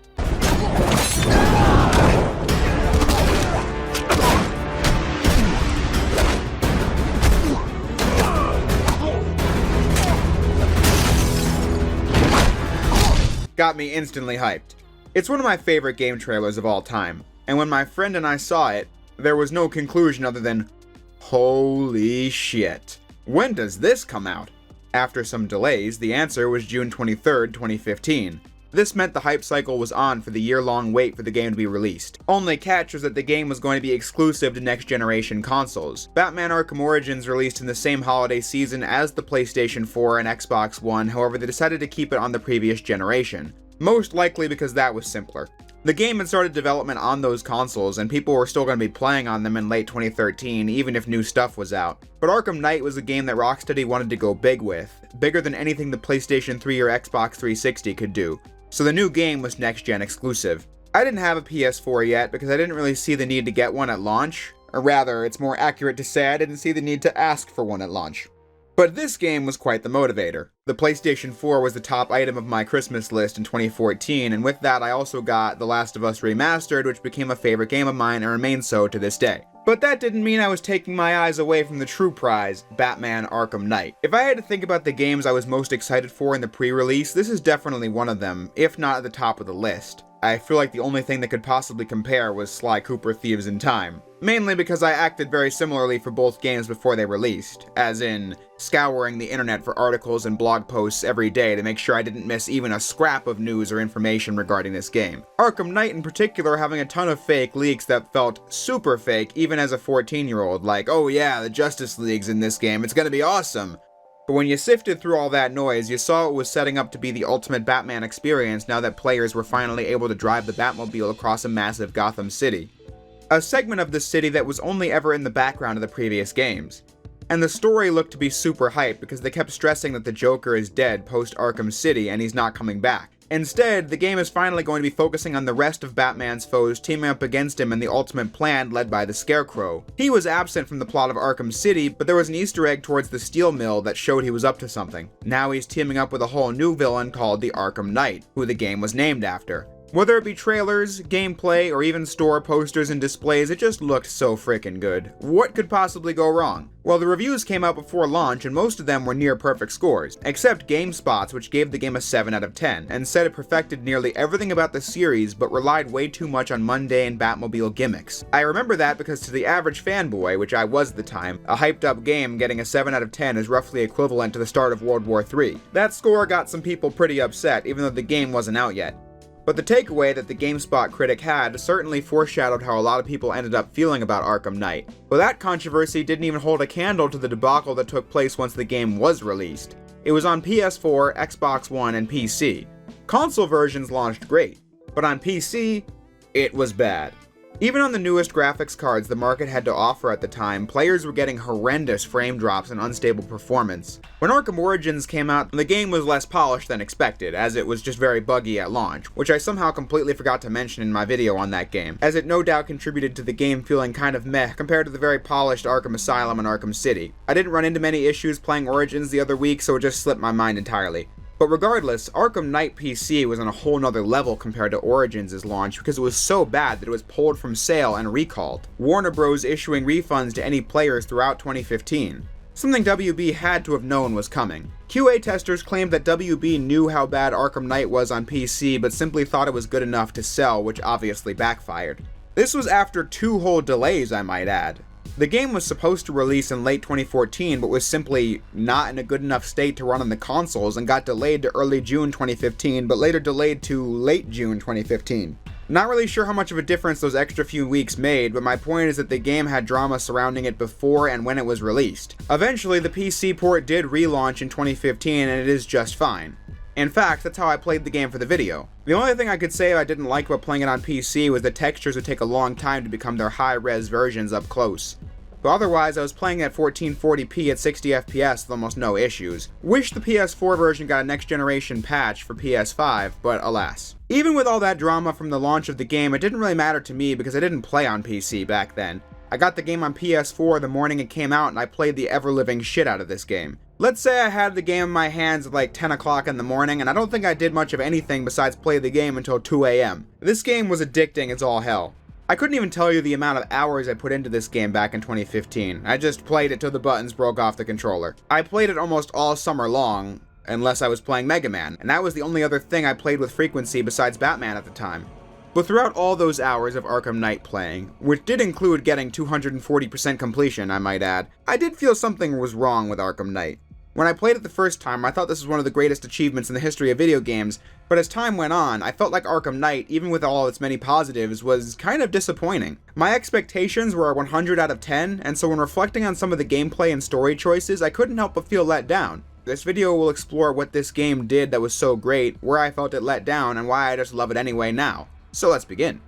Got me instantly hyped. It's one of my favorite game trailers of all time, and when my friend and I saw it, there was no conclusion other than, holy shit. When does this come out? After some delays, the answer was June 23rd, 2015. This meant the hype cycle was on for the year-long wait for the game to be released. Only catch was that the game was going to be exclusive to next-generation consoles. Batman Arkham Origins released in the same holiday season as the PlayStation 4 and Xbox One, however they decided to keep it on the previous generation. Most likely because that was simpler. The game had started development on those consoles, and people were still going to be playing on them in late 2013, even if new stuff was out. But Arkham Knight was a game that Rocksteady wanted to go big with, bigger than anything the PlayStation 3 or Xbox 360 could do. So the new game was next-gen exclusive. I didn't have a PS4 yet because I didn't really see the need to get one at launch. Or rather, it's more accurate to say I didn't see the need to ask for one at launch. But this game was quite the motivator. The PlayStation 4 was the top item of my Christmas list in 2014, and with that I also got The Last of Us Remastered, which became a favorite game of mine and remains so to this day. But that didn't mean I was taking my eyes away from the true prize, Batman Arkham Knight. If I had to think about the games I was most excited for in the pre-release, this is definitely one of them, if not at the top of the list. I feel like the only thing that could possibly compare was Sly Cooper Thieves in Time. Mainly because I acted very similarly for both games before they released, as in scouring the internet for articles and blog posts every day to make sure I didn't miss even a scrap of news or information regarding this game. Arkham Knight in particular having a ton of fake leaks that felt super fake even as a 14-year-old, like, oh yeah, the Justice League's in this game, it's gonna be awesome. But when you sifted through all that noise, you saw it was setting up to be the ultimate Batman experience now that players were finally able to drive the Batmobile across a massive Gotham City. A segment of the city that was only ever in the background of the previous games. And the story looked to be super hype because they kept stressing that the Joker is dead post Arkham City and he's not coming back. Instead, the game is finally going to be focusing on the rest of Batman's foes teaming up against him in the ultimate plan led by the Scarecrow. He was absent from the plot of Arkham City, but there was an Easter egg towards the steel mill that showed he was up to something. Now he's teaming up with a whole new villain called the Arkham Knight, who the game was named after. Whether it be trailers, gameplay, or even store posters and displays, it just looked so frickin' good. What could possibly go wrong? Well, the reviews came out before launch and most of them were near perfect scores, except GameSpot's, which gave the game a 7 out of 10, and said it perfected nearly everything about the series but relied way too much on mundane Batmobile gimmicks. I remember that because to the average fanboy, which I was at the time, a hyped up game getting a 7 out of 10 is roughly equivalent to the start of World War III. That score got some people pretty upset, even though the game wasn't out yet. But the takeaway that the GameSpot critic had certainly foreshadowed how a lot of people ended up feeling about Arkham Knight. But that controversy didn't even hold a candle to the debacle that took place once the game was released. It was on PS4, Xbox One, and PC. Console versions launched great, but on PC, it was bad. Even on the newest graphics cards the market had to offer at the time, players were getting horrendous frame drops and unstable performance. When Arkham Origins came out, the game was less polished than expected, as it was just very buggy at launch, which I somehow completely forgot to mention in my video on that game, as it no doubt contributed to the game feeling kind of meh compared to the very polished Arkham Asylum and Arkham City. I didn't run into many issues playing Origins the other week, so it just slipped my mind entirely. But regardless, Arkham Knight PC was on a whole nother level compared to Origins' launch because it was so bad that it was pulled from sale and recalled, Warner Bros. Issuing refunds to any players throughout 2015. Something WB had to have known was coming. QA testers claimed that WB knew how bad Arkham Knight was on PC but simply thought it was good enough to sell, which obviously backfired. This was after 2 whole delays, I might add. The game was supposed to release in late 2014, but was simply not in a good enough state to run on the consoles and got delayed to early June 2015, but later delayed to late June 2015. Not really sure how much of a difference those extra few weeks made, but my point is that the game had drama surrounding it before and when it was released. Eventually, the PC port did relaunch in 2015, and it is just fine. In fact, that's how I played the game for the video. The only thing I could say I didn't like about playing it on PC was the textures would take a long time to become their high-res versions up close. But otherwise, I was playing at 1440p at 60 FPS with almost no issues. Wish the PS4 version got a next-generation patch for PS5, but alas. Even with all that drama from the launch of the game, it didn't really matter to me because I didn't play on PC back then. I got the game on PS4 the morning it came out and I played the ever-living shit out of this game. Let's say I had the game in my hands at like 10 o'clock in the morning, and I don't think I did much of anything besides play the game until 2 AM. This game was addicting as all hell. I couldn't even tell you the amount of hours I put into this game back in 2015. I just played it till the buttons broke off the controller. I played it almost all summer long, unless I was playing Mega Man, and that was the only other thing I played with frequency besides Batman at the time. But throughout all those hours of Arkham Knight playing, which did include getting 240% completion, I might add, I did feel something was wrong with Arkham Knight. When I played it the first time, I thought this was one of the greatest achievements in the history of video games, but as time went on, I felt like Arkham Knight, even with all its many positives, was kind of disappointing. My expectations were a 100 out of 10, and so when reflecting on some of the gameplay and story choices, I couldn't help but feel let down. This video will explore what this game did that was so great, where I felt it let down, and why I just love it anyway now. So let's begin.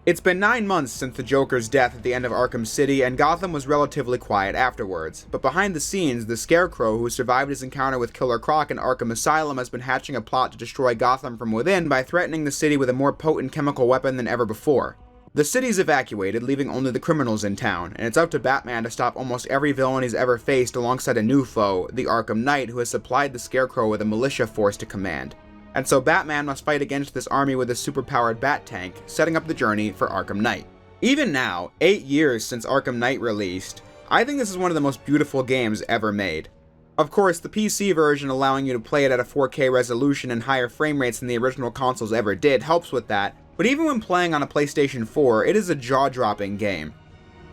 It's been 9 months since the Joker's death at the end of Arkham City, and Gotham was relatively quiet afterwards. But behind the scenes, the Scarecrow, who survived his encounter with Killer Croc in Arkham Asylum, has been hatching a plot to destroy Gotham from within by threatening the city with a more potent chemical weapon than ever before. The city's evacuated, leaving only the criminals in town, and it's up to Batman to stop almost every villain he's ever faced alongside a new foe, the Arkham Knight, who has supplied the Scarecrow with a militia force to command. And so Batman must fight against this army with a superpowered bat tank, setting up the journey for Arkham Knight. Even now, 8 years since Arkham Knight released, I think this is one of the most beautiful games ever made. Of course, the PC version allowing you to play it at a 4K resolution and higher frame rates than the original consoles ever did helps with that, but even when playing on a PlayStation 4, it is a jaw-dropping game.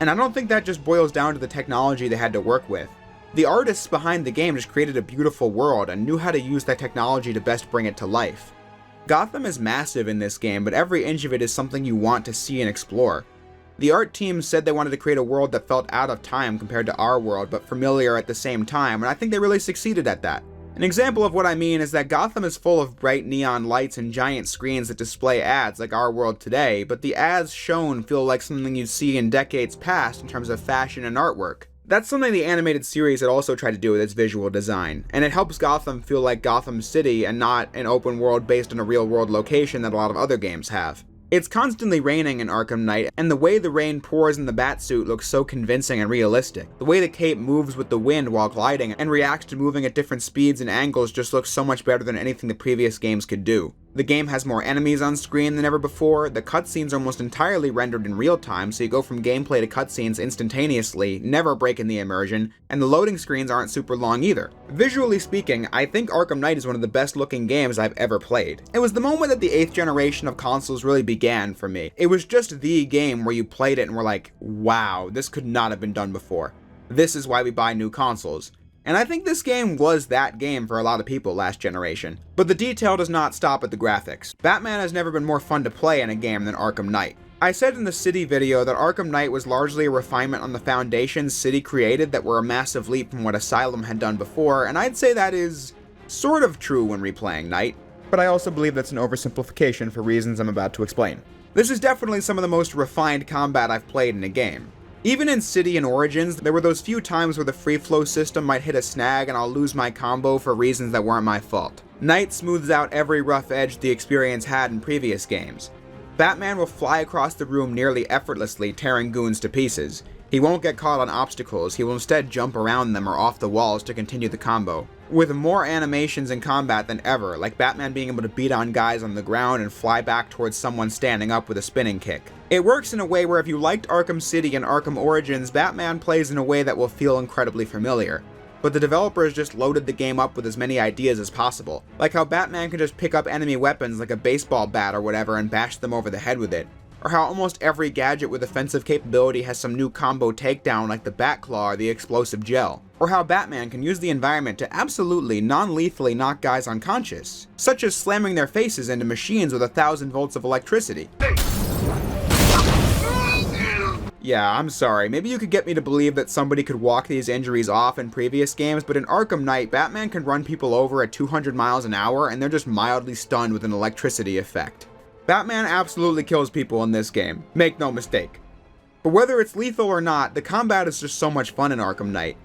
And I don't think that just boils down to the technology they had to work with. The artists behind the game just created a beautiful world and knew how to use that technology to best bring it to life. Gotham is massive in this game, but every inch of it is something you want to see and explore. The art team said they wanted to create a world that felt out of time compared to our world, but familiar at the same time, and I think they really succeeded at that. An example of what I mean is that Gotham is full of bright neon lights and giant screens that display ads like our world today, but the ads shown feel like something you'd see in decades past in terms of fashion and artwork. That's something the animated series had also tried to do with its visual design, and it helps Gotham feel like Gotham City and not an open world based on a real world location that a lot of other games have. It's constantly raining in Arkham Knight, and the way the rain pours in the Batsuit looks so convincing and realistic. The way the cape moves with the wind while gliding and reacts to moving at different speeds and angles just looks so much better than anything the previous games could do. The game has more enemies on screen than ever before, the cutscenes are almost entirely rendered in real time, so you go from gameplay to cutscenes instantaneously, never breaking the immersion, and the loading screens aren't super long either. Visually speaking, I think Arkham Knight is one of the best looking games I've ever played. It was the moment that the 8th generation of consoles really began for me. It was just the game where you played it and were like, wow, this could not have been done before. This is why we buy new consoles. And I think this game was that game for a lot of people last generation. But the detail does not stop at the graphics. Batman has never been more fun to play in a game than Arkham Knight. I said in the City video that Arkham Knight was largely a refinement on the foundations City created that were a massive leap from what Asylum had done before, and I'd say that is sort of true when replaying Knight, but I also believe that's an oversimplification for reasons I'm about to explain. This is definitely some of the most refined combat I've played in a game. Even in City and Origins, there were those few times where the free flow system might hit a snag and I'll lose my combo for reasons that weren't my fault. Knight smooths out every rough edge the experience had in previous games. Batman will fly across the room nearly effortlessly, tearing goons to pieces. He won't get caught on obstacles, he will instead jump around them or off the walls to continue the combo. With more animations in combat than ever, like Batman being able to beat on guys on the ground and fly back towards someone standing up with a spinning kick. It works in a way where if you liked Arkham City and Arkham Origins, Batman plays in a way that will feel incredibly familiar. But the developers just loaded the game up with as many ideas as possible, like how Batman can just pick up enemy weapons like a baseball bat or whatever and bash them over the head with it, or how almost every gadget with offensive capability has some new combo takedown like the Bat Claw or the Explosive Gel, or how Batman can use the environment to absolutely non-lethally knock guys unconscious, such as slamming their faces into machines with 1,000 volts of electricity. Yeah, I'm sorry, maybe you could get me to believe that somebody could walk these injuries off in previous games, but in Arkham Knight, Batman can run people over at 200 miles an hour and they're just mildly stunned with an electricity effect. Batman absolutely kills people in this game, make no mistake. But whether it's lethal or not, the combat is just so much fun in Arkham Knight.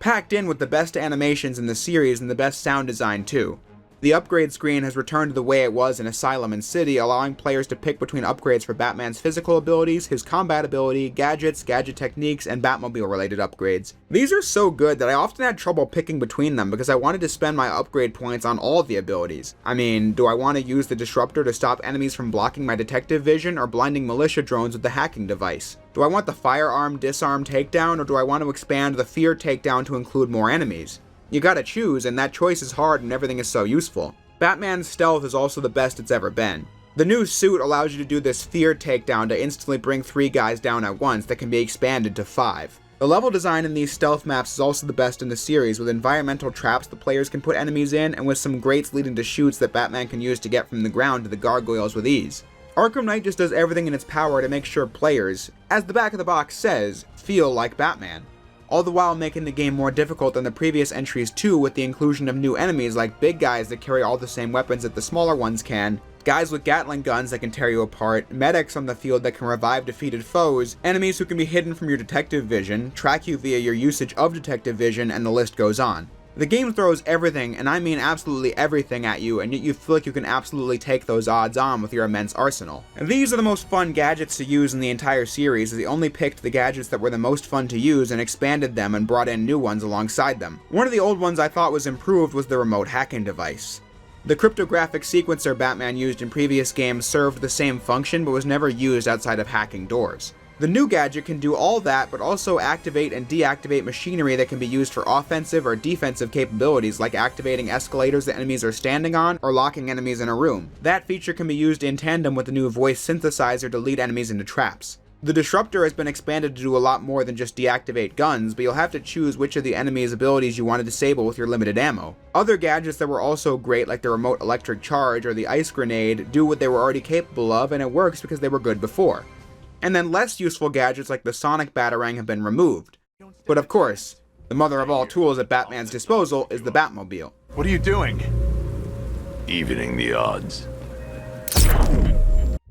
Packed in with the best animations in the series and the best sound design too. The upgrade screen has returned to the way it was in Asylum and City, allowing players to pick between upgrades for Batman's physical abilities, his combat ability, gadgets, gadget techniques, and Batmobile-related upgrades. These are so good that I often had trouble picking between them because I wanted to spend my upgrade points on all of the abilities. I mean, do I want to use the Disruptor to stop enemies from blocking my detective vision or blinding militia drones with the hacking device? Do I want the Firearm Disarm takedown, or do I want to expand the Fear takedown to include more enemies? You gotta choose, and that choice is hard and everything is so useful. Batman's stealth is also the best it's ever been. The new suit allows you to do this Fear takedown to instantly bring 3 guys down at once that can be expanded to 5. The level design in these stealth maps is also the best in the series, with environmental traps the players can put enemies in, and with some grates leading to chutes that Batman can use to get from the ground to the gargoyles with ease. Arkham Knight just does everything in its power to make sure players, as the back of the box says, feel like Batman. All the while making the game more difficult than the previous entries too, with the inclusion of new enemies like big guys that carry all the same weapons that the smaller ones can, guys with Gatling guns that can tear you apart, medics on the field that can revive defeated foes, enemies who can be hidden from your detective vision, track you via your usage of detective vision, and the list goes on. The game throws everything, and I mean absolutely everything at you, and yet you feel like you can absolutely take those odds on with your immense arsenal. And these are the most fun gadgets to use in the entire series, as they only picked the gadgets that were the most fun to use and expanded them and brought in new ones alongside them. One of the old ones I thought was improved was the remote hacking device. The cryptographic sequencer Batman used in previous games served the same function but was never used outside of hacking doors. The new gadget can do all that, but also activate and deactivate machinery that can be used for offensive or defensive capabilities, like activating escalators that enemies are standing on, or locking enemies in a room. That feature can be used in tandem with the new voice synthesizer to lead enemies into traps. The Disruptor has been expanded to do a lot more than just deactivate guns, but you'll have to choose which of the enemy's abilities you want to disable with your limited ammo. Other gadgets that were also great, like the remote electric charge or the ice grenade, do what they were already capable of, and it works because they were good before. And then less useful gadgets like the sonic batarang have been removed. But of course, the mother of all tools at Batman's disposal is the Batmobile. What are you doing? Evening the odds.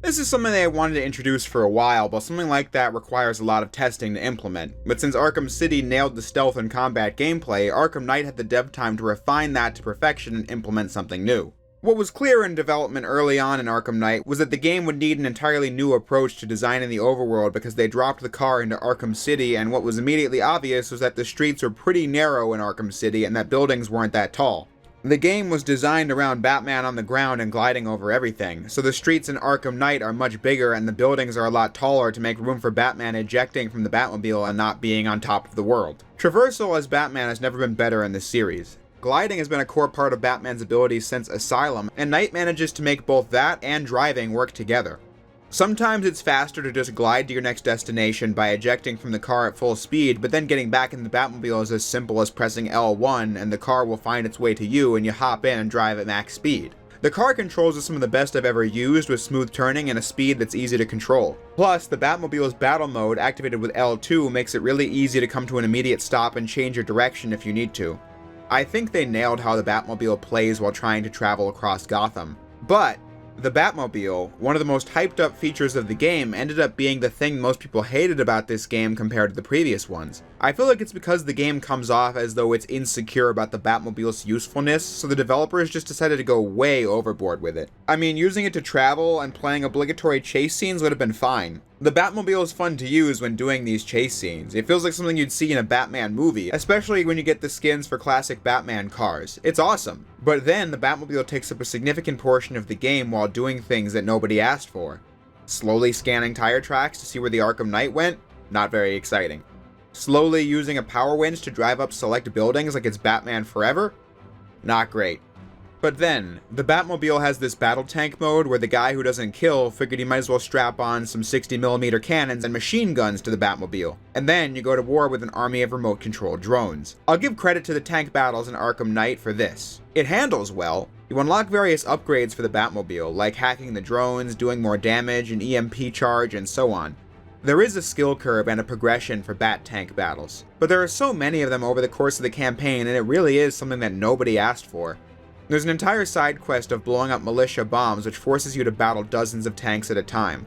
This is something that I wanted to introduce for a while, but something like that requires a lot of testing to implement. But since Arkham City nailed the stealth and combat gameplay, Arkham Knight had the dev time to refine that to perfection and implement something new. What was clear in development early on in Arkham Knight was that the game would need an entirely new approach to designing the overworld because they dropped the car into Arkham City, and what was immediately obvious was that the streets are pretty narrow in Arkham City and that buildings weren't that tall. The game was designed around Batman on the ground and gliding over everything, so the streets in Arkham Knight are much bigger and the buildings are a lot taller to make room for Batman ejecting from the Batmobile and not being on top of the world. Traversal as Batman has never been better in this series. Gliding has been a core part of Batman's abilities since Asylum, and Knight manages to make both that and driving work together. Sometimes it's faster to just glide to your next destination by ejecting from the car at full speed, but then getting back in the Batmobile is as simple as pressing L1 and the car will find its way to you and you hop in and drive at max speed. The car controls are some of the best I've ever used, with smooth turning and a speed that's easy to control. Plus, the Batmobile's battle mode, activated with L2, makes it really easy to come to an immediate stop and change your direction if you need to. I think they nailed how the Batmobile plays while trying to travel across Gotham. But the Batmobile, one of the most hyped up features of the game, ended up being the thing most people hated about this game compared to the previous ones. I feel like it's because the game comes off as though it's insecure about the Batmobile's usefulness, so the developers just decided to go way overboard with it. I mean, using it to travel and playing obligatory chase scenes would have been fine. The Batmobile is fun to use when doing these chase scenes. It feels like something you'd see in a Batman movie, especially when you get the skins for classic Batman cars. It's awesome. But then the Batmobile takes up a significant portion of the game while doing things that nobody asked for. Slowly scanning tire tracks to see where the Arkham Knight went? Not very exciting. Slowly using a power winch to drive up select buildings like it's Batman Forever? Not great. But then, the Batmobile has this battle tank mode where the guy who doesn't kill figured he might as well strap on some 60mm cannons and machine guns to the Batmobile. And then you go to war with an army of remote-controlled drones. I'll give credit to the tank battles in Arkham Knight for this. It handles well. You unlock various upgrades for the Batmobile, like hacking the drones, doing more damage, an EMP charge, and so on. There is a skill curve and a progression for Bat Tank battles, but there are so many of them over the course of the campaign, and it really is something that nobody asked for. There's an entire side quest of blowing up militia bombs which forces you to battle dozens of tanks at a time.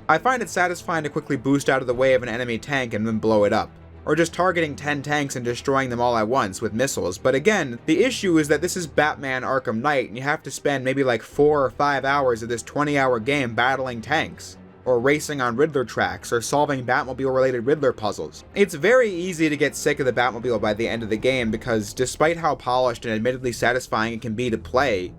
I find it satisfying to quickly boost out of the way of an enemy tank and then blow it up, or just targeting 10 tanks and destroying them all at once with missiles, but again, the issue is that this is Batman Arkham Knight and you have to spend maybe like 4 or 5 hours of this 20-hour game battling tanks, or racing on Riddler tracks, or solving Batmobile-related Riddler puzzles. It's very easy to get sick of the Batmobile by the end of the game because despite how polished and admittedly satisfying it can be to play,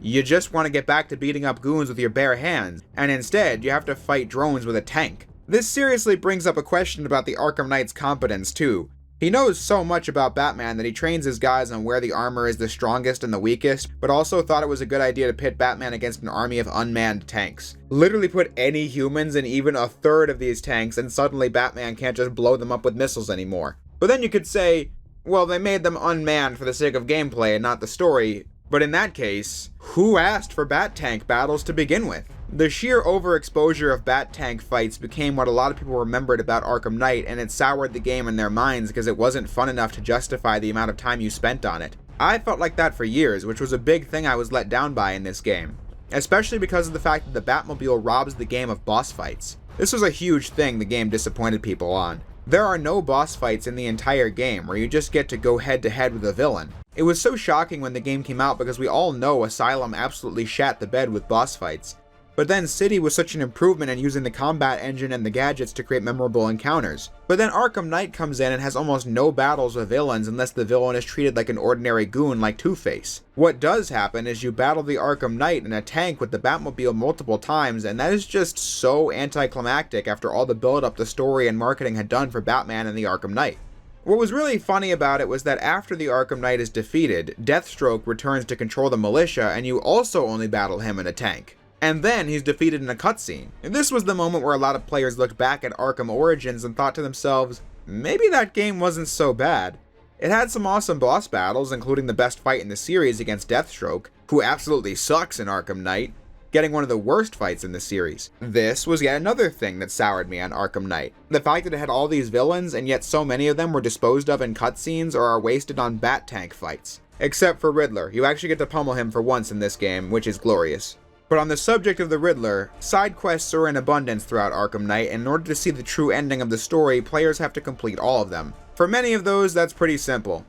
you just want to get back to beating up goons with your bare hands, and instead you have to fight drones with a tank. This seriously brings up a question about the Arkham Knight's competence too. He knows so much about Batman that he trains his guys on where the armor is the strongest and the weakest, but also thought it was a good idea to pit Batman against an army of unmanned tanks. Literally put any humans in even a third of these tanks and suddenly Batman can't just blow them up with missiles anymore. But then you could say, well, they made them unmanned for the sake of gameplay and not the story, but in that case, who asked for Bat Tank battles to begin with? The sheer overexposure of Bat Tank fights became what a lot of people remembered about Arkham Knight, and it soured the game in their minds because it wasn't fun enough to justify the amount of time you spent on it. I felt like that for years, which was a big thing I was let down by in this game, especially because of the fact that the Batmobile robs the game of boss fights. This was a huge thing the game disappointed people on. There are no boss fights in the entire game where you just get to go head to head with a villain. It was so shocking when the game came out because we all know Asylum absolutely shat the bed with boss fights. But then City was such an improvement in using the combat engine and the gadgets to create memorable encounters. But then Arkham Knight comes in and has almost no battles with villains unless the villain is treated like an ordinary goon like Two-Face. What does happen is you battle the Arkham Knight in a tank with the Batmobile multiple times, and that is just so anticlimactic after all the build-up the story and marketing had done for Batman and the Arkham Knight. What was really funny about it was that after the Arkham Knight is defeated, Deathstroke returns to control the militia and you also only battle him in a tank. And then he's defeated in a cutscene. And this was the moment where a lot of players looked back at Arkham Origins and thought to themselves, maybe that game wasn't so bad. It had some awesome boss battles, including the best fight in the series against Deathstroke, who absolutely sucks in Arkham Knight, getting one of the worst fights in the series. This was yet another thing that soured me on Arkham Knight. The fact that it had all these villains, and yet so many of them were disposed of in cutscenes or are wasted on Bat Tank fights. Except for Riddler. You actually get to pummel him for once in this game, which is glorious. But on the subject of the Riddler, side quests are in abundance throughout Arkham Knight, and in order to see the true ending of the story, players have to complete all of them. For many of those, that's pretty simple.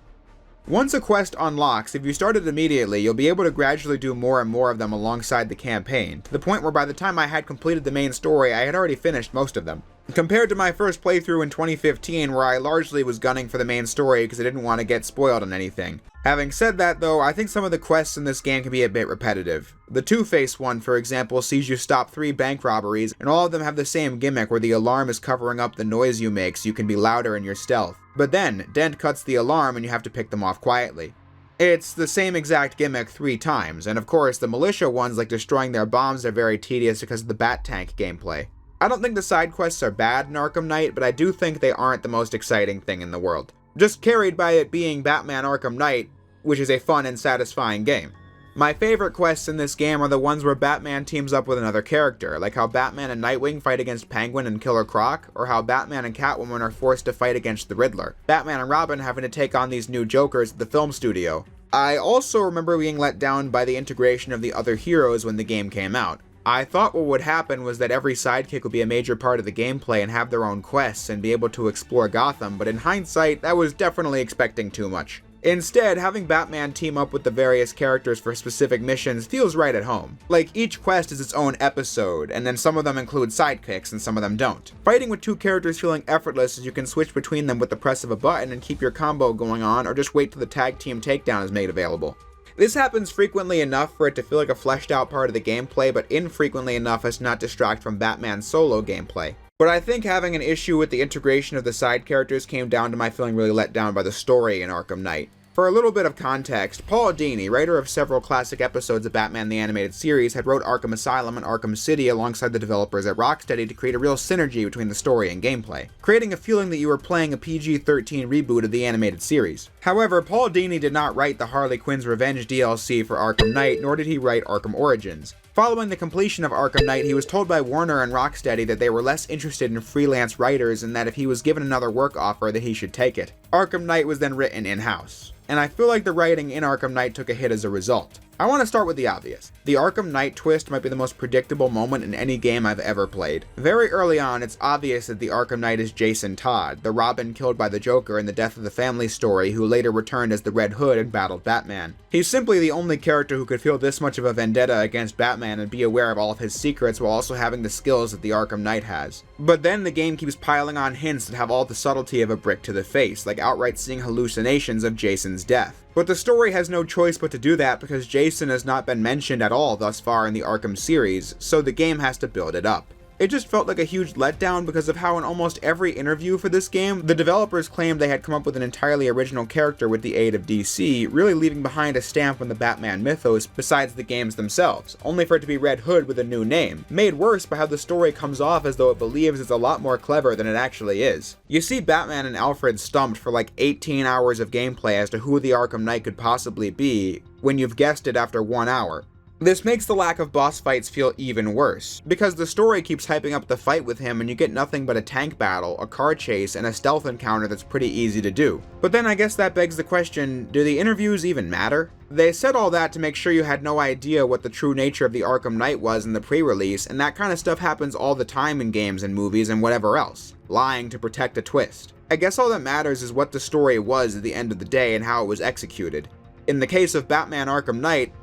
Once a quest unlocks, if you start it immediately, you'll be able to gradually do more and more of them alongside the campaign, to the point where by the time I had completed the main story, I had already finished most of them. Compared to my first playthrough in 2015, where I largely was gunning for the main story because I didn't want to get spoiled on anything. Having said that though, I think some of the quests in this game can be a bit repetitive. The Two-Face one, for example, sees you stop 3 bank robberies, and all of them have the same gimmick where the alarm is covering up the noise you make so you can be louder in your stealth. But then, Dent cuts the alarm and you have to pick them off quietly. It's the same exact gimmick 3 times, and of course the militia ones like destroying their bombs are very tedious because of the Bat Tank gameplay. I don't think the side quests are bad in Arkham Knight, but I do think they aren't the most exciting thing in the world. Just carried by it being Batman Arkham Knight, which is a fun and satisfying game. My favorite quests in this game are the ones where Batman teams up with another character, like how Batman and Nightwing fight against Penguin and Killer Croc, or how Batman and Catwoman are forced to fight against the Riddler, Batman and Robin having to take on these new Jokers at the film studio. I also remember being let down by the integration of the other heroes when the game came out. I thought what would happen was that every sidekick would be a major part of the gameplay and have their own quests and be able to explore Gotham, but in hindsight, that was definitely expecting too much. Instead, having Batman team up with the various characters for specific missions feels right at home. Like, each quest is its own episode, and then some of them include sidekicks and some of them don't. Fighting with 2 characters feeling effortless as you can switch between them with the press of a button and keep your combo going on, or just wait till the tag team takedown is made available. This happens frequently enough for it to feel like a fleshed out part of the gameplay, but infrequently enough as to not distract from Batman's solo gameplay. But I think having an issue with the integration of the side characters came down to my feeling really let down by the story in Arkham Knight. For a little bit of context, Paul Dini, writer of several classic episodes of Batman the Animated Series, had wrote Arkham Asylum and Arkham City alongside the developers at Rocksteady to create a real synergy between the story and gameplay, creating a feeling that you were playing a PG-13 reboot of the animated series. However, Paul Dini did not write the Harley Quinn's Revenge DLC for Arkham Knight, nor did he write Arkham Origins. Following the completion of Arkham Knight, he was told by Warner and Rocksteady that they were less interested in freelance writers and that if he was given another work offer that he should take it. Arkham Knight was then written in-house, and I feel like the writing in Arkham Knight took a hit as a result. I want to start with the obvious. The Arkham Knight twist might be the most predictable moment in any game I've ever played. Very early on, it's obvious that the Arkham Knight is Jason Todd, the Robin killed by the Joker in the Death of the Family story who later returned as the Red Hood and battled Batman. He's simply the only character who could feel this much of a vendetta against Batman and be aware of all of his secrets while also having the skills that the Arkham Knight has. But then the game keeps piling on hints that have all the subtlety of a brick to the face, like outright seeing hallucinations of Jason's death. But the story has no choice but to do that because Jason has not been mentioned at all thus far in the Arkham series, so the game has to build it up. It just felt like a huge letdown because of how in almost every interview for this game, the developers claimed they had come up with an entirely original character with the aid of DC, really leaving behind a stamp on the Batman mythos besides the games themselves, only for it to be Red Hood with a new name, made worse by how the story comes off as though it believes it's a lot more clever than it actually is. You see Batman and Alfred stumped for like 18 hours of gameplay as to who the Arkham Knight could possibly be, when you've guessed it after 1 hour. This makes the lack of boss fights feel even worse, because the story keeps hyping up the fight with him and you get nothing but a tank battle, a car chase, and a stealth encounter that's pretty easy to do. But then I guess that begs the question, do the interviews even matter? They said all that to make sure you had no idea what the true nature of the Arkham Knight was in the pre-release, and that kind of stuff happens all the time in games and movies and whatever else, lying to protect a twist. I guess all that matters is what the story was at the end of the day and how it was executed. In the case of Batman Arkham Knight,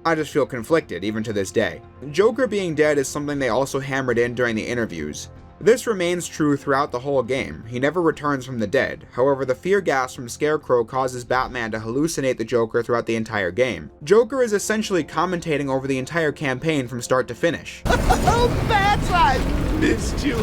I just feel conflicted, even to this day. Joker being dead is something they also hammered in during the interviews. This remains true throughout the whole game. He never returns from the dead. However, the fear gas from Scarecrow causes Batman to hallucinate the Joker throughout the entire game. Joker is essentially commentating over the entire campaign from start to finish. Oh, Bats, I've missed you.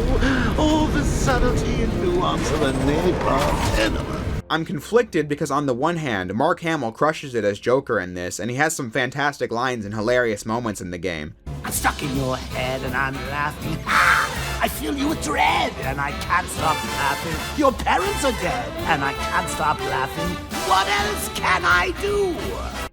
All the subtlety and nuance of a napalm enema. I'm conflicted because on the one hand, Mark Hamill crushes it as Joker in this, and he has some fantastic lines and hilarious moments in the game. I'm stuck in your head and I'm laughing. I fill you with dread and I can't stop laughing. Your parents are dead and I can't stop laughing. What else can I do?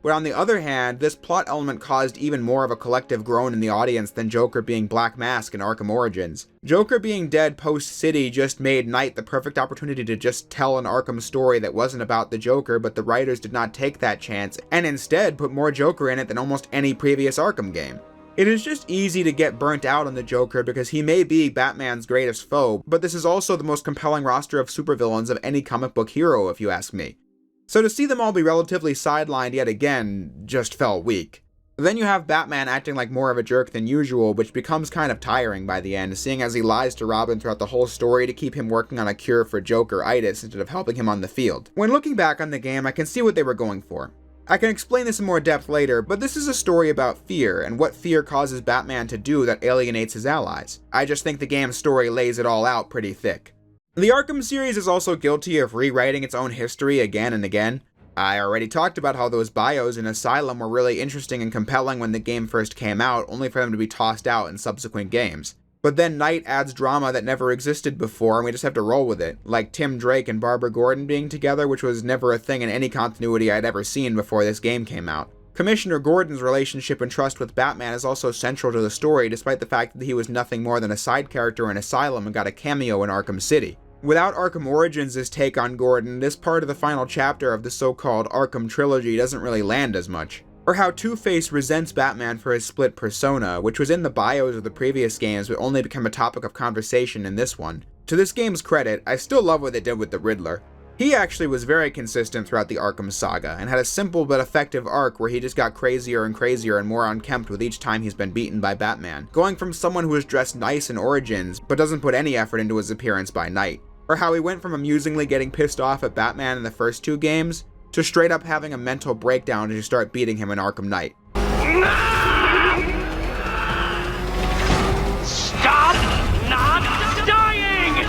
But on the other hand, this plot element caused even more of a collective groan in the audience than Joker being Black Mask in Arkham Origins. Joker being dead post-City just made Knight the perfect opportunity to just tell an Arkham story that wasn't about the Joker, but the writers did not take that chance, and instead put more Joker in it than almost any previous Arkham game. It is just easy to get burnt out on the Joker because he may be Batman's greatest foe, but this is also the most compelling roster of supervillains of any comic book hero, if you ask me. So to see them all be relatively sidelined yet again just felt weak. Then you have Batman acting like more of a jerk than usual, which becomes kind of tiring by the end, seeing as he lies to Robin throughout the whole story to keep him working on a cure for Joker-itis instead of helping him on the field. When looking back on the game, I can see what they were going for. I can explain this in more depth later, but this is a story about fear, and what fear causes Batman to do that alienates his allies. I just think the game's story lays it all out pretty thick. The Arkham series is also guilty of rewriting its own history again and again. I already talked about how those bios in Asylum were really interesting and compelling when the game first came out, only for them to be tossed out in subsequent games. But then Knight adds drama that never existed before, and we just have to roll with it, like Tim Drake and Barbara Gordon being together, which was never a thing in any continuity I'd ever seen before this game came out. Commissioner Gordon's relationship and trust with Batman is also central to the story, despite the fact that he was nothing more than a side character in Asylum and got a cameo in Arkham City. Without Arkham Origins' take on Gordon, this part of the final chapter of the so-called Arkham trilogy doesn't really land as much. Or how Two-Face resents Batman for his split persona, which was in the bios of the previous games but only became a topic of conversation in this one. To this game's credit, I still love what they did with the Riddler. He actually was very consistent throughout the Arkham saga, and had a simple but effective arc where he just got crazier and crazier and more unkempt with each time he's been beaten by Batman, going from someone who is dressed nice in Origins, but doesn't put any effort into his appearance by night. Or how he went from amusingly getting pissed off at Batman in the first two games, to straight up having a mental breakdown as you start beating him in Arkham Knight. Stop not dying!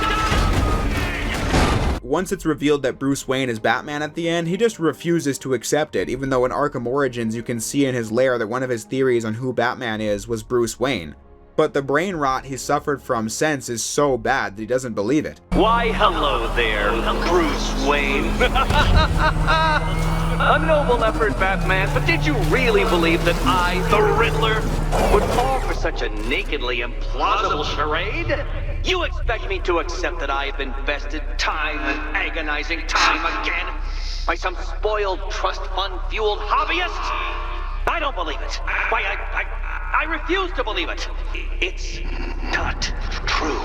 once it's revealed that Bruce Wayne is Batman at the end, he just refuses to accept it, even though in Arkham Origins you can see in his lair that one of his theories on who Batman is was Bruce Wayne. But the brain rot he suffered from since is so bad that he doesn't believe it. Why, hello there, Bruce Wayne. A noble effort, Batman, but did you really believe that I, the Riddler, would fall for such a nakedly implausible charade? You expect me to accept that I have invested time and agonizing time again by some spoiled trust fund-fueled hobbyist? I don't believe it. Why, I refuse to believe it. It's not true.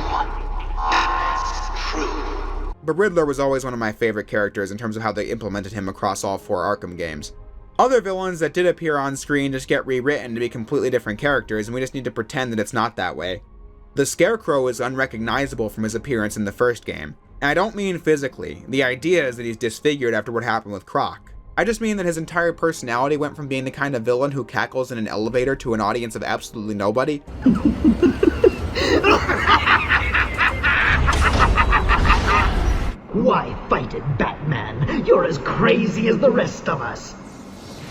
True. But Riddler was always one of my favorite characters in terms of how they implemented him across all 4 Arkham games. Other villains that did appear on screen just get rewritten to be completely different characters, and we just need to pretend that it's not that way. The Scarecrow is unrecognizable from his appearance in the first game. And I don't mean physically. The idea is that he's disfigured after what happened with Croc. I just mean that his entire personality went from being the kind of villain who cackles in an elevator to an audience of absolutely nobody. Why fight it, Batman? You're as crazy as the rest of us.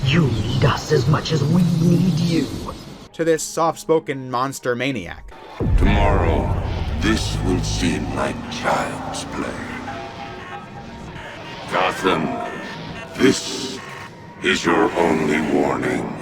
You need us as much as we need you. To this soft-spoken monster maniac. Tomorrow, this will seem like child's play. Gotham, this is your only warning.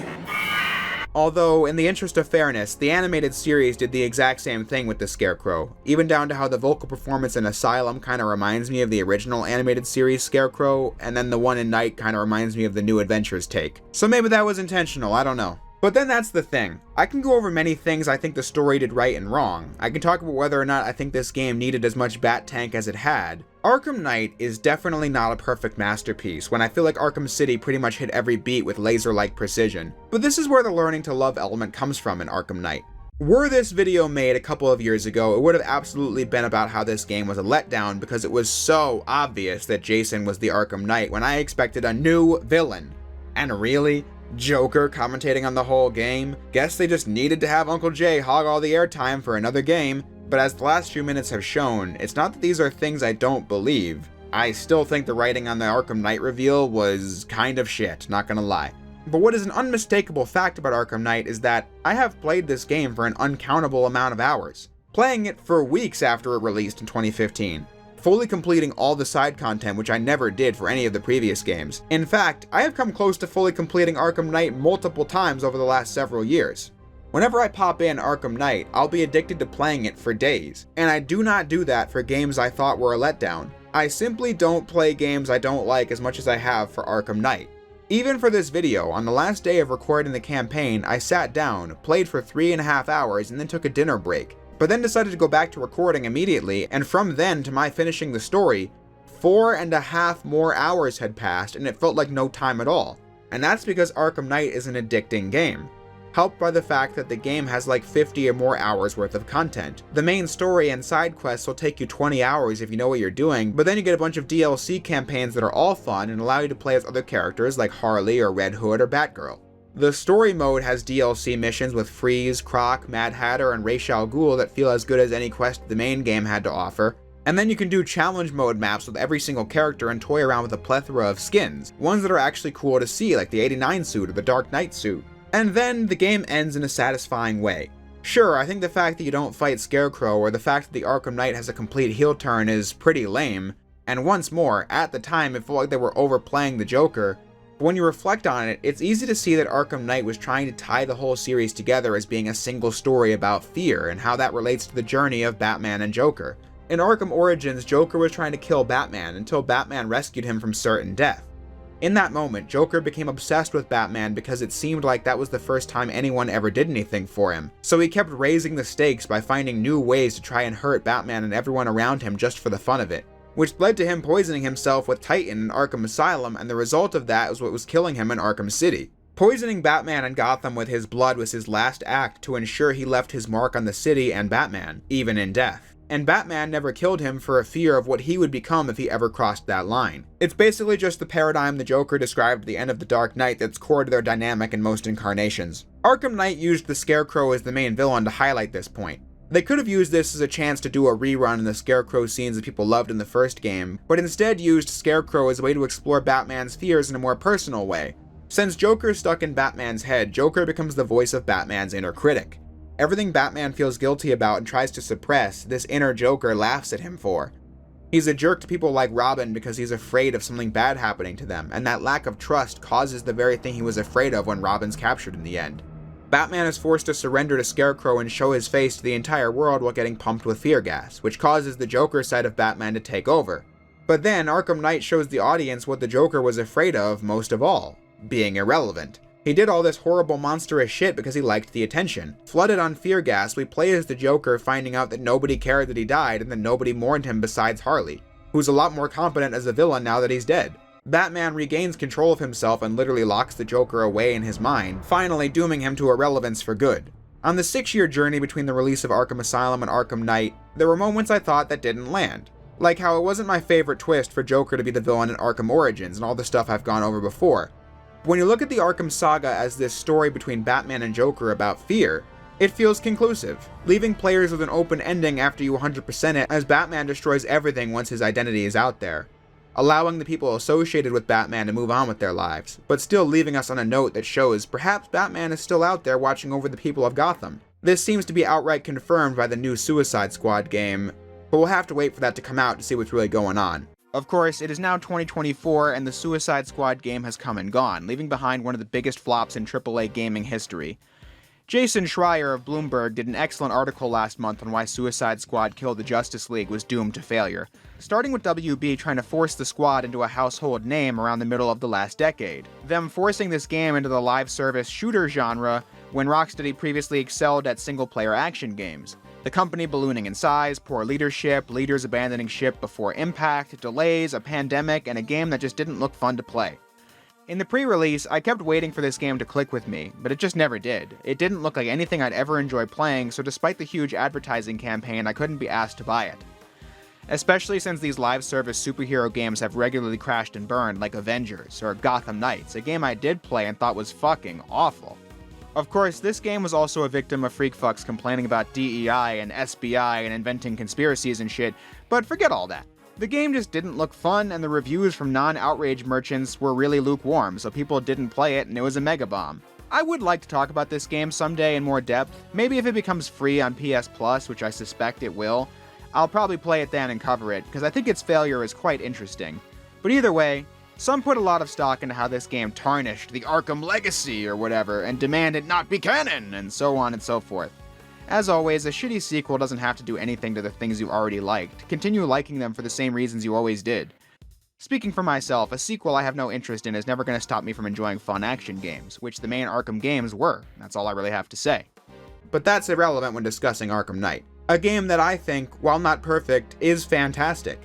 Although, in the interest of fairness, the animated series did the exact same thing with the Scarecrow, even down to how the vocal performance in Asylum kinda reminds me of the original animated series Scarecrow, and then the one in Night kinda reminds me of the New Adventures take. So maybe that was intentional, I don't know. But then that's the thing. I can go over many things I think the story did right and wrong. I can talk about whether or not I think this game needed as much Bat Tank as it had. Arkham Knight is definitely not a perfect masterpiece, when I feel like Arkham City pretty much hit every beat with laser-like precision. But this is where the learning to love element comes from in Arkham Knight. Were this video made a couple of years ago, it would have absolutely been about how this game was a letdown because it was so obvious that Jason was the Arkham Knight when I expected a new villain. And really? Joker commentating on the whole game? Guess they just needed to have Uncle Jay hog all the airtime for another game. But as the last few minutes have shown, it's not that these are things I don't believe. I still think the writing on the Arkham Knight reveal was kind of shit, not gonna lie. But what is an unmistakable fact about Arkham Knight is that I have played this game for an uncountable amount of hours, playing it for weeks after it released in 2015. Fully completing all the side content, which I never did for any of the previous games. In fact, I have come close to fully completing Arkham Knight multiple times over the last several years. Whenever I pop in Arkham Knight, I'll be addicted to playing it for days, and I do not do that for games I thought were a letdown. I simply don't play games I don't like as much as I have for Arkham Knight. Even for this video, on the last day of recording the campaign, I sat down, played for 3.5 hours, and then took a dinner break. But then decided to go back to recording immediately, and from then to my finishing the story, 4.5 more hours had passed and it felt like no time at all. And that's because Arkham Knight is an addicting game, helped by the fact that the game has like 50 or more hours worth of content. The main story and side quests will take you 20 hours if you know what you're doing, but then you get a bunch of DLC campaigns that are all fun and allow you to play as other characters like Harley or Red Hood or Batgirl. The story mode has DLC missions with Freeze, Croc, Mad Hatter, and Ra's al Ghul that feel as good as any quest the main game had to offer. And then you can do challenge mode maps with every single character and toy around with a plethora of skins, ones that are actually cool to see like the 89 suit or the Dark Knight suit. And then the game ends in a satisfying way. Sure, I think the fact that you don't fight Scarecrow or the fact that the Arkham Knight has a complete heel turn is pretty lame. And once more, at the time it felt like they were overplaying the Joker. But when you reflect on it, it's easy to see that Arkham Knight was trying to tie the whole series together as being a single story about fear and how that relates to the journey of Batman and Joker. In Arkham Origins, Joker was trying to kill Batman until Batman rescued him from certain death. In that moment, Joker became obsessed with Batman because it seemed like that was the first time anyone ever did anything for him. So he kept raising the stakes by finding new ways to try and hurt Batman and everyone around him just for the fun of it, which led to him poisoning himself with Titan in Arkham Asylum, and the result of that is what was killing him in Arkham City. Poisoning Batman and Gotham with his blood was his last act to ensure he left his mark on the city and Batman, even in death. And Batman never killed him for a fear of what he would become if he ever crossed that line. It's basically just the paradigm the Joker described at the end of The Dark Knight that's core to their dynamic in most incarnations. Arkham Knight used the Scarecrow as the main villain to highlight this point. They could have used this as a chance to do a rerun in the Scarecrow scenes that people loved in the first game, but instead used Scarecrow as a way to explore Batman's fears in a more personal way. Since Joker's stuck in Batman's head, Joker becomes the voice of Batman's inner critic. Everything Batman feels guilty about and tries to suppress, this inner Joker laughs at him for. He's a jerk to people like Robin because he's afraid of something bad happening to them, and that lack of trust causes the very thing he was afraid of when Robin's captured in the end. Batman is forced to surrender to Scarecrow and show his face to the entire world while getting pumped with fear gas, which causes the Joker side of Batman to take over. But then Arkham Knight shows the audience what the Joker was afraid of most of all, being irrelevant. He did all this horrible monstrous shit because he liked the attention. Flooded on fear gas, we play as the Joker finding out that nobody cared that he died and that nobody mourned him besides Harley, who's a lot more competent as a villain now that he's dead. Batman regains control of himself and literally locks the Joker away in his mind, finally dooming him to irrelevance for good. On the 6-year journey between the release of Arkham Asylum and Arkham Knight, there were moments I thought that didn't land. Like how it wasn't my favorite twist for Joker to be the villain in Arkham Origins and all the stuff I've gone over before. When you look at the Arkham saga as this story between Batman and Joker about fear, it feels conclusive, leaving players with an open ending after you 100% it as Batman destroys everything once his identity is out there, allowing the people associated with Batman to move on with their lives, but still leaving us on a note that shows perhaps Batman is still out there watching over the people of Gotham. This seems to be outright confirmed by the new Suicide Squad game, but we'll have to wait for that to come out to see what's really going on. Of course, it is now 2024 and the Suicide Squad game has come and gone, leaving behind one of the biggest flops in AAA gaming history. Jason Schreier of Bloomberg did an excellent article last month on why Suicide Squad Killed the Justice League was doomed to failure, starting with WB trying to force the squad into a household name around the middle of the last decade, them forcing this game into the live service shooter genre when Rocksteady previously excelled at single-player action games. The company ballooning in size, poor leadership, leaders abandoning ship before impact, delays, a pandemic, and a game that just didn't look fun to play. In the pre-release, I kept waiting for this game to click with me, but it just never did. It didn't look like anything I'd ever enjoy playing, so despite the huge advertising campaign, I couldn't be asked to buy it. Especially since these live service superhero games have regularly crashed and burned, like Avengers or Gotham Knights, a game I did play and thought was fucking awful. Of course, this game was also a victim of freakfucks complaining about DEI and SBI and inventing conspiracies and shit, but forget all that. The game just didn't look fun, and the reviews from non-outrage merchants were really lukewarm, so people didn't play it, and it was a mega bomb. I would like to talk about this game someday in more depth. Maybe if it becomes free on PS Plus, which I suspect it will, I'll probably play it then and cover it, because I think its failure is quite interesting. But either way, some put a lot of stock into how this game tarnished the Arkham legacy or whatever, and demand it not be canon, and so on and so forth. As always, a shitty sequel doesn't have to do anything to the things you already liked. Continue liking them for the same reasons you always did. Speaking for myself, a sequel I have no interest in is never going to stop me from enjoying fun action games, which the main Arkham games were. That's all I really have to say. But that's irrelevant when discussing Arkham Knight. A game that I think, while not perfect, is fantastic.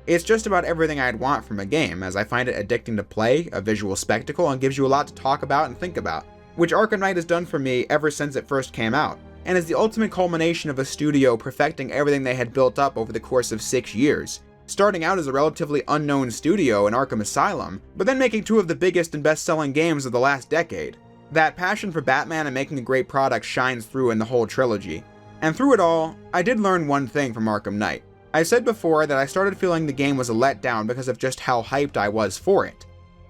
It's just about everything I'd want from a game, as I find it addicting to play, a visual spectacle, and gives you a lot to talk about and think about, which Arkham Knight has done for me ever since it first came out, and is the ultimate culmination of a studio perfecting everything they had built up over the course of 6 years, starting out as a relatively unknown studio in Arkham Asylum, but then making two of the biggest and best-selling games of the last decade. That passion for Batman and making a great product shines through in the whole trilogy. And through it all, I did learn one thing from Arkham Knight. I said before that I started feeling the game was a letdown because of just how hyped I was for it.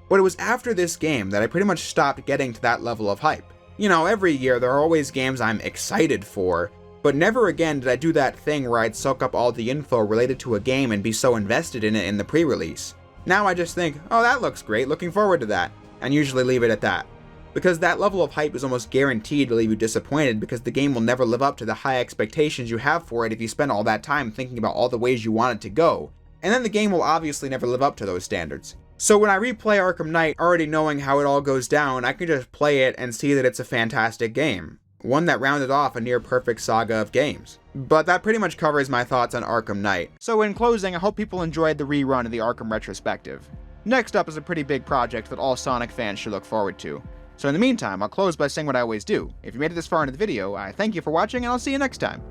But it was after this game that I pretty much stopped getting to that level of hype. You know, every year there are always games I'm excited for, but never again did I do that thing where I'd soak up all the info related to a game and be so invested in it in the pre-release. Now I just think, oh, that looks great, looking forward to that, and usually leave it at that. Because that level of hype is almost guaranteed to leave you disappointed because the game will never live up to the high expectations you have for it if you spend all that time thinking about all the ways you want it to go, and then the game will obviously never live up to those standards. So when I replay Arkham Knight already knowing how it all goes down, I can just play it and see that it's a fantastic game. One that rounded off a near-perfect saga of games. But that pretty much covers my thoughts on Arkham Knight. So in closing, I hope people enjoyed the rerun of the Arkham Retrospective. Next up is a pretty big project that all Sonic fans should look forward to. So in the meantime, I'll close by saying what I always do. If you made it this far into the video, I thank you for watching and I'll see you next time.